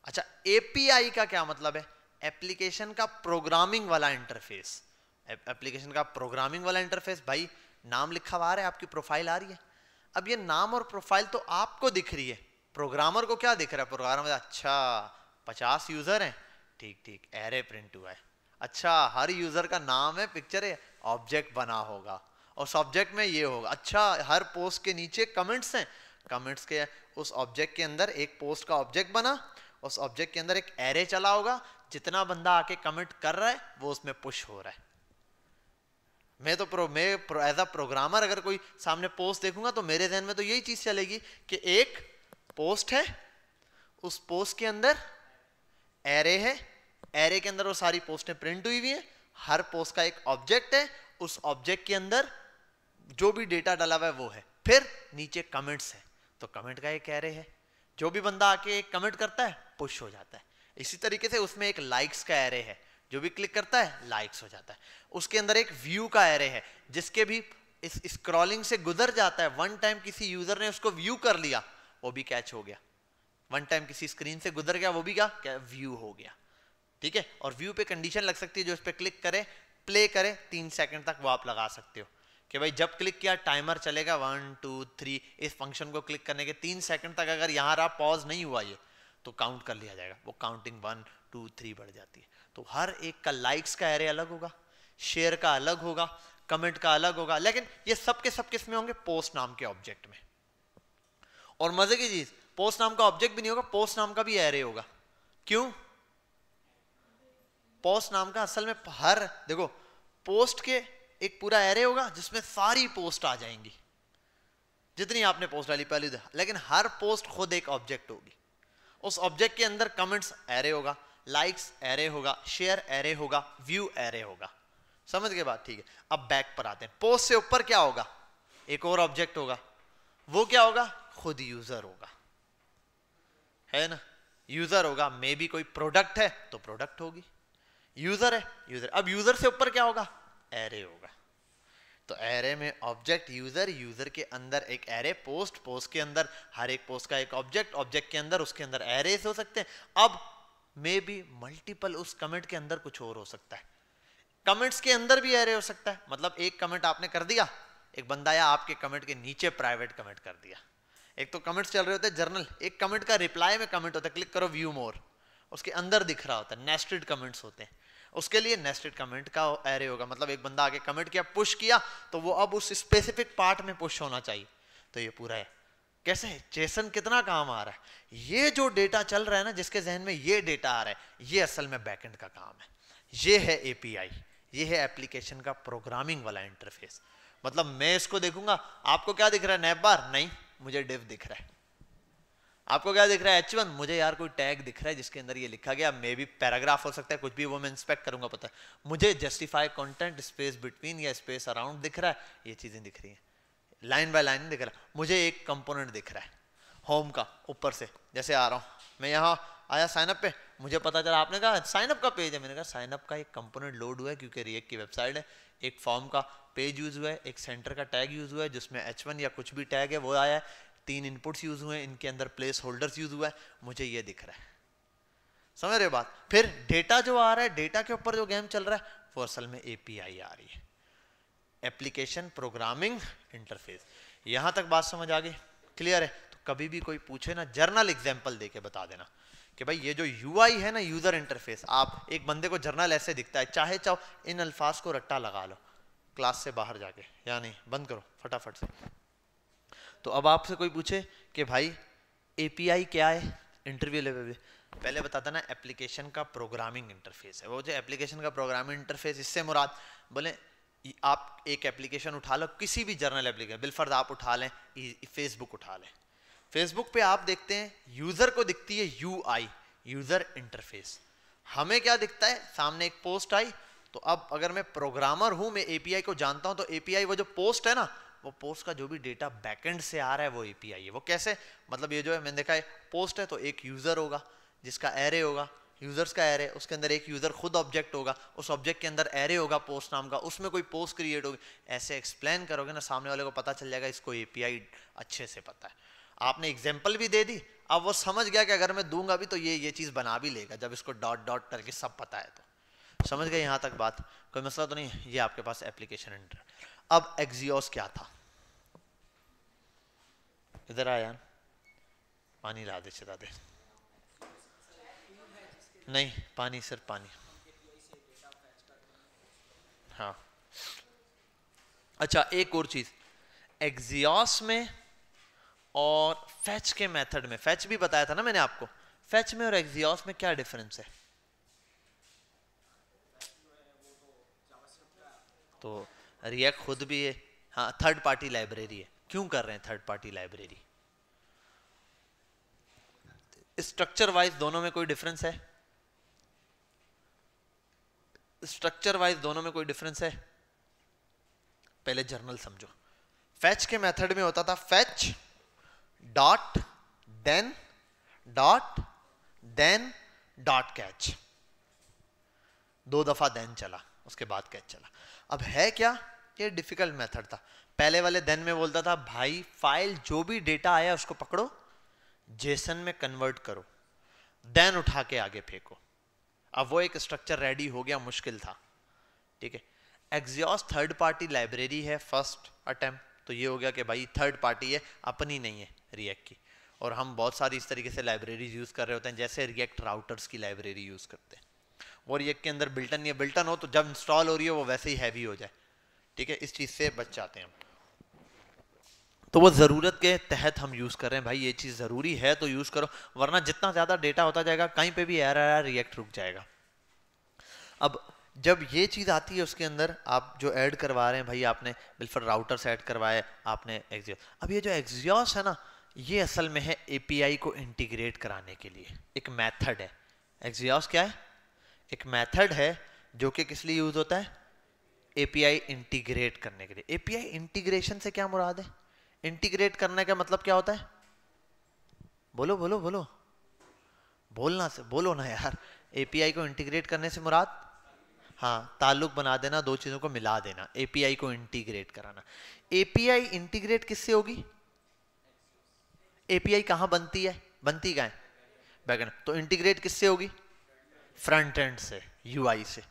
अच्छा एपीआई का क्या मतलब है? एप्लीकेशन का प्रोग्रामिंग वाला इंटरफेस। एप्लीकेशन का प्रोग्रामिंग वाला इंटरफेस, भाई नाम लिखा हुआ आ रहा है, आपकी प्रोफाइल आ रही है। अब ये नाम और प्रोफाइल तो आपको दिख रही है, प्रोग्रामर को क्या दिख रहा है? प्रोग्रामर अच्छा 50 यूजर हैं, ठीक ठीक, एरे प्रिंट हुआ है, अच्छा हर यूजर का नाम है, पिक्चर है, ऑब्जेक्ट बना होगा और सब्जेक्ट में ये होगा, अच्छा हर पोस्ट के नीचे कमेंट्स हैं, कमेंट्स के उस ऑब्जेक्ट के अंदर एक पोस्ट का ऑब्जेक्ट बना, उस ऑब्जेक्ट के अंदर एक एरे चला होगा, जितना बंदा आके कमेंट कर रहा है वो उसमें पुश हो रहा है। मैं एज अ प्रोग्रामर अगर कोई सामने पोस्ट देखूंगा तो मेरे ध्यान में तो यही चीज चलेगी कि एक पोस्ट है, उस पोस्ट के अंदर एरे है, एरे के अंदर वो सारी पोस्टें प्रिंट हुई हुई है, हर पोस्ट का एक ऑब्जेक्ट है, उस ऑब्जेक्ट के अंदर जो भी डेटा डाला हुआ है वो है, फिर नीचे कमेंट्स है, तो कमेंट का एक एरे है, जो भी बंदा आके एक कमेंट करता है पुश हो जाता है। इसी तरीके से उसमें एक लाइक्स का एरे है, जो भी क्लिक करता है लाइक्स हो जाता है। उसके अंदर एक व्यू का एरे है, जिसके भी इस स्क्रॉलिंग से गुजर जाता है, वन टाइम किसी यूजर ने उसको व्यू कर लिया वो भी कैच हो गया, वन टाइम किसी स्क्रीन से गुजर गया वो भी क्या व्यू हो गया, ठीक है। और व्यू पे कंडीशन लग सकती है, जो इस पे क्लिक करे प्ले करे 3 सेकंड तक वो आप लगा सकते हो कि भाई जब क्लिक किया टाइमर चलेगा 1 2 3, इस फंक्शन को क्लिक करने के 3 सेकंड तक अगर यहाँ रहा पॉज नहीं हुआ ये तो काउंट कर लिया जाएगा, वो काउंटिंग 1 2 3 बढ़ जाती है। तो हर एक का लाइक्स का एरे अलग होगा, शेयर का अलग होगा, कमेंट का अलग होगा, लेकिन ये सब किस में होंगे, पोस्ट नाम के ऑब्जेक्ट में। और मजे की चीज, पोस्ट नाम का ऑब्जेक्ट भी नहीं होगा, पोस्ट नाम का भी एरे होगा। क्यों? पोस्ट नाम का असल में हर, देखो पोस्ट के एक पूरा एरे होगा जिसमें सारी पोस्ट आ जाएंगी जितनी आपने पोस्ट डाली पहले, लेकिन हर पोस्ट खुद एक ऑब्जेक्ट होगी। उस ऑब्जेक्ट के अंदर कमेंट्स एरे होगा, लाइक्स एरे होगा, शेयर एरे होगा, व्यू एरे होगा। समझ गए बात? ठीक है। अब बैक पर आते हैं। पोस्ट से ऊपर क्या होगा, एक और ऑब्जेक्ट होगा, वो क्या होगा, खुद यूजर होगा, है ना, यूजर होगा। मे बी कोई प्रोडक्ट है तो प्रोडक्ट होगी, यूजर है यूजर। अब यूजर से ऊपर क्या होगा, एरे होगा। तो एरे में ऑब्जेक्ट यूजर, यूजर के अंदर एक एरे पोस्ट, पोस्ट के अंदर हर एक पोस्ट का एक ऑब्जेक्ट, ऑब्जेक्ट के अंदर उसके अंदर एरेस हो सकते हैं। अब मे बी मल्टीपल, उस कमेंट के अंदर कुछ और हो सकता है, कमेंट्स के अंदर भी एरे हो सकता है। मतलब एक कमेंट आपने कर दिया, एक बंदा या आपके कमेंट के नीचे प्राइवेट कमेंट कर दिया। एक तो कमेंट्स चल रहे होते हैं जर्नल, एक कमेंट का रिप्लाई में कमेंट होता है, क्लिक करो व्यू मोर, उसके अंदर दिख रहा होता है, नेस्टेड कमेंट्स होते हैं, उसके लिए नेस्टेड कमेंट का एरे होगा। मतलब एक बंदा आगे कमेंट किया, पुश किया, तो वो अब उस स्पेसिफिक पार्ट में पुश होना चाहिए। तो ये पूरा है। कैसे जेसन कितना काम आ रहा है, ये जो डेटा चल रहा है ना, जिसके जहन में ये डेटा आ रहा है, ये असल में बैकएंड का काम है। ये है एपीआई, ये है एप्लीकेशन का प्रोग्रामिंग वाला इंटरफेस। मतलब मैं इसको देखूंगा, आपको क्या दिख रहा है, नैप बार नहीं, मुझे डिव दिख रहा है। आपको क्या दिख रहा है, H1, मुझे यार कोई टैग दिख रहा है जिसके अंदर ये लिखा गया, मे बी पैराग्राफ हो सकता है, कुछ भी, वो मैं इंस्पेक्ट करूंगा, पता है मुझे जस्टिफाई कंटेंट स्पेस बिटवीन या स्पेस अराउंड दिख रहा है, ये चीजें दिख रही हैं। लाइन बाय लाइन दिख रहा है। मुझे एक कंपोनेंट दिख रहा है होम का, ऊपर से जैसे आ रहा हूँ मैं, यहाँ आया साइनअप पे, मुझे पता चला आपने कहा साइनअप का पेज है, मैंने कहा साइनअप का एक कंपोनेंट लोड हुआ है क्योंकि रिएक्ट की वेबसाइट है, एक फॉर्म का पेज यूज हुआ है, एक सेंटर का टैग यूज हुआ है जिसमें H1 या कुछ भी टैग है वो आया है, 3 इनपुट्स यूज हुए हैं, इनके अंदर प्लेस होल्डर्स यूज हुआ है, मुझे ये दिख रहा है। समझ रहे बात? फिर डेटा जो आ रहा है, डेटा के ऊपर जो गेम चल रहा है, वो असल में एपीआई आ रही है, एप्लीकेशन प्रोग्रामिंग इंटरफेस। यहां तक बात समझ आ गई? क्लियर है? तो कभी भी कोई पूछे ना, जर्नल एग्जांपल देके बता देना कि भाई ये जो यूआई है ना, यूजर इंटरफेस, आप एक बंदे को जर्नल ऐसे दिखता है, चाहे चाहो इन अल्फाज को रट्टा लगा लो क्लास से बाहर जाके, या नहीं, बंद करो फटाफट से। तो अब आपसे कोई पूछे कि भाई एपीआई क्या है, इंटरव्यू लेवल पे पहले बताता ना, एप्लीकेशन का प्रोग्रामिंग इंटरफेस है। वो जो एप्लीकेशन का प्रोग्रामिंग इंटरफेस, इससे मुराद, बोले आप एक एप्लीकेशन उठा लो, किसी भी जर्नल एप्लीकेशन, बिलफर्ज आप उठा लें, फेसबुक उठा लें, फेसबुक पे आप देखते हैं यूजर को दिखती है यूआई, यूजर इंटरफेस। हमें क्या दिखता है, सामने एक पोस्ट आई, तो अब अगर मैं प्रोग्रामर हूं, मैं एपीआई को जानता हूं, तो एपीआई वो जो पोस्ट है ना, वो पोस्ट का जो भी डेटा बैकएंड से आ रहा है वो एपीआई है। वो कैसे, मतलब ये जो है मैंने देखा है, पोस्ट है तो एक यूजर होगा जिसका एरे होगा, यूजर्स का एरे, उसके अंदर एक यूजर खुद ऑब्जेक्ट होगा, उस ऑब्जेक्ट के अंदर एरे होगा पोस्ट नाम का, उसमें कोई पोस्ट क्रिएट होगी। ऐसे एक्सप्लेन करोगे ना, सामने वाले को पता चल जाएगा इसको एपीआई अच्छे से पता है। आपने एग्जांपल भी दे दी, अब वो समझ गया कि अगर मैं दूंगा भी तो ये चीज बना भी लेगा, जब इसको डॉट डॉट करके सब पता है तो। समझ गए यहां तक बात? कोई मसला तो नहीं? ये आपके पास एप्लीकेशन इंटर। अब एक्सियोस क्या था, इधर आया, पानी ला दे, चला दे, नहीं पानी, सिर्फ पानी, हाँ। अच्छा एक और चीज, एक्सियोस में और फैच के मेथड में, फैच भी बताया था ना मैंने आपको, फैच में और एक्सियोस में क्या डिफरेंस है? तो रिएक्ट खुद भी है, हाँ, थर्ड पार्टी लाइब्रेरी है। क्यों कर रहे हैं third party library? Structure wise दोनों में कोई डिफरेंस है? स्ट्रक्चर वाइज दोनों में कोई डिफरेंस है? पहले जर्नल समझो। फैच के मेथड में होता था fetch dot then dot catch, 2 दफा देन चला, उसके बाद कैच चला। अब है क्या, ये डिफिकल्ट मेथड था। पहले वाले देन में बोलता था भाई फाइल जो भी डेटा आया उसको पकड़ो, जेसन में कन्वर्ट करो, देन उठा के आगे फेंको। अब वो एक स्ट्रक्चर रेडी हो गया, मुश्किल था, ठीक है। Axios थर्ड पार्टी लाइब्रेरी है फर्स्ट अटेम्प्ट, तो ये हो गया कि भाई थर्ड पार्टी है, अपनी नहीं है रिएक्ट की। और हम बहुत सारी इस तरीके से लाइब्रेरीज यूज़ कर रहे होते हैं, जैसे रिएक्ट राउटर्स की लाइब्रेरी यूज़ करते हैं, वो रिएक्ट के अंदर बिल्टन नहीं है, बिल्टन हो तो जब इंस्टॉल हो रही है वो वैसे ही हैवी हो जाए, ठीक है, इस चीज़ से बच जाते हैं हम। तो वो ज़रूरत के तहत हम यूज़ कर रहे हैं भाई, ये चीज़ ज़रूरी है तो यूज़ करो, वरना जितना ज़्यादा डेटा होता जाएगा कहीं पे भी एरर रिएक्ट रुक जाएगा। अब जब ये चीज़ आती है उसके अंदर आप जो ऐड करवा रहे हैं भाई, आपने बिल्कुल राउटर्स ऐड करवाए, आपने एक्सियोस, अब ये जो एक्सियोस है ना, ये असल में है एपीआई को इंटीग्रेट कराने के लिए एक मेथड है। एक्सियोस क्या है? एक मेथड है जो कि किस लिए यूज होता है? एपीआई इंटीग्रेट करने के लिए। एपीआई इंटीग्रेशन से क्या मुराद है? इंटीग्रेट करने का मतलब क्या होता है? बोलो बोलो बोलो, बोलना से बोलो ना यार। एपीआई को इंटीग्रेट करने से मुराद, हाँ, ताल्लुक बना देना, दो चीजों को मिला देना, एपीआई को इंटीग्रेट कराना। एपीआई इंटीग्रेट किससे होगी? एपीआई कहां बनती है? बनती कहां है? बैकएंड। तो इंटीग्रेट किससे होगी? फ्रंट एंड से, यूआई से,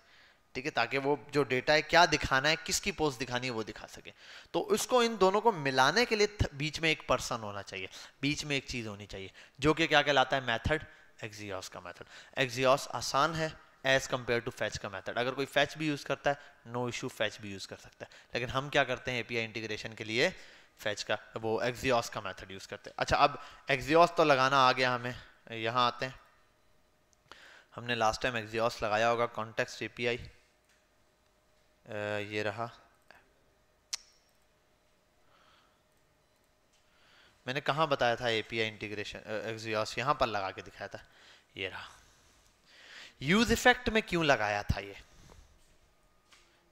ठीक है, ताकि वो जो डेटा है क्या दिखाना है, किसकी पोस्ट दिखानी है वो दिखा सके। तो इसको इन दोनों को मिलाने के लिए बीच में एक पर्सन होना चाहिए, बीच में एक चीज होनी चाहिए, जो कि क्या कहलाता है? मेथड, एक्सियोस का मेथड। एक्सियोस आसान है एज कंपेयर टू फैच का मेथड। अगर कोई फैच भी यूज करता है, नो इशू, फैच भी यूज कर सकता है, लेकिन हम क्या करते हैं एपीआई इंटीग्रेशन के लिए फैच का, वो एक्सियोस का मेथड यूज करते हैं। अच्छा, अब एक्सियोस तो लगाना आ गया हमें, यहाँ आते हैं। हमने लास्ट टाइम एक्सियोस लगाया होगा, कॉन्टेक्स्ट एपीआई, ये रहा। मैंने कहाँ बताया था एपीआई इंटीग्रेशन? एक्सियोस यहाँ पर लगा के दिखाया था, ये रहा। यूज इफेक्ट में क्यों लगाया था ये?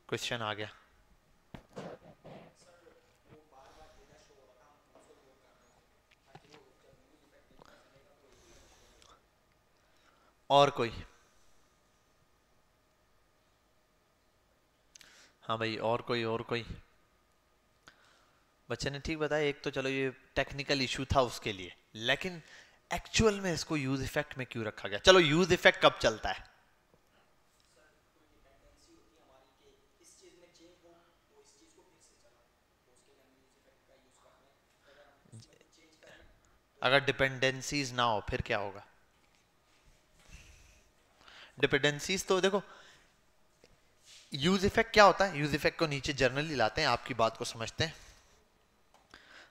क्वेश्चन आ गया। और कोई? हाँ भाई, और कोई? और कोई? बच्चे ने ठीक बताया, एक तो चलो ये टेक्निकल इशू था उसके लिए, लेकिन एक्चुअल में इसको यूज इफेक्ट में क्यों रखा गया? चलो, यूज इफेक्ट कब चलता है? अगर डिपेंडेंसीज ना हो फिर क्या होगा? डिपेंडेंसीज तो देखो, यूज इफेक्ट क्या होता है? यूज इफेक्ट को नीचे जर्नली लाते हैं, आपकी बात को समझते हैं।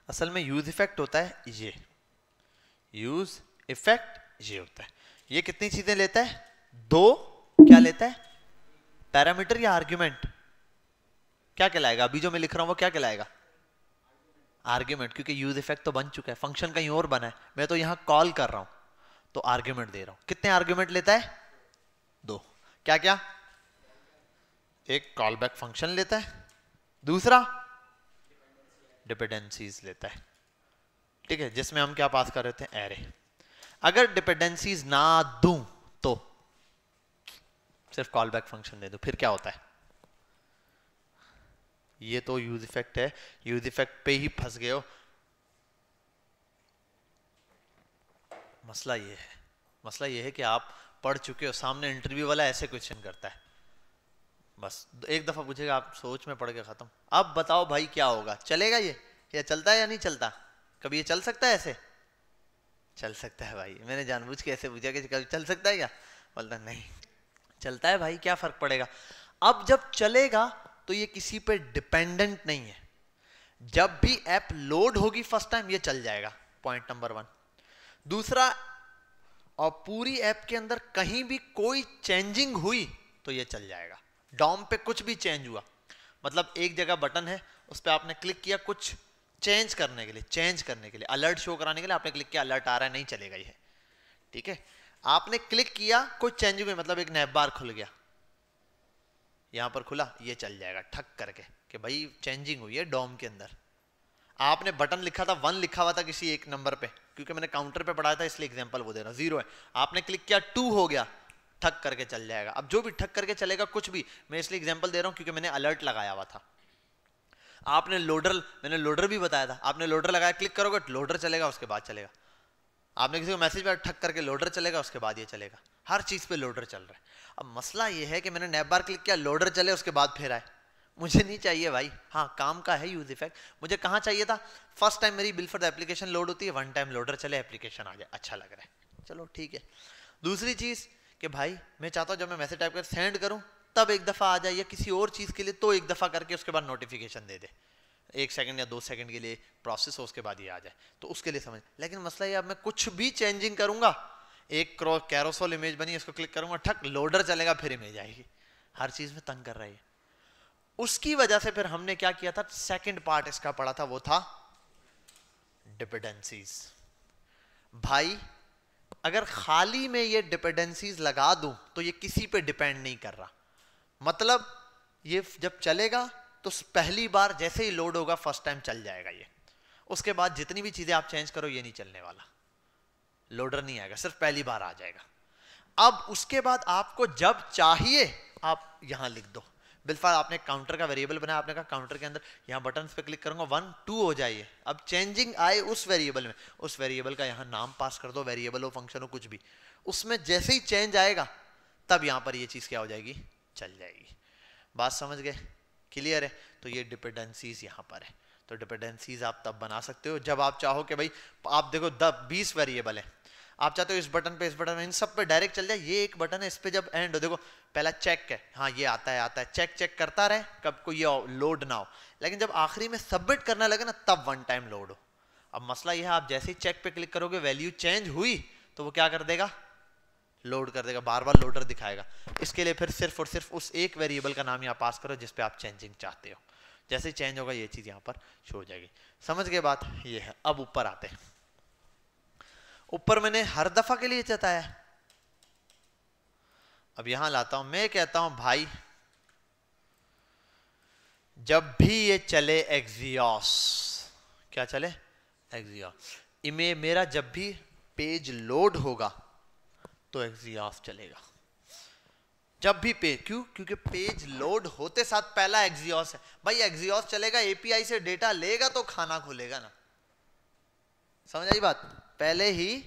असल में यूज इफेक्ट होता है ये, यूज इफेक्ट ये होता है, ये कितनी चीजें लेता है? दो। क्या लेता है? पैरामीटर या आर्ग्यूमेंट? क्या कहलाएगा? अभी जो मैं लिख रहा हूं वो क्या कहलाएगा? आर्ग्यूमेंट, क्योंकि यूज इफेक्ट तो बन चुका है, फंक्शन कहीं और बना है, मैं तो यहां कॉल कर रहा हूं तो आर्ग्यूमेंट दे रहा हूं। कितने आर्ग्यूमेंट लेता है? दो। क्या क्या? एक कॉल बैक फंक्शन लेता है, दूसरा डिपेंडेंसीज लेता है, ठीक है, जिसमें हम क्या पास कर रहे थे? एरे। अगर डिपेंडेंसीज ना दूं तो सिर्फ कॉल बैक फंक्शन दे दूं, फिर क्या होता है? ये तो यूज इफेक्ट है, यूज इफेक्ट पे ही फंस गए हो। मसला ये है कि आप पढ़ चुके हो, सामने इंटरव्यू वाला ऐसे क्वेश्चन करता है, बस एक दफा पूछेगा, आप सोच में पढ़ के खत्म। अब बताओ भाई क्या होगा? चलेगा ये, या चलता है या नहीं चलता? कभी ये चल सकता है? ऐसे चल सकता है भाई, मैंने जानबूझ के ऐसे पूछा कि कभी चल सकता है क्या, बोलता नहीं चलता है भाई, क्या फर्क पड़ेगा। अब जब चलेगा तो ये किसी पे डिपेंडेंट नहीं है, जब भी ऐप लोड होगी फर्स्ट टाइम ये चल जाएगा, पॉइंट नंबर 1। दूसरा, और पूरी ऐप के अंदर कहीं भी कोई चेंजिंग हुई तो ये चल जाएगा। डॉम पे कुछ भी चेंज हुआ, मतलब एक जगह बटन है, उस पर आपने क्लिक किया कुछ चेंज करने के लिए, अलर्ट शो कराने के लिए आपने क्लिक किया, अलर्ट आ रहा है, नहीं चलेगा ये, ठीक है। आपने क्लिक किया, कुछ चेंज हुई, मतलब एक नैब बार खुल गया, यहां पर खुला, ये चल जाएगा ठक करके कि भाई चेंजिंग हुई है डॉम के अंदर। आपने बटन लिखा था 1 लिखा हुआ था किसी एक नंबर पे, क्योंकि मैंने काउंटर पे पढ़ाया था इसलिए एग्जांपल वो दे रहा हूं, 0 है, आपने क्लिक किया 2 हो गया, ठक करके चल जाएगा। अब जो भी ठक करके चलेगा, कुछ भी, मैं इसलिए एग्जांपल दे रहा हूं क्योंकि मैंने अलर्ट लगाया हुआ था। आपने लोडर, मैंने लोडर भी बताया था, आपने लोडर लगाया, क्लिक करोगे लोडर चलेगा, उसके बाद चलेगा। आपने किसी को मैसेज में ठक करके लोडर चलेगा, उसके बाद ये चलेगा, हर चीज पे लोडर चल रहा है। अब मसला ये है कि मैंने नैब बार क्लिक किया, लोडर चले, उसके बाद फिर आए, मुझे नहीं चाहिए भाई। हाँ काम का है यूज इफेक्ट, मुझे कहाँ चाहिए था, फर्स्ट टाइम मेरी bill for the application load होती है, वन टाइम लोडर चले, एप्लीकेशन आ जाए, अच्छा लग रहा है, चलो ठीक है। दूसरी चीज कि भाई मैं चाहता हूँ जब मैं मैसेज टाइप कर सेंड करूँ तब एक दफा आ जाए, या किसी और चीज के लिए तो एक दफा करके उसके बाद नोटिफिकेशन दे दे, 1 सेकंड या 2 सेकंड के लिए प्रोसेस हो, उसके बाद ये आ जाए, तो उसके लिए समझ। लेकिन मसला ये, अब मैं कुछ भी चेंजिंग करूंगा, एक कैरोसेल इमेज बनी, इसको क्लिक करूंगा, ठक लोडर चलेगा, फिर इमेज आएगी, हर चीज में तंग कर रही है। उसकी वजह से फिर हमने क्या किया था, सेकंड पार्ट इसका पढ़ा था, वो था डिपेंडेंसीज। भाई अगर खाली में ये डिपेंडेंसीज लगा दूं तो ये किसी पे डिपेंड नहीं कर रहा, मतलब ये जब चलेगा तो पहली बार जैसे ही लोड होगा फर्स्ट टाइम चल जाएगा ये, उसके बाद जितनी भी चीजें आप चेंज करो ये नहीं चलने वाला, लोडर नहीं आएगा, सिर्फ पहली बार आ जाएगा। अब उसके बाद आपको जब चाहिए आप यहां लिख दो, बिलफाल आपने काउंटर का वेरिएबल बनाया, आपने कहा काउंटर के अंदर यहाँ बटन पे क्लिक करूंगा 1 2 हो जाइए, अब चेंजिंग आए उस वेरिएबल में, उस वेरिएबल का यहाँ नाम पास कर दो, वेरिएबल हो फंक्शन हो कुछ भी, उसमें जैसे ही चेंज आएगा तब यहाँ पर ये चीज क्या हो जाएगी, चल जाएगी। बात समझ गए, क्लियर है। तो ये डिपेंडेंसीज यहाँ पर है, तो डिपेंडेंसीज आप तब बना सकते हो जब आप चाहो कि भाई आप देखो 20 वेरिएबल है, आप चाहते हो इस बटन पे, इस बटन पे, इन सब पे डायरेक्ट चल जाए, ये एक बटन है, इस पे जब एंड हो, देखो पहला चेक है, हाँ ये आता है, चेक करता रहे, कब को ये लोड ना हो, लेकिन जब आखिरी में सबमिट करने लगे ना तब वन टाइम लोड हो। अब मसला यह है, आप जैसे ही चेक पे क्लिक करोगे वैल्यू चेंज हुई तो वो क्या कर देगा, लोड कर देगा, बार बार लोडर दिखाएगा। इसके लिए फिर सिर्फ और सिर्फ उस एक वेरिएबल का नाम यहाँ पास करो जिसपे आप चेंजिंग चाहते हो, जैसे ही चेंज होगा ये चीज यहाँ पर शो हो जाएगी। समझ गए बात, ये है। अब ऊपर आते हैं, ऊपर मैंने हर दफा के लिए बताया, अब यहां लाता हूं, मैं कहता हूं भाई जब भी ये चले एक्सियोस, क्या चले, एक्सियोस, इमे मेरा जब भी पेज लोड होगा तो एक्सियोस चलेगा, जब भी पेज, क्यों, क्योंकि पेज लोड होते साथ पहला एक्सियोस है, भाई एक्सियोस चलेगा, एपीआई से डेटा लेगा तो खाना खुलेगा ना, समझ आई बात। पहले ही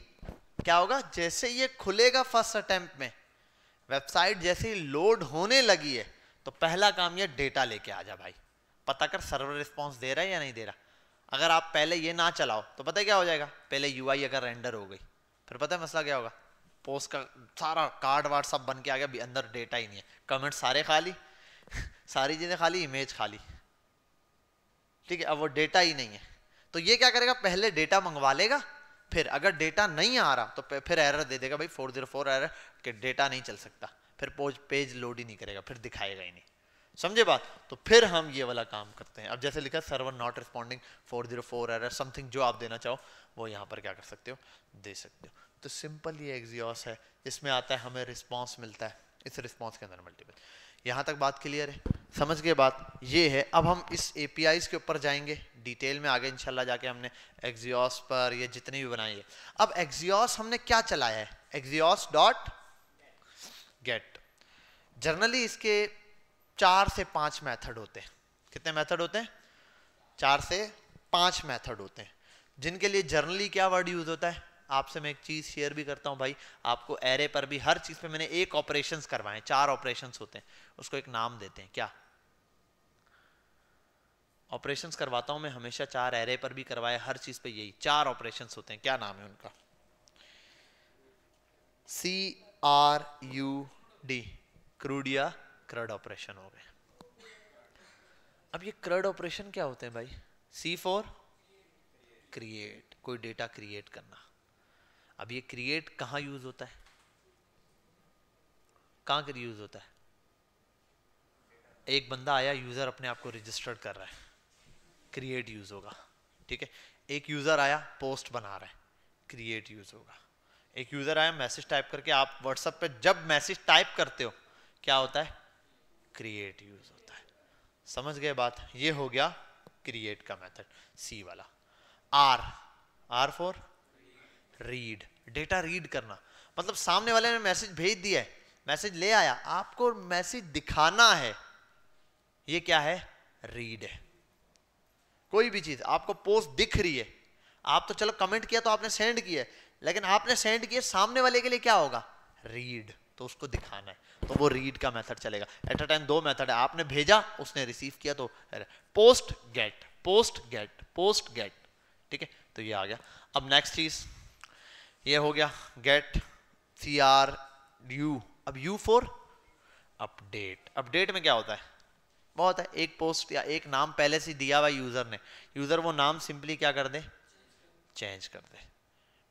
क्या होगा, जैसे ये खुलेगा फर्स्ट अटेम्प्ट में, वेबसाइट जैसे ही लोड होने लगी है तो पहला काम ये डेटा लेके आ जा भाई, पता कर सर्वर रिस्पांस दे रहा है या नहीं दे रहा। अगर आप पहले ये ना चलाओ तो पता है क्या हो जाएगा, पहले यूआई अगर रेंडर हो गई फिर पता है मसला क्या होगा, पोस्ट का सारा कार्ड वार्ड सब बन के आ गया, अंदर डेटा ही नहीं है, कमेंट सारे खाली सारी चीजें खाली, इमेज खाली, ठीक है, अब वो डेटा ही नहीं है, तो ये क्या करेगा, पहले डेटा मंगवा लेगा, फिर अगर डेटा नहीं आ रहा तो फिर एरर दे देगा भाई 404 एरर कि डेटा नहीं चल सकता, फिर पेज लोड ही नहीं करेगा, फिर दिखाएगा ही नहीं, समझे बात। तो फिर हम ये वाला काम करते हैं, अब जैसे लिखा server not responding 404 error something, जो आप देना चाहो वो यहाँ पर क्या कर सकते हो, दे सकते हो। तो सिंपल ये एक्सियोस है, इसमें आता है हमें रिस्पॉन्स मिलता है, इस रिस्पॉन्स के अंदर मल्टीपल। यहाँ तक बात क्लियर है, समझ गए बात, ये है। अब हम इस एपीआईज के ऊपर जाएंगे डिटेल में आगे इंशाल्लाह, जाके हमने एक्सियोस पर ये जितने भी बनाए हैं। अब एक्सियोस हमने क्या चलाया है, एक्सियोस डॉट गेट, जनरली इसके 4 से 5 मेथड होते हैं, कितने मेथड होते हैं, 4 से 5 मेथड होते हैं, जिनके लिए जनरली क्या वर्ड यूज होता है, आपसे मैं एक चीज शेयर भी करता हूं भाई, आपको एरे पर भी हर चीज पे मैंने एक ऑपरेशंस करवाए, 4 ऑपरेशंस होते हैं, उसको एक नाम देते हैं, क्या ऑपरेशंस करवाता हूं मैं हमेशा, 4 एरे पर भी करवाए, हर चीज पे यही 4 ऑपरेशंस होते हैं, क्या नाम है उनका, CRUD, क्रूड या क्रड ऑपरेशन हो गए। अब ये क्रड ऑपरेशन क्या होते हैं भाई, C फॉर क्रिएट, कोई डेटा क्रिएट करना। अब ये क्रिएट कहां यूज होता है, कहां यूज होता है, एक बंदा आया, यूजर अपने आप को रजिस्टर्ड कर रहा है, क्रिएट यूज होगा, ठीक है। एक यूजर आया पोस्ट बना रहा है, क्रिएट यूज होगा। एक यूजर आया मैसेज टाइप करके, आप व्हाट्सएप पे जब मैसेज टाइप करते हो क्या होता है, क्रिएट यूज होता है, समझ गए बात। ये हो गया क्रिएट का मेथड, सी वाला। R for read, data read करना, मतलब सामने वाले ने मैसेज भेज दिया है, मैसेज ले आया, आपको मैसेज दिखाना है, ये क्या है, रीड है। कोई भी चीज आपको पोस्ट दिख रही है, आप तो चलो कमेंट किया तो आपने सेंड किया, लेकिन आपने सेंड किया, सामने वाले के लिए क्या होगा, रीड, तो उसको दिखाना है, तो वो रीड का मेथड चलेगा। एट अ टाइम 2 मेथड है, आपने भेजा, उसने रिसीव किया, तो post gate, post gate, post gate, ठीक है। तो ये आ गया। अब नेक्स्ट चीज ये हो गया गेट CRU। अब U फॉर अपडेट। अपडेट में क्या होता है, बहुत है, एक पोस्ट या एक नाम पहले से दिया हुआ यूजर ने, यूजर वो नाम सिंपली क्या कर दे, चेंज कर दे।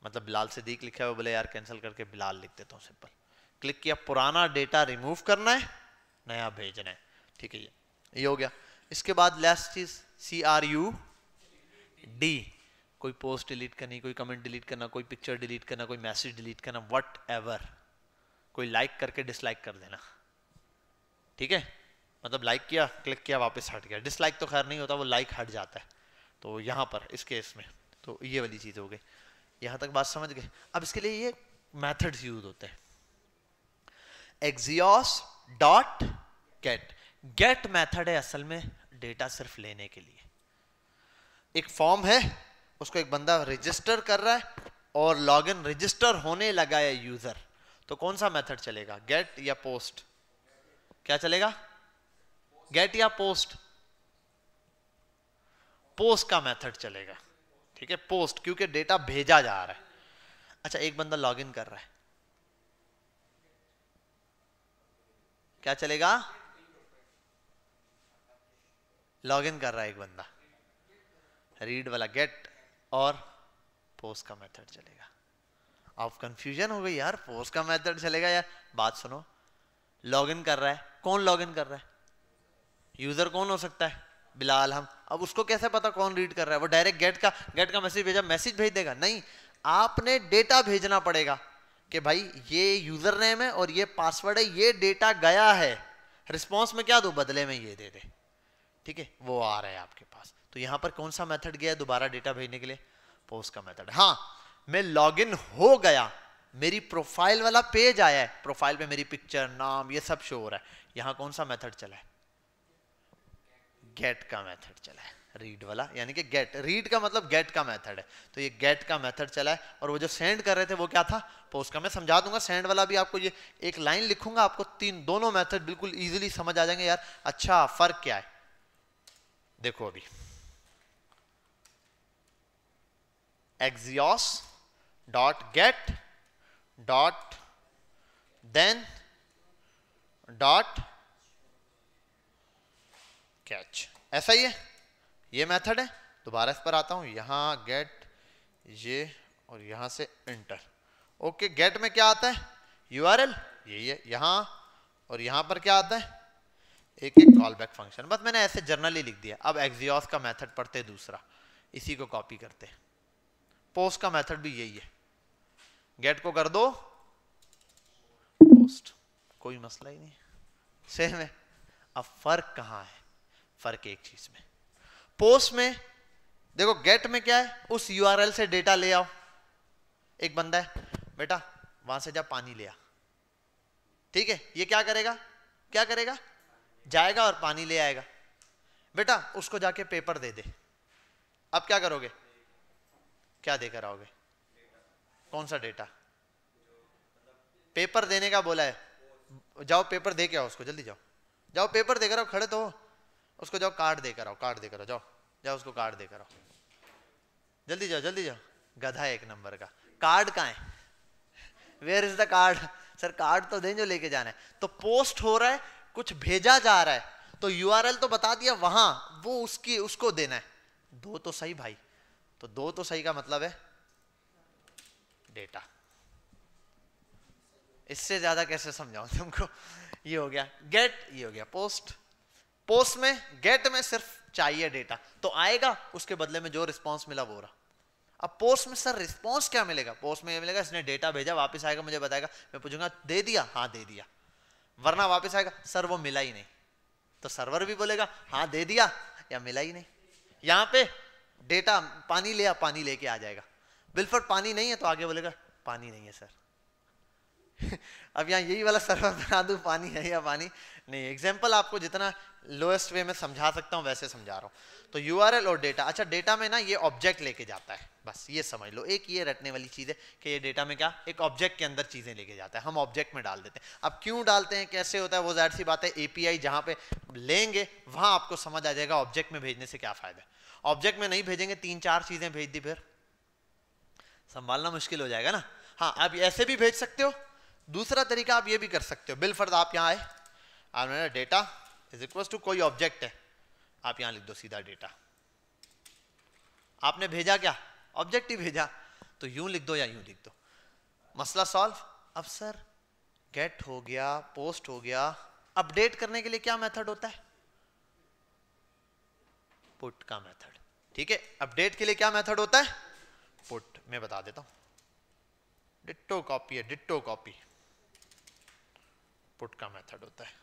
मतलब बिलाल सिद्दीक लिखा है, बोले यार कैंसिल करके बिलाल लिख देता हूँ, सिंपल क्लिक किया, पुराना डेटा रिमूव करना है, नया भेजना है, ठीक है। ये हो गया। इसके बाद लास्ट चीज CRUD, कोई पोस्ट डिलीट करनी, कोई कमेंट डिलीट करना, कोई पिक्चर डिलीट करना, कोई मैसेज डिलीट करना, वट एवर, कोई लाइक करके डिसलाइक कर देना, ठीक है। मतलब लाइक किया, क्लिक किया, वापस हट गया। डिसलाइक तो खैर नहीं होता, वो लाइक हट जाता है। तो यहाँ पर इस केस में तो ये वाली चीज हो गई। यहाँ तक बात समझ गए। अब इसके लिए ये मेथड्स यूज होते हैं। Axios dot gate, get method है असल में डेटा सिर्फ लेने के लिए। एक फॉर्म है, उसको एक बंदा रजिस्टर कर रहा है और लॉगिन रजिस्टर होने लगा है यूजर, तो कौन सा मेथड चलेगा, गेट या पोस्ट? क्या चलेगा, गेट या पोस्ट? पोस्ट का मेथड चलेगा, ठीक है, पोस्ट, क्योंकि डेटा भेजा जा रहा है। अच्छा, एक बंदा लॉगिन कर रहा है, क्या चलेगा, लॉगिन कर रहा है एक बंदा, रीड वाला गेट और पोस्ट का मेथड चलेगा। आप कंफ्यूजन हो गई यार, पोस्ट का मेथड चलेगा यार, बात सुनो, लॉगिन कर रहा है, कौन लॉगिन कर रहा है, यूजर कौन हो सकता है, बिलाल, हम। अब उसको कैसे पता कौन रीड कर रहा है, वो डायरेक्ट गेट का मैसेज भेजा, मैसेज भेज देगा? नहीं, आपने डेटा भेजना पड़ेगा कि भाई ये यूजर नेम है और ये पासवर्ड है, ये डेटा गया है, रिस्पॉन्स में क्या दो, बदले में ये दे दे, ठीक है, वो आ रहा है आपके पास। तो यहां पर कौन सा मेथड गया दोबारा डेटा भेजने के लिए, पोस्ट का मेथड। हाँ, मैं लॉगिन हो गया, मेरी प्रोफाइल वाला पेज आया है, प्रोफाइल पे मेरी पिक्चर, नाम, ये सब शो हो रहा है, यहां कौन सा मेथड चला है, गेट का मेथड चला है, रीड वाला, यानी कि गेट, रीड का मतलब गेट का मेथड है, तो ये गेट का मेथड चला है। और वो जो सेंड कर रहे थे वो क्या था, पोस्ट का। मैं समझा दूंगा, सेंड वाला भी आपको, ये एक लाइन लिखूंगा, आपको दोनों मेथड बिल्कुल इजीली समझ आ जाएंगे यार, अच्छा फर्क क्या है। देखो अभी Axios dot get dot then dot catch, ऐसा ही है, ये मेथड है। दोबारा इस पर आता हूं, यहां गेट ये और यहां से इंटर, ओके। गेट में क्या आता है, URL, यही है यहां, और यहां पर क्या आता है, एक कॉल बैक फंक्शन, बस मैंने ऐसे जर्नली लिख दिया। अब Axios का मेथड पढ़ते दूसरा, इसी को कॉपी करते। पोस्ट का मेथड भी यही है, गेट को कर दो पोस्ट, कोई मसला ही नहीं, सेम है। अब फर्क कहां है, फर्क एक चीज में, पोस्ट में देखो, गेट में क्या है, उस URL से डेटा ले आओ। एक बंदा है, बेटा वहां से जा पानी ले आ, ठीक है, ये क्या करेगा, क्या करेगा, जाएगा और पानी ले आएगा। बेटा उसको जाके पेपर दे दे, अब क्या करोगे, क्या देकर आओगे, कौन सा डेटा, पेपर देने का बोला है, जाओ पेपर दे के आओ उसको, जल्दी जाओ, जाओ पेपर देकर आओ, खड़े तो हो, उसको जाओ कार्ड देकर आओ, कार्ड देकर आओ, जाओ जाओ उसको कार्ड देकर आओ, जल्दी जाओ, जल्दी जाओ, गधा है एक नंबर का। कार्ड कहाँ है, where is the card, sir card तो दें जो लेके जाना है। तो पोस्ट हो रहा है, कुछ भेजा जा रहा है, तो URL तो बता दिया वहां, वो उसको देना है। दो तो सही भाई, तो दो तो सही का मतलब है डेटा, इससे ज्यादा कैसे समझाऊं तुमको। ये हो गया गेट, ये हो गया पोस्ट। पोस्ट में, गेट में सिर्फ चाहिए डेटा, तो आएगा, उसके बदले में जो रिस्पॉन्स मिला वो रहा। अब पोस्ट में सर रिस्पॉन्स क्या मिलेगा, पोस्ट में ये मिलेगा इसने डेटा भेजा, वापस आएगा मुझे बताएगा, मैं पूछूंगा दे दिया, हाँ दे दिया, वरना वापस आएगा सर वो मिला ही नहीं, तो सर्वर भी बोलेगा हाँ दे दिया या मिला ही नहीं। यहां पे डेटा पानी ले आ, पानी लेके आ जाएगा, बिलफर पानी नहीं है तो आगे बोलेगा पानी नहीं है सर, अब यहाँ यही वाला सर्वर बना दूं, पानी है या पानी नहीं। एग्जाम्पल आपको जितना लोएस्ट वे में समझा सकता हूँ वैसे समझा रहा हूँ। तो यूआरएल और डेटा, अच्छा डेटा में ना ये ऑब्जेक्ट लेके जाता है, बस ये समझ लो। एक ये रटने वाली चीज़ है कि ये डेटा में क्या एक ऑब्जेक्ट के अंदर चीज़ें लेके जाता है, हम ऑब्जेक्ट में डाल देते हैं। अब क्यों डालते हैं, कैसे होता है, वो जाहिर सी बात है एपीआई जहाँ पे लेंगे वहाँ आपको समझ आ जाएगा ऑब्जेक्ट में भेजने से क्या फ़ायदा है। ऑब्जेक्ट में नहीं भेजेंगे, 3-4 चीज़ें भेज दी, फिर संभालना मुश्किल हो जाएगा ना। हाँ, आप ऐसे भी भेज सकते हो। दूसरा तरीका आप ये भी कर सकते हो, बिल फर्द आप यहाँ आए, आपने डेटा इज इक्वल टू कोई ऑब्जेक्ट है, आप यहाँ लिख दो सीधा डेटा। आपने भेजा क्या, ऑब्जेक्ट ही भेजा, तो यूं लिख दो या यूं लिख दो, मसला सॉल्व। अब सर गेट हो गया, पोस्ट हो गया, अपडेट करने के लिए क्या मेथड होता है, पुट का मेथड। ठीक है, अपडेट के लिए क्या मेथड होता है, पुट। मैं बता देता हूं, डिट्टो कॉपी है, डिट्टो कॉपी पुट का मेथड होता है।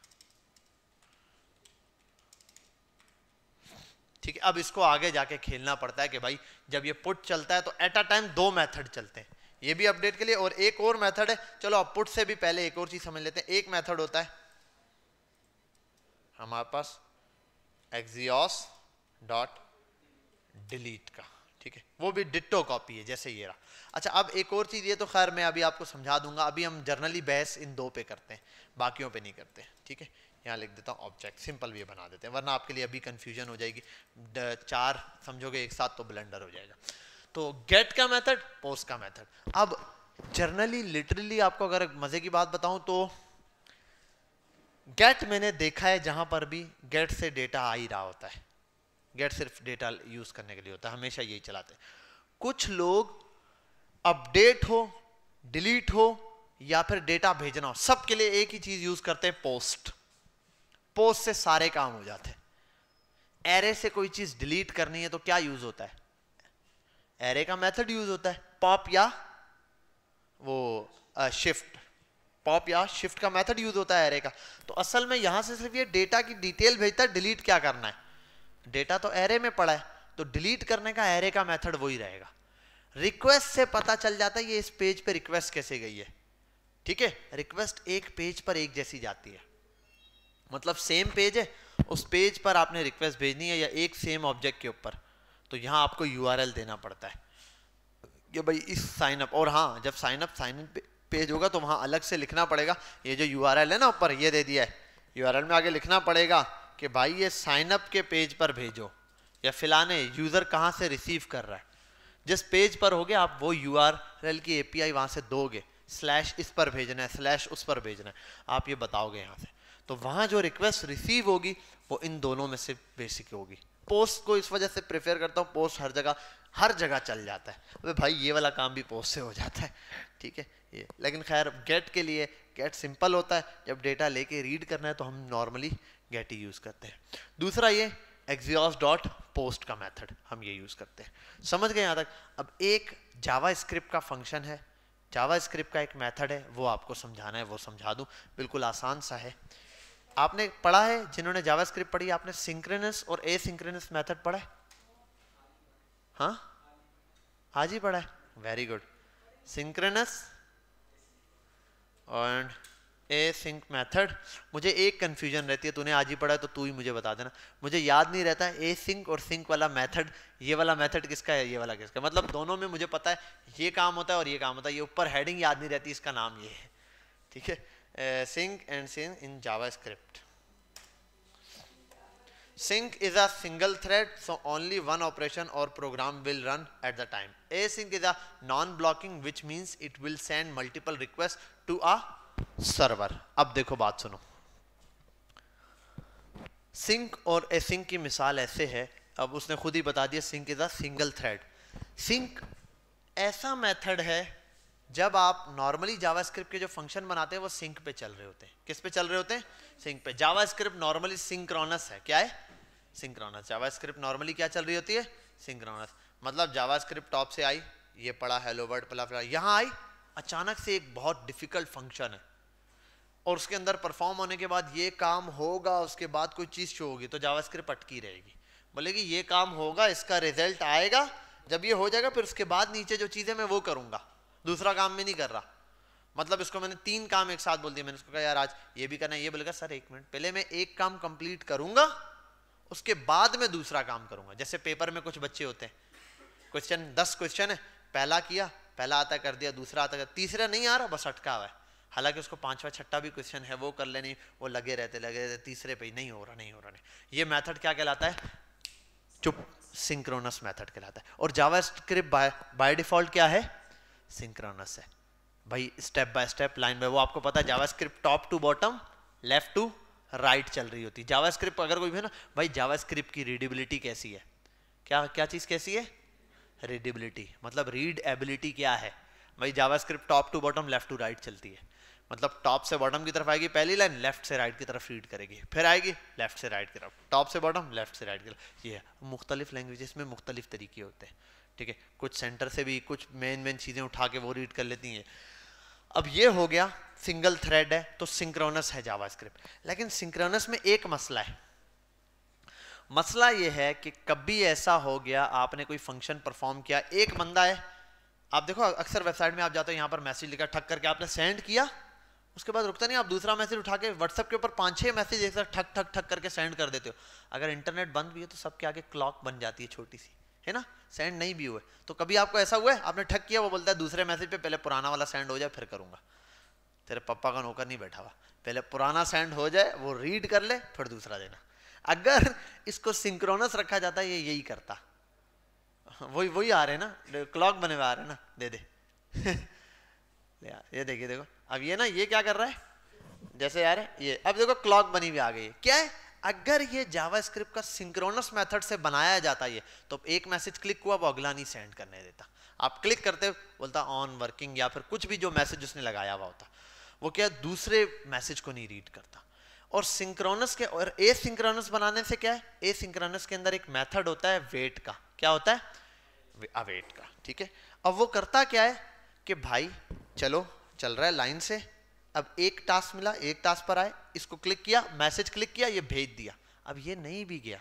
ठीक है, अब इसको आगे जाके खेलना पड़ता है कि भाई जब ये पुट चलता है तो एट अ टाइम 2 मेथड चलते हैं, ये भी अपडेट के लिए और एक और मेथड है। चलो अब पुट से भी पहले एक और चीज समझ लेते हैं। एक मेथड होता है हमारे पास एक्सियोस डॉट डिलीट का, ठीक है, वो भी डिट्टो कॉपी है जैसे ये रहा। अच्छा, अब एक और चीज, ये तो खैर मैं अभी आपको समझा दूंगा, अभी हम जर्नली बहस इन 2 पे करते हैं, बाकियों पे नहीं करते। ठीक है, यहाँ लिख देता हूँ ऑब्जेक्ट, सिंपल वे बना देते हैं, वरना आपके लिए अभी कंफ्यूजन हो जाएगी, 4 समझोगे एक साथ तो ब्लेंडर हो जाएगा। तो गेट का मेथड, पोस्ट का मेथड। अब जर्नली लिटरली आपको अगर मजे की बात बताऊं तो गेट मैंने देखा है जहां पर भी गेट से डेटा आ ही रहा होता है, गेट सिर्फ डेटा यूज करने के लिए होता है, हमेशा यही चलाते हैं। कुछ लोग अपडेट हो, डिलीट हो या फिर डेटा भेजना हो, सबके लिए एक ही चीज यूज करते हैं, पोस्ट। पोस्ट से सारे काम हो जाते हैं। एरे से कोई चीज डिलीट करनी है तो क्या यूज होता है, एरे का मेथड यूज होता है, पॉप या वो शिफ्ट, पॉप या शिफ्ट का मेथड यूज होता है एरे का। तो असल में यहां से सिर्फ ये डेटा की डिटेल भेजता है, डिलीट क्या करना है, डेटा तो एरे में पड़ा है, तो डिलीट करने का एरे का मेथड वही रहेगा। रिक्वेस्ट से पता चल जाता है ये इस पेज पे रिक्वेस्ट कैसे गई है। ठीक है, रिक्वेस्ट एक पेज पर एक जैसी जाती है, मतलब सेम पेज है, उस पेज पर आपने रिक्वेस्ट भेजनी है या एक सेम ऑब्जेक्ट के ऊपर, तो यहां आपको यूआरएल देना पड़ता है कि भाई इस साइन अप। और हाँ, जब sign up sign in page होगा तो वहां अलग से लिखना पड़ेगा, ये जो यूआरएल है ना ऊपर ये दे दिया है, यूआरएल में आगे लिखना पड़ेगा कि भाई ये साइन अप के पेज पर भेजो, या फिलाने यूजर कहां से रिसीव कर रहा है, जिस पेज पर होगे आप वो यूआरएल की एपीआई वहां से दोगे, स्लैश इस पर भेजना है, स्लैश उस पर भेजना है, आप ये बताओगे यहाँ से, तो वहां जो रिक्वेस्ट रिसीव होगी वो इन दोनों में से बेसिक होगी। पोस्ट को इस वजह से प्रेफर करता हूँ, पोस्ट हर जगह चल जाता है, अबे भाई ये वाला काम भी पोस्ट से हो जाता है। ठीक है, ये लेकिन खैर गेट के लिए, गेट सिंपल होता है, जब डेटा लेके रीड करना है तो हम नॉर्मली गेट ही यूज करते हैं। दूसरा ये एक्सियोस डॉट पोस्ट का मेथड हम ये यूज करते हैं, समझ गए यहाँ तक। अब एक जावास्क्रिप्ट का फंक्शन है, जावास्क्रिप्ट का एक मेथड है, वो आपको समझाना है, वो समझा दूं, बिल्कुल आसान सा है। आपने पढ़ा है, जिन्होंने जावास्क्रिप्ट पढ़ी, आपने सिंक्रोनस और एसिंक्रोनस मेथड पढ़ा है? हाँ, आज ही पढ़ा है, वेरी गुड। सिंक्रोनस और एसिंक मेथड, मुझे एक कंफ्यूजन रहती है, तूने आज ही पढ़ा है तो तू ही मुझे बता देना, मुझे याद नहीं रहता है एसिंक और सिंक वाला मेथड, ये वाला मेथड किसका है, ये वाला किसका, मतलब दोनों में मुझे पता है ये काम होता है और ये काम होता है, ये ऊपर हेडिंग याद नहीं रहती, इसका नाम ये है। ठीक है, sync and sync in JavaScript. Sync is a single thread, so only one operation or program will run at the time. Async is a non-blocking, which means it will send multiple requests to a server. अब देखो बात सुनो, sync और async की मिसाल ऐसे है, अब उसने खुद ही बता दिया, sync is a single thread. sync ऐसा मेथड है जब आप नॉर्मली जावास्क्रिप्ट के जो फंक्शन बनाते हैं वो सिंक पे चल रहे होते हैं। किस पे चल रहे होते हैं? सिंक पे। जावास्क्रिप्ट नॉर्मली सिंक्रोनस है। क्या है? सिंक्रोनस। जावास्क्रिप्ट नॉर्मली क्या चल रही होती है? सिंक्रोनस। मतलब जावास्क्रिप्ट टॉप से आई, ये पढ़ा हेलो वर्ल्ड पढ़ा, यहाँ आई, अचानक से एक बहुत डिफिकल्ट फंक्शन है और उसके अंदर परफॉर्म होने के बाद ये काम होगा, उसके बाद कोई चीज़ शो होगी, तो जावास्क्रिप्ट अटकी रहेगी, बोलेगी ये काम होगा, इसका रिजल्ट आएगा, जब ये हो जाएगा फिर उसके बाद नीचे जो चीज़ें मैं वो करूँगा, दूसरा काम में नहीं कर रहा। मतलब इसको मैंने 3 काम एक साथ बोल दिया, मैंने उसको कहा यार आज ये भी करना है, ये बोलेगा सर 1 मिनट पहले मैं एक काम कंप्लीट करूंगा उसके बाद में दूसरा काम करूंगा। जैसे पेपर में कुछ बच्चे होते हैं, क्वेश्चन 10 क्वेश्चन है, पहला किया, पहला आता कर दिया, दूसरा आता कर, तीसरा नहीं आ रहा, बस अटका हुआ है, हालांकि उसको 5वां 6वां भी क्वेश्चन है वो कर लेनी, वो लगे रहते तीसरे पे नहीं हो रहा। ये मेथड क्या कहलाता है? चुप, सिंक्रोनस मेथड कहलाता है। और जावास्क्रिप्ट बाय डिफॉल्ट क्या है? सिंक्रोनस है भाई, step by step, line by, वो आपको पता है JavaScript top to bottom, left to right चल रही होती है। जावास्क्रिप्ट अगर कोई भी है ना भाई, जावास्क्रिप्ट की रीडेबिलिटी कैसी है? क्या चीज कैसी है? रीडेबिलिटी, मतलब रीड एबिलिटी क्या है भाई? JavaScript top to bottom, left to right चलती है, मतलब टॉप से बॉटम की तरफ आएगी पहली लाइन, लेफ्ट से राइट की तरफ रीड करेगी, फिर आएगी लेफ्ट से राइट की तरफ, टॉप से बॉटम, लेफ्ट से राइट की तरफ। ये मुख्तलिफ लैंग्वेजेस में मुख्तलिफ तरीके होते हैं, ठीक है, कुछ सेंटर से भी कुछ मेन चीजें उठा के वो रीड कर लेती हैं। अब ये हो गया सिंगल थ्रेड है तो सिंक्रोनस है जावास्क्रिप्ट। लेकिन सिंक्रोनस में एक मसला है, मसला ये है कि कभी ऐसा हो गया आपने कोई फंक्शन परफॉर्म किया, एक बंदा है, आप देखो अक्सर वेबसाइट में आप जाते हो, यहाँ पर मैसेज लिखा, ठक करके आपने सेंड किया, उसके बाद रुकता नहीं, आप दूसरा मैसेज उठा के व्हाट्सएप के ऊपर 5-6 मैसेज एक साथ ठक ठक ठक करके सेंड कर देते हो। अगर इंटरनेट बंद भी है तो सबके आगे क्लॉक बन जाती है छोटी सी, है ना, सेंड नहीं भी हुए। तो कभी आपको ऐसा हुआ है आपने ठक किया, वो बोलता है दूसरे मैसेज पे पहले पुराना वाला सेंड हो जाए फिर करूंगा। तेरे पापा का नौकर नहीं बैठा हुआ, पहले पुराना सेंड हो जाए, वो रीड कर ले, फिर दूसरा देना। अगर इसको सिंक्रोनस रखा जाता है, ये यही करता, वही आ रहे ना, क्लॉक बने हुए आ रहे ना, दे दे ये देखिए, देखो अब ये ना, ये क्या कर रहा है, जैसे यार ये अब देखो क्लॉक बनी हुई आ गई है, क्या है? अगर ये जावास्क्रिप्ट का सिंक्रोनस मेथड से बनाया जाता है तो एक मैसेज क्लिक हुआ, वो अगला नहीं सेंड करने देता, आप क्लिक करते बोलता ऑन वर्किंग, या फिर कुछ भी जो मैसेज उसने लगाया हुआ होता, वो क्या दूसरे मैसेज को नहीं रीड करता। और सिंक्रोनस के और एसिंक्रोनस बनाने से क्या है, एसिंक्रोनस के अंदर एक मेथड होता है वेट का, क्या होता है? अवेट का, ठीक है। अब वो करता क्या है कि भाई चलो चल रहा है लाइन से, अब एक टास्क मिला, एक टास्क पर आए, इसको क्लिक किया, मैसेज क्लिक किया, ये भेज दिया, अब ये नहीं भी गया,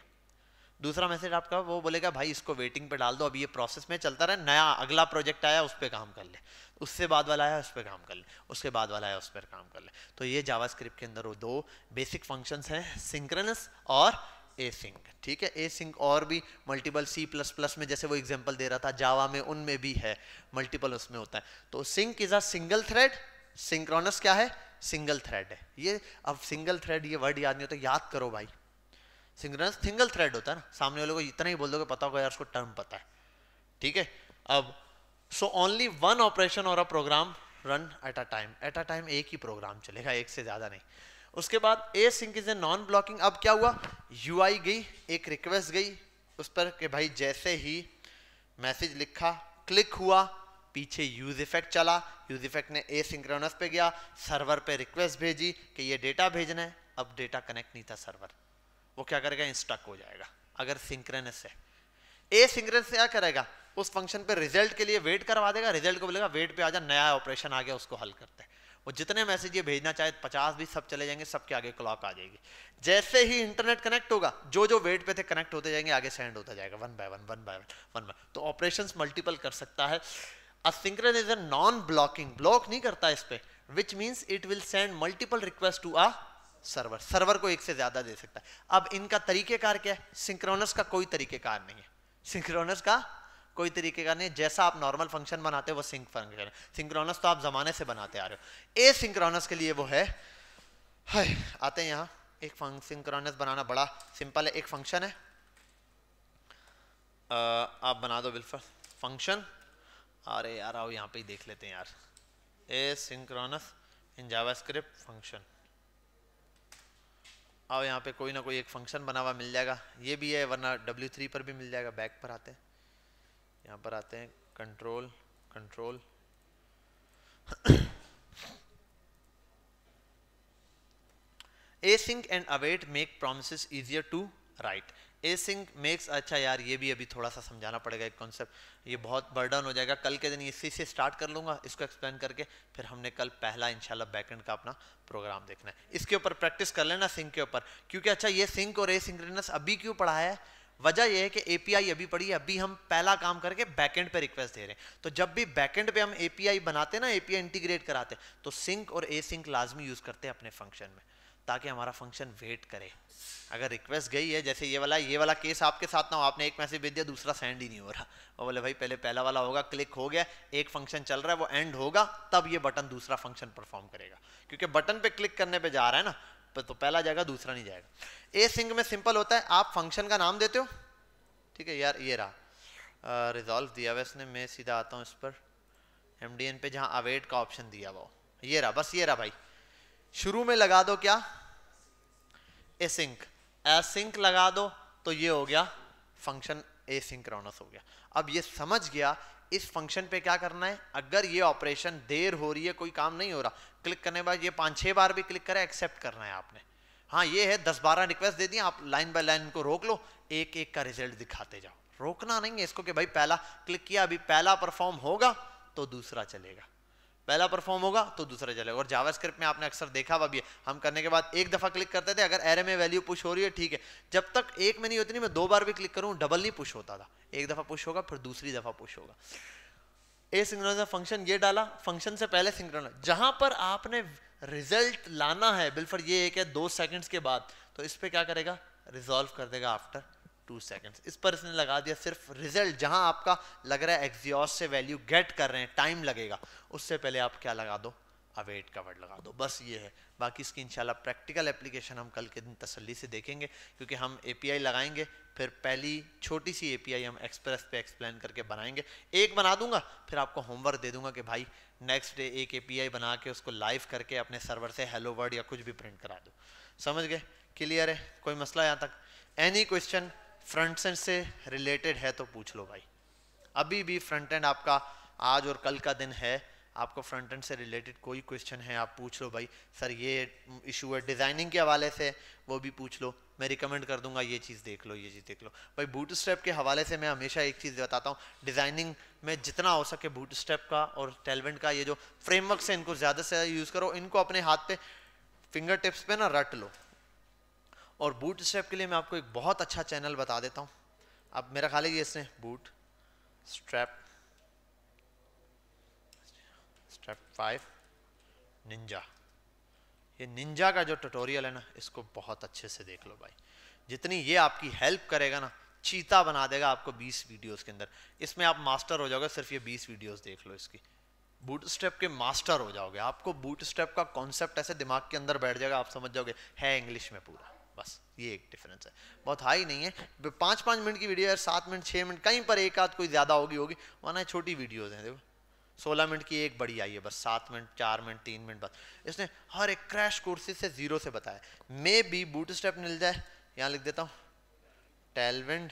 दूसरा मैसेज आपका वो बोलेगा भाई इसको वेटिंग पे डाल दो, अभी ये प्रोसेस में चलता रहे, नया अगला प्रोजेक्ट आया उस पर काम कर ले, उससे बाद वाला आया उस पर काम कर ले, उसके बाद वाला आया उस पर काम कर ले। तो ये जावास्क्रिप्ट के अंदर वो 2 बेसिक फंक्शंस हैं, सिंक्रोनस और एसिंक, ठीक है। एसिंक और भी मल्टीपल C++ में जैसे वो एग्जांपल दे रहा था, जावा में उनमें भी है, मल्टीपल उसमें होता है। तो sync is a single thread, synchronous क्या है? सिंगल थ्रेड है। ये अब सिंगल थ्रेड ये वर्ड याद नहीं होता, याद करो भाई, सिंक्रोनस सिंगल थ्रेड होता है ना, सामने वाले को इतना ही बोल दोगे पता होगा यार उसको टर्म पता है, ठीक है। अब सो ओनली वन ऑपरेशन और a program run at a time, एक ही प्रोग्राम चलेगा, एक से ज्यादा नहीं। उसके बाद async is a non blocking. अब क्या हुआ, यूआई गई, एक रिक्वेस्ट गई उस पर कि भाई जैसे ही मैसेज लिखा, क्लिक हुआ, पीछे यूज इफेक्ट चला, यूज इफेक्ट ने ए सिंक्रोनस पे गया, सर्वर पे रिक्वेस्ट भेजी कि ये डेटा भेजना है। अब डेटा कनेक्ट नहीं था सर्वर, वो क्या करेगा, इंस्टक हो जाएगा अगर सिंक्रोनस है। ए सिंक्रोनस क्या करेगा, उस फंक्शन पे रिजल्ट के लिए वेट करवा देगा, रिजल्ट को बोलेगा वेट पे आ जा, नया ऑपरेशन आ गया, उसको हल करते हैं। वो जितने मैसेज ये भेजना चाहे 50 भी सब चले जाएंगे, सबके आगे क्लॉक आ जाएगी। जैसे ही इंटरनेट कनेक्ट होगा, जो जो वेट पे थे कनेक्ट होते जाएंगे, आगे सेंड होता जाएगा वन बाय वन। तो ऑपरेशंस मल्टीपल कर सकता है। Asynchronous is a non blocking, block नहीं करता इस पे, which means it will send multiple request to a server, server को एक से ज्यादा दे सकता है। अब इनका तरीकेकार क्या है, सिंक्रोनस का कोई तरीकेकार नहीं है, सिंक्रोनस का कोई तरीकेकार नहीं, जैसा आप नॉर्मल फंक्शन बनाते हो वो सिंक फंक्शन है। सिंक्रोनस तो आप जमाने से बनाते आ रहे हो। ए सिंक्रोनस के लिए वो है, आते हैं यहाँ, एक सिंक्रोनस बनाना बड़ा सिंपल है। एक फंक्शन है, आप बना दो बिल्कुल फंक्शन, अरे यार आओ यहाँ पे ही देख लेते हैं यार, a synchronous in JavaScript function. आओ यहाँ पे कोई ना कोई एक फंक्शन बना हुआ मिल जाएगा, ये भी है, वरना W3 पर भी मिल जाएगा। बैक पर आते हैं, यहाँ पर आते हैं, control async and await make promises easier to write। async makes, अच्छा यार ये भी अभी थोड़ा सा समझाना पड़ेगा एक कॉन्सेप्ट, ये बहुत बर्डन हो जाएगा, कल के दिन इसी से स्टार्ट कर लूंगा इसको एक्सप्लेन करके, फिर हमने कल पहला इंशाल्लाह बैकएंड का अपना प्रोग्राम देखना है। इसके ऊपर प्रैक्टिस कर लेना सिंक के ऊपर, क्योंकि अच्छा ये सिंक और एसिंक्रोनस अभी क्यों पढ़ा है, वजह यह है कि एपीआई अभी पड़ी है, अभी हम पहला काम करके बैकएंड पे रिक्वेस्ट दे रहे हैं। तो जब भी बैकएंड पे हम एपीआई बनाते हैं ना, एपीआई इंटीग्रेट कराते हैं, तो सिंक और एसिंक लाजमी यूज करते हैं अपने फंक्शन में, ताकि हमारा फंक्शन वेट करे। अगर रिक्वेस्ट गई है, जैसे ये वाला केस आपके साथ ना हो, आपने एक मैसेज भेज दिया, दूसरा सेंड ही नहीं हो रहा, और बोले भाई पहले पहला वाला होगा, क्लिक हो गया, एक फंक्शन चल रहा है, वो एंड होगा तब ये बटन दूसरा फंक्शन परफॉर्म करेगा, क्योंकि बटन पे क्लिक करने पे जा रहा है ना, तो पहला जाएगा दूसरा नहीं जाएगा। ए सिंक में सिंपल होता है, आप फंक्शन का नाम देते हो, ठीक है यार, ये रहा रिजॉल्व दिया हुआ इसने, मैं सीधा आता हूँ इस पर एमडीएन पे, जहाँ अवेट का ऑप्शन दिया हुआ, ये रहा, बस ये रहा भाई। शुरू में लगा दो क्या, एसिंक, एसिंक लगा दो तो ये हो गया फंक्शन एसिंक्रोनस हो गया। अब ये समझ गया इस फंक्शन पे क्या करना है, अगर ये ऑपरेशन देर हो रही है, कोई काम नहीं हो रहा, क्लिक करने के बाद ये 5-6 बार भी क्लिक करे, एक्सेप्ट करना है आपने। हाँ ये है 10-12 रिक्वेस्ट दे दी, आप लाइन बाय लाइन इनको रोक लो, एक एक का रिजल्ट दिखाते जाओ, रोकना नहीं है इसको कि भाई पहला क्लिक किया, अभी पहला परफॉर्म होगा तो दूसरा चलेगा, पहला परफॉर्म होगा तो दूसरा चलेगा। और जावास्क्रिप्ट में आपने अक्सर देखा हुआ भी है, हम करने के बाद एक दफा क्लिक करते थे, अगर एरे में वैल्यू पुश हो रही है ठीक है, जब तक एक में नहीं होती नहीं, मैं 2 बार भी क्लिक करूं डबल नहीं पुश होता था, एक दफा पुश होगा फिर दूसरी दफा पुश होगा। एसिंक्रोनस फंक्शन ये डाला, फंक्शन से पहले सिंक्रोनस, जहां पर आपने रिजल्ट लाना है बिल्कुल ये है कि 2 सेकंड्स के बाद, तो इस पे क्या करेगा, रिजॉल्व कर देगा आफ्टर 2 सेकंड्स। इस पर इसने लगा दिया सिर्फ रिजल्ट, जहां आपका लग रहा है एग्जॉस्ट से वैल्यू गेट कर रहे हैं, टाइम लगेगा, उससे पहले आप क्या लगा दो, अवेट का वर्ड लगा दो, बस ये है। बाकी इसकी इंशाल्लाह प्रैक्टिकल एप्लीकेशन हम कल के दिन तसल्ली से देखेंगे, क्योंकि हम एपीआई लगाएंगे, फिर पहली छोटी सी एपीआई हम एक्सप्रेस पे एक्सप्लेन करके बनाएंगे। एक बना दूंगा, फिर आपको होमवर्क दे दूंगा कि भाई नेक्स्ट डे एक एपीआई बना के उसको लाइव करके अपने सर्वर से हेलो वर्ड या कुछ भी प्रिंट करा दो। समझ गए, क्लियर है, कोई मसला यहाँ तक? एनी क्वेश्चन फ्रंट एंड से रिलेटेड है तो पूछ लो भाई, अभी भी फ्रंट एंड आपका आज और कल का दिन है, आपको फ्रंट एंड से रिलेटेड कोई क्वेश्चन है आप पूछ लो भाई, सर ये इशू है डिज़ाइनिंग के हवाले से, वो भी पूछ लो, मैं रिकमेंड कर दूंगा ये चीज़ देख लो, ये चीज़ देख लो भाई। बूटस्ट्रैप के हवाले से मैं हमेशा एक चीज़ बताता हूँ, डिज़ाइनिंग में जितना हो सके बूटस्ट्रैप का और टेलविंड का ये जो फ्रेमवर्क से इनको ज़्यादा से ज़्यादा यूज़ करो, इनको अपने हाथ पे फिंगर टिप्स पे ना रट लो। और बूटस्ट्रैप के लिए मैं आपको एक बहुत अच्छा चैनल बता देता हूँ, अब मेरा ख्याल है ये इसने बूट स्ट्रैप 5 निंजा, ये निंजा का जो ट्यूटोरियल है ना, इसको बहुत अच्छे से देख लो भाई, जितनी ये आपकी हेल्प करेगा ना, चीता बना देगा आपको 20 वीडियोस के अंदर, इसमें आप मास्टर हो जाओगे, सिर्फ ये 20 वीडियोस देख लो इसकी, बूटस्ट्रैप के मास्टर हो जाओगे, आपको बूटस्ट्रैप का कॉन्सेप्ट ऐसे दिमाग के अंदर बैठ जाएगा, आप समझ जाओगे है इंग्लिश में पूरा, बस ये एक डिफरेंस है, बहुत हाई नहीं है, 5-5 मिनट की वीडियो है, 7 मिनट 6 मिनट, कहीं पर एक आध कोई ज़्यादा होगी वरना छोटी वीडियोज़ हैं, देखो 16 मिनट की एक बड़ी आई है, बस 7 मिनट 4 मिनट 3 मिनट बस, इसने हर एक क्रैश कोर्सेज से जीरो से बताया। मे बी बूटस्ट्रैप मिल जाए, यहाँ लिख देता हूँ टेलविंड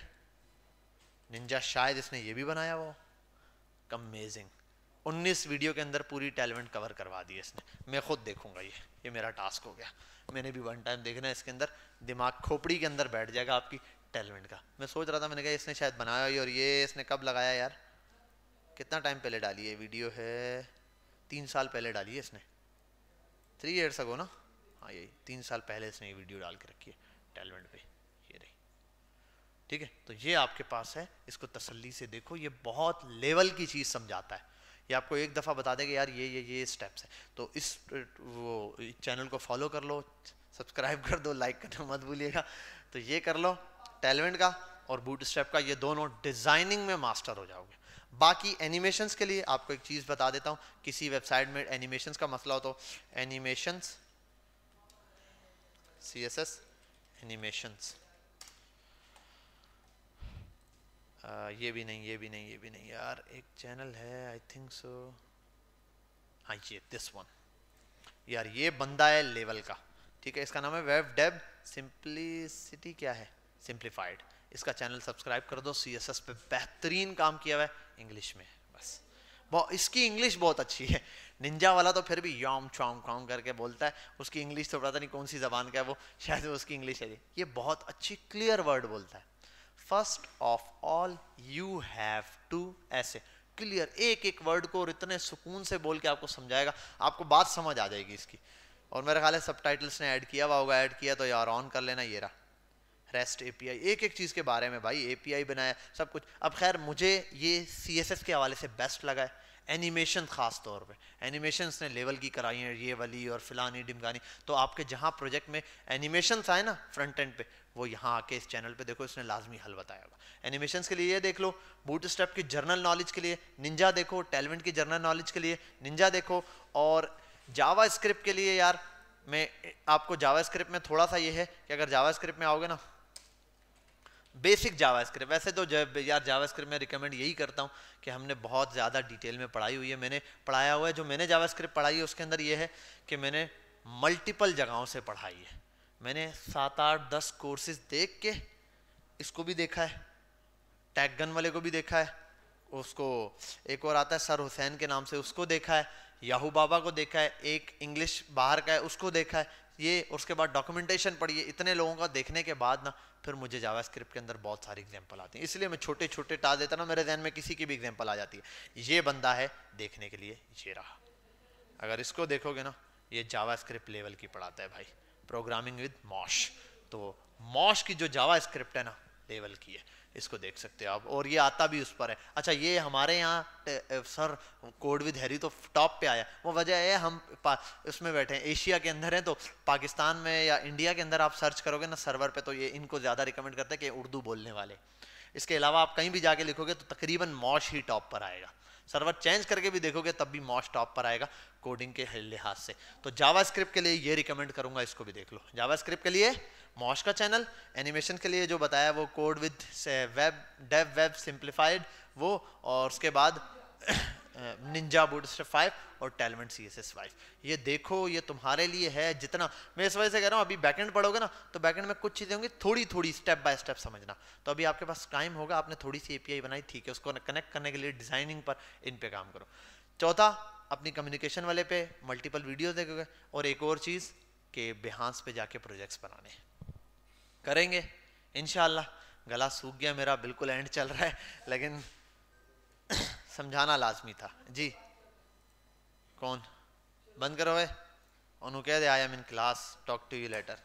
निंजा, शायद इसने ये भी बनाया वो, अमेजिंग, 19 वीडियो के अंदर पूरी टेलविंड कवर करवा दी इसने, मैं खुद देखूंगा, ये मेरा टास्क हो गया, मैंने भी 1 टाइम देखना है, इसके अंदर दिमाग खोपड़ी के अंदर बैठ जाएगा आपकी टेलविंड का। मैं सोच रहा था, मैंने कहा इसने शायद बनाया ही, और ये इसने कब लगाया यार, कितना टाइम पहले डाली है वीडियो, है 3 साल पहले डाली है इसने, 3 years ago ना, हाँ यही 3 साल पहले इसने ये वीडियो डाल के रखी है टेलविंड पे, ये रही, ठीक है। तो ये आपके पास है, इसको तसल्ली से देखो, ये बहुत लेवल की चीज़ समझाता है, ये आपको एक दफ़ा बता देगा यार ये स्टेप्स है। तो इस वो चैनल को फॉलो कर लो, सब्सक्राइब कर दो, लाइक करना मत भूलिएगा। तो ये कर लो टेलविंड का और बूटस्ट्रैप का, ये दोनों डिज़ाइनिंग में मास्टर हो जाओगे। बाकी एनिमेशंस के लिए आपको एक चीज़ बता देता हूँ, किसी वेबसाइट में एनिमेशंस का मसला हो तो एनिमेशंस CSS एनिमेशंस, ये भी नहीं यार, एक चैनल है आई थिंक सो, हाँ ये दिस वन यार, ये बंदा है लेवल का, ठीक है, इसका नाम है वेब डेव सिंप्लिसिटी, क्या है सिंप्लीफाइड, इसका चैनल सब्सक्राइब कर दो। CSS पे बेहतरीन काम किया हुआ है, इंग्लिश में, बस इसकी इंग्लिश बहुत अच्छी है। निंजा वाला तो फिर भी यॉम चॉम कॉम करके बोलता है, उसकी इंग्लिश तो पता नहीं कौन सी जबान का है वो, शायद उसकी इंग्लिश है, ये बहुत अच्छी क्लियर वर्ड बोलता है। First of all you have to, ऐसे क्लियर एक एक वर्ड को और इतने सुकून से बोल के आपको समझाएगा, आपको बात समझ आ जाएगी इसकी। और मेरे ख्याल है सबटाइटल्स ने ऐड किया हुआ होगा, ऐड किया तो यार ऑन कर लेना, ये रहा रेस्ट एपीआई, एक एक चीज़ के बारे में भाई, एपीआई बनाया सब कुछ। अब खैर मुझे ये सीएसएस के हवाले से बेस्ट लगा है, एनिमेशन खास तौर पे एनिमेशंस ने लेवल की कराई हैं, ये वाली और फिलानी डिमकानी। तो आपके जहाँ प्रोजेक्ट में एनिमेशंस आए ना फ्रंट एंड पे, वो यहाँ आके इस चैनल पे देखो, इसने लाजमी हल बताया होगा। एनिमेशंस के लिए ये देख लो, बूटस्ट्रैप की जर्नल नॉलेज के लिए निंजा देखो, टेलविंड की जर्नल नॉलेज के लिए निंजा देखो, और जावा स्क्रिप्ट के लिए यार मैं आपको जावा स्क्रिप्ट में थोड़ा सा ये है कि अगर जावा स्क्रिप्ट में आओगे ना, बेसिक जावा स्क्रिप्ट, वैसे तो जब यार जावा स्क्रिप्ट में रिकमेंड यही करता हूँ कि हमने बहुत ज़्यादा डिटेल में पढ़ाई हुई है, मैंने पढ़ाया हुआ है, जो मैंने जावा स्क्रिप्ट पढ़ाई है उसके अंदर ये है कि मैंने मल्टीपल जगहों से पढ़ाई है, मैंने 7-8-10 कोर्सेज देख के इसको भी देखा है, टैग गन वाले को भी देखा है, उसको एक और आता है सर हुसैन के नाम से, उसको देखा है, याहू बाबा को देखा है, एक इंग्लिश बाहर का है उसको देखा है, ये उसके बाद डॉक्यूमेंटेशन पढ़ी है। इतने लोगों का देखने के बाद ना फिर मुझे जावा स्क्रिप्ट के अंदर बहुत सारी एग्जांपल आती हैं, इसलिए मैं छोटे छोटे टाल देता ना, मेरे जहन में किसी की भी एग्जांपल आ जाती है। ये बंदा है देखने के लिए, ये रहा, अगर इसको देखोगे ना, ये जावा स्क्रिप्ट लेवल की पढ़ाता है भाई, प्रोग्रामिंग विद मॉश। तो मॉश की जो जावा स्क्रिप्ट है ना, लेवल की है, इसको देख सकते हो आप, और ये आता भी उस पर है। अच्छा, ये हमारे यहाँ सर कोड विद हैरी तो टॉप पे आया, वो वजह है हम उसमें बैठे हैं, एशिया के अंदर हैं, तो पाकिस्तान में या इंडिया के अंदर आप सर्च करोगे ना सर्वर पे, तो ये इनको ज़्यादा रिकमेंड करते हैं कि उर्दू बोलने वाले। इसके अलावा आप कहीं भी जाके लिखोगे तो तकरीबन मॉश ही टॉप पर आएगा, सर्वर चेंज करके भी देखोगे तब भी मॉश टॉप पर आएगा कोडिंग के लिहाज से। तो जावा स्क्रिप्ट के लिए ये रिकमेंड करूंगा, इसको भी देख लो। जावा स्क्रिप्ट के लिए मॉश का चैनल, एनिमेशन के लिए जो बताया वो code with web dev web simplified वो, और उसके बाद निंजा बूटस्ट्रैप 5 और टेलविंड CSS 5, ये देखो, ये तुम्हारे लिए है। जितना मैं इस वजह से कह रहा हूँ, अभी बैकएंड पढ़ोगे ना तो बैकएंड में कुछ चीज़ें होंगी थोड़ी थोड़ी स्टेप बाय स्टेप समझना, तो अभी आपके पास टाइम होगा, आपने थोड़ी सी API बनाई, ठीक है, उसको कनेक्ट करने के लिए डिजाइनिंग पर इन पे काम करो। चौथा, अपनी कम्युनिकेशन वाले पे मल्टीपल वीडियो देखोगे, और एक और चीज़ कि बिहांस पे जाके प्रोजेक्ट्स बनाने करेंगे इंशाल्लाह। गला सूख गया मेरा, बिल्कुल एंड चल रहा है, लेकिन समझाना लाजमी था जी। कौन बंद करो है, उन्होंने कह दे I am in class, talk to you letter.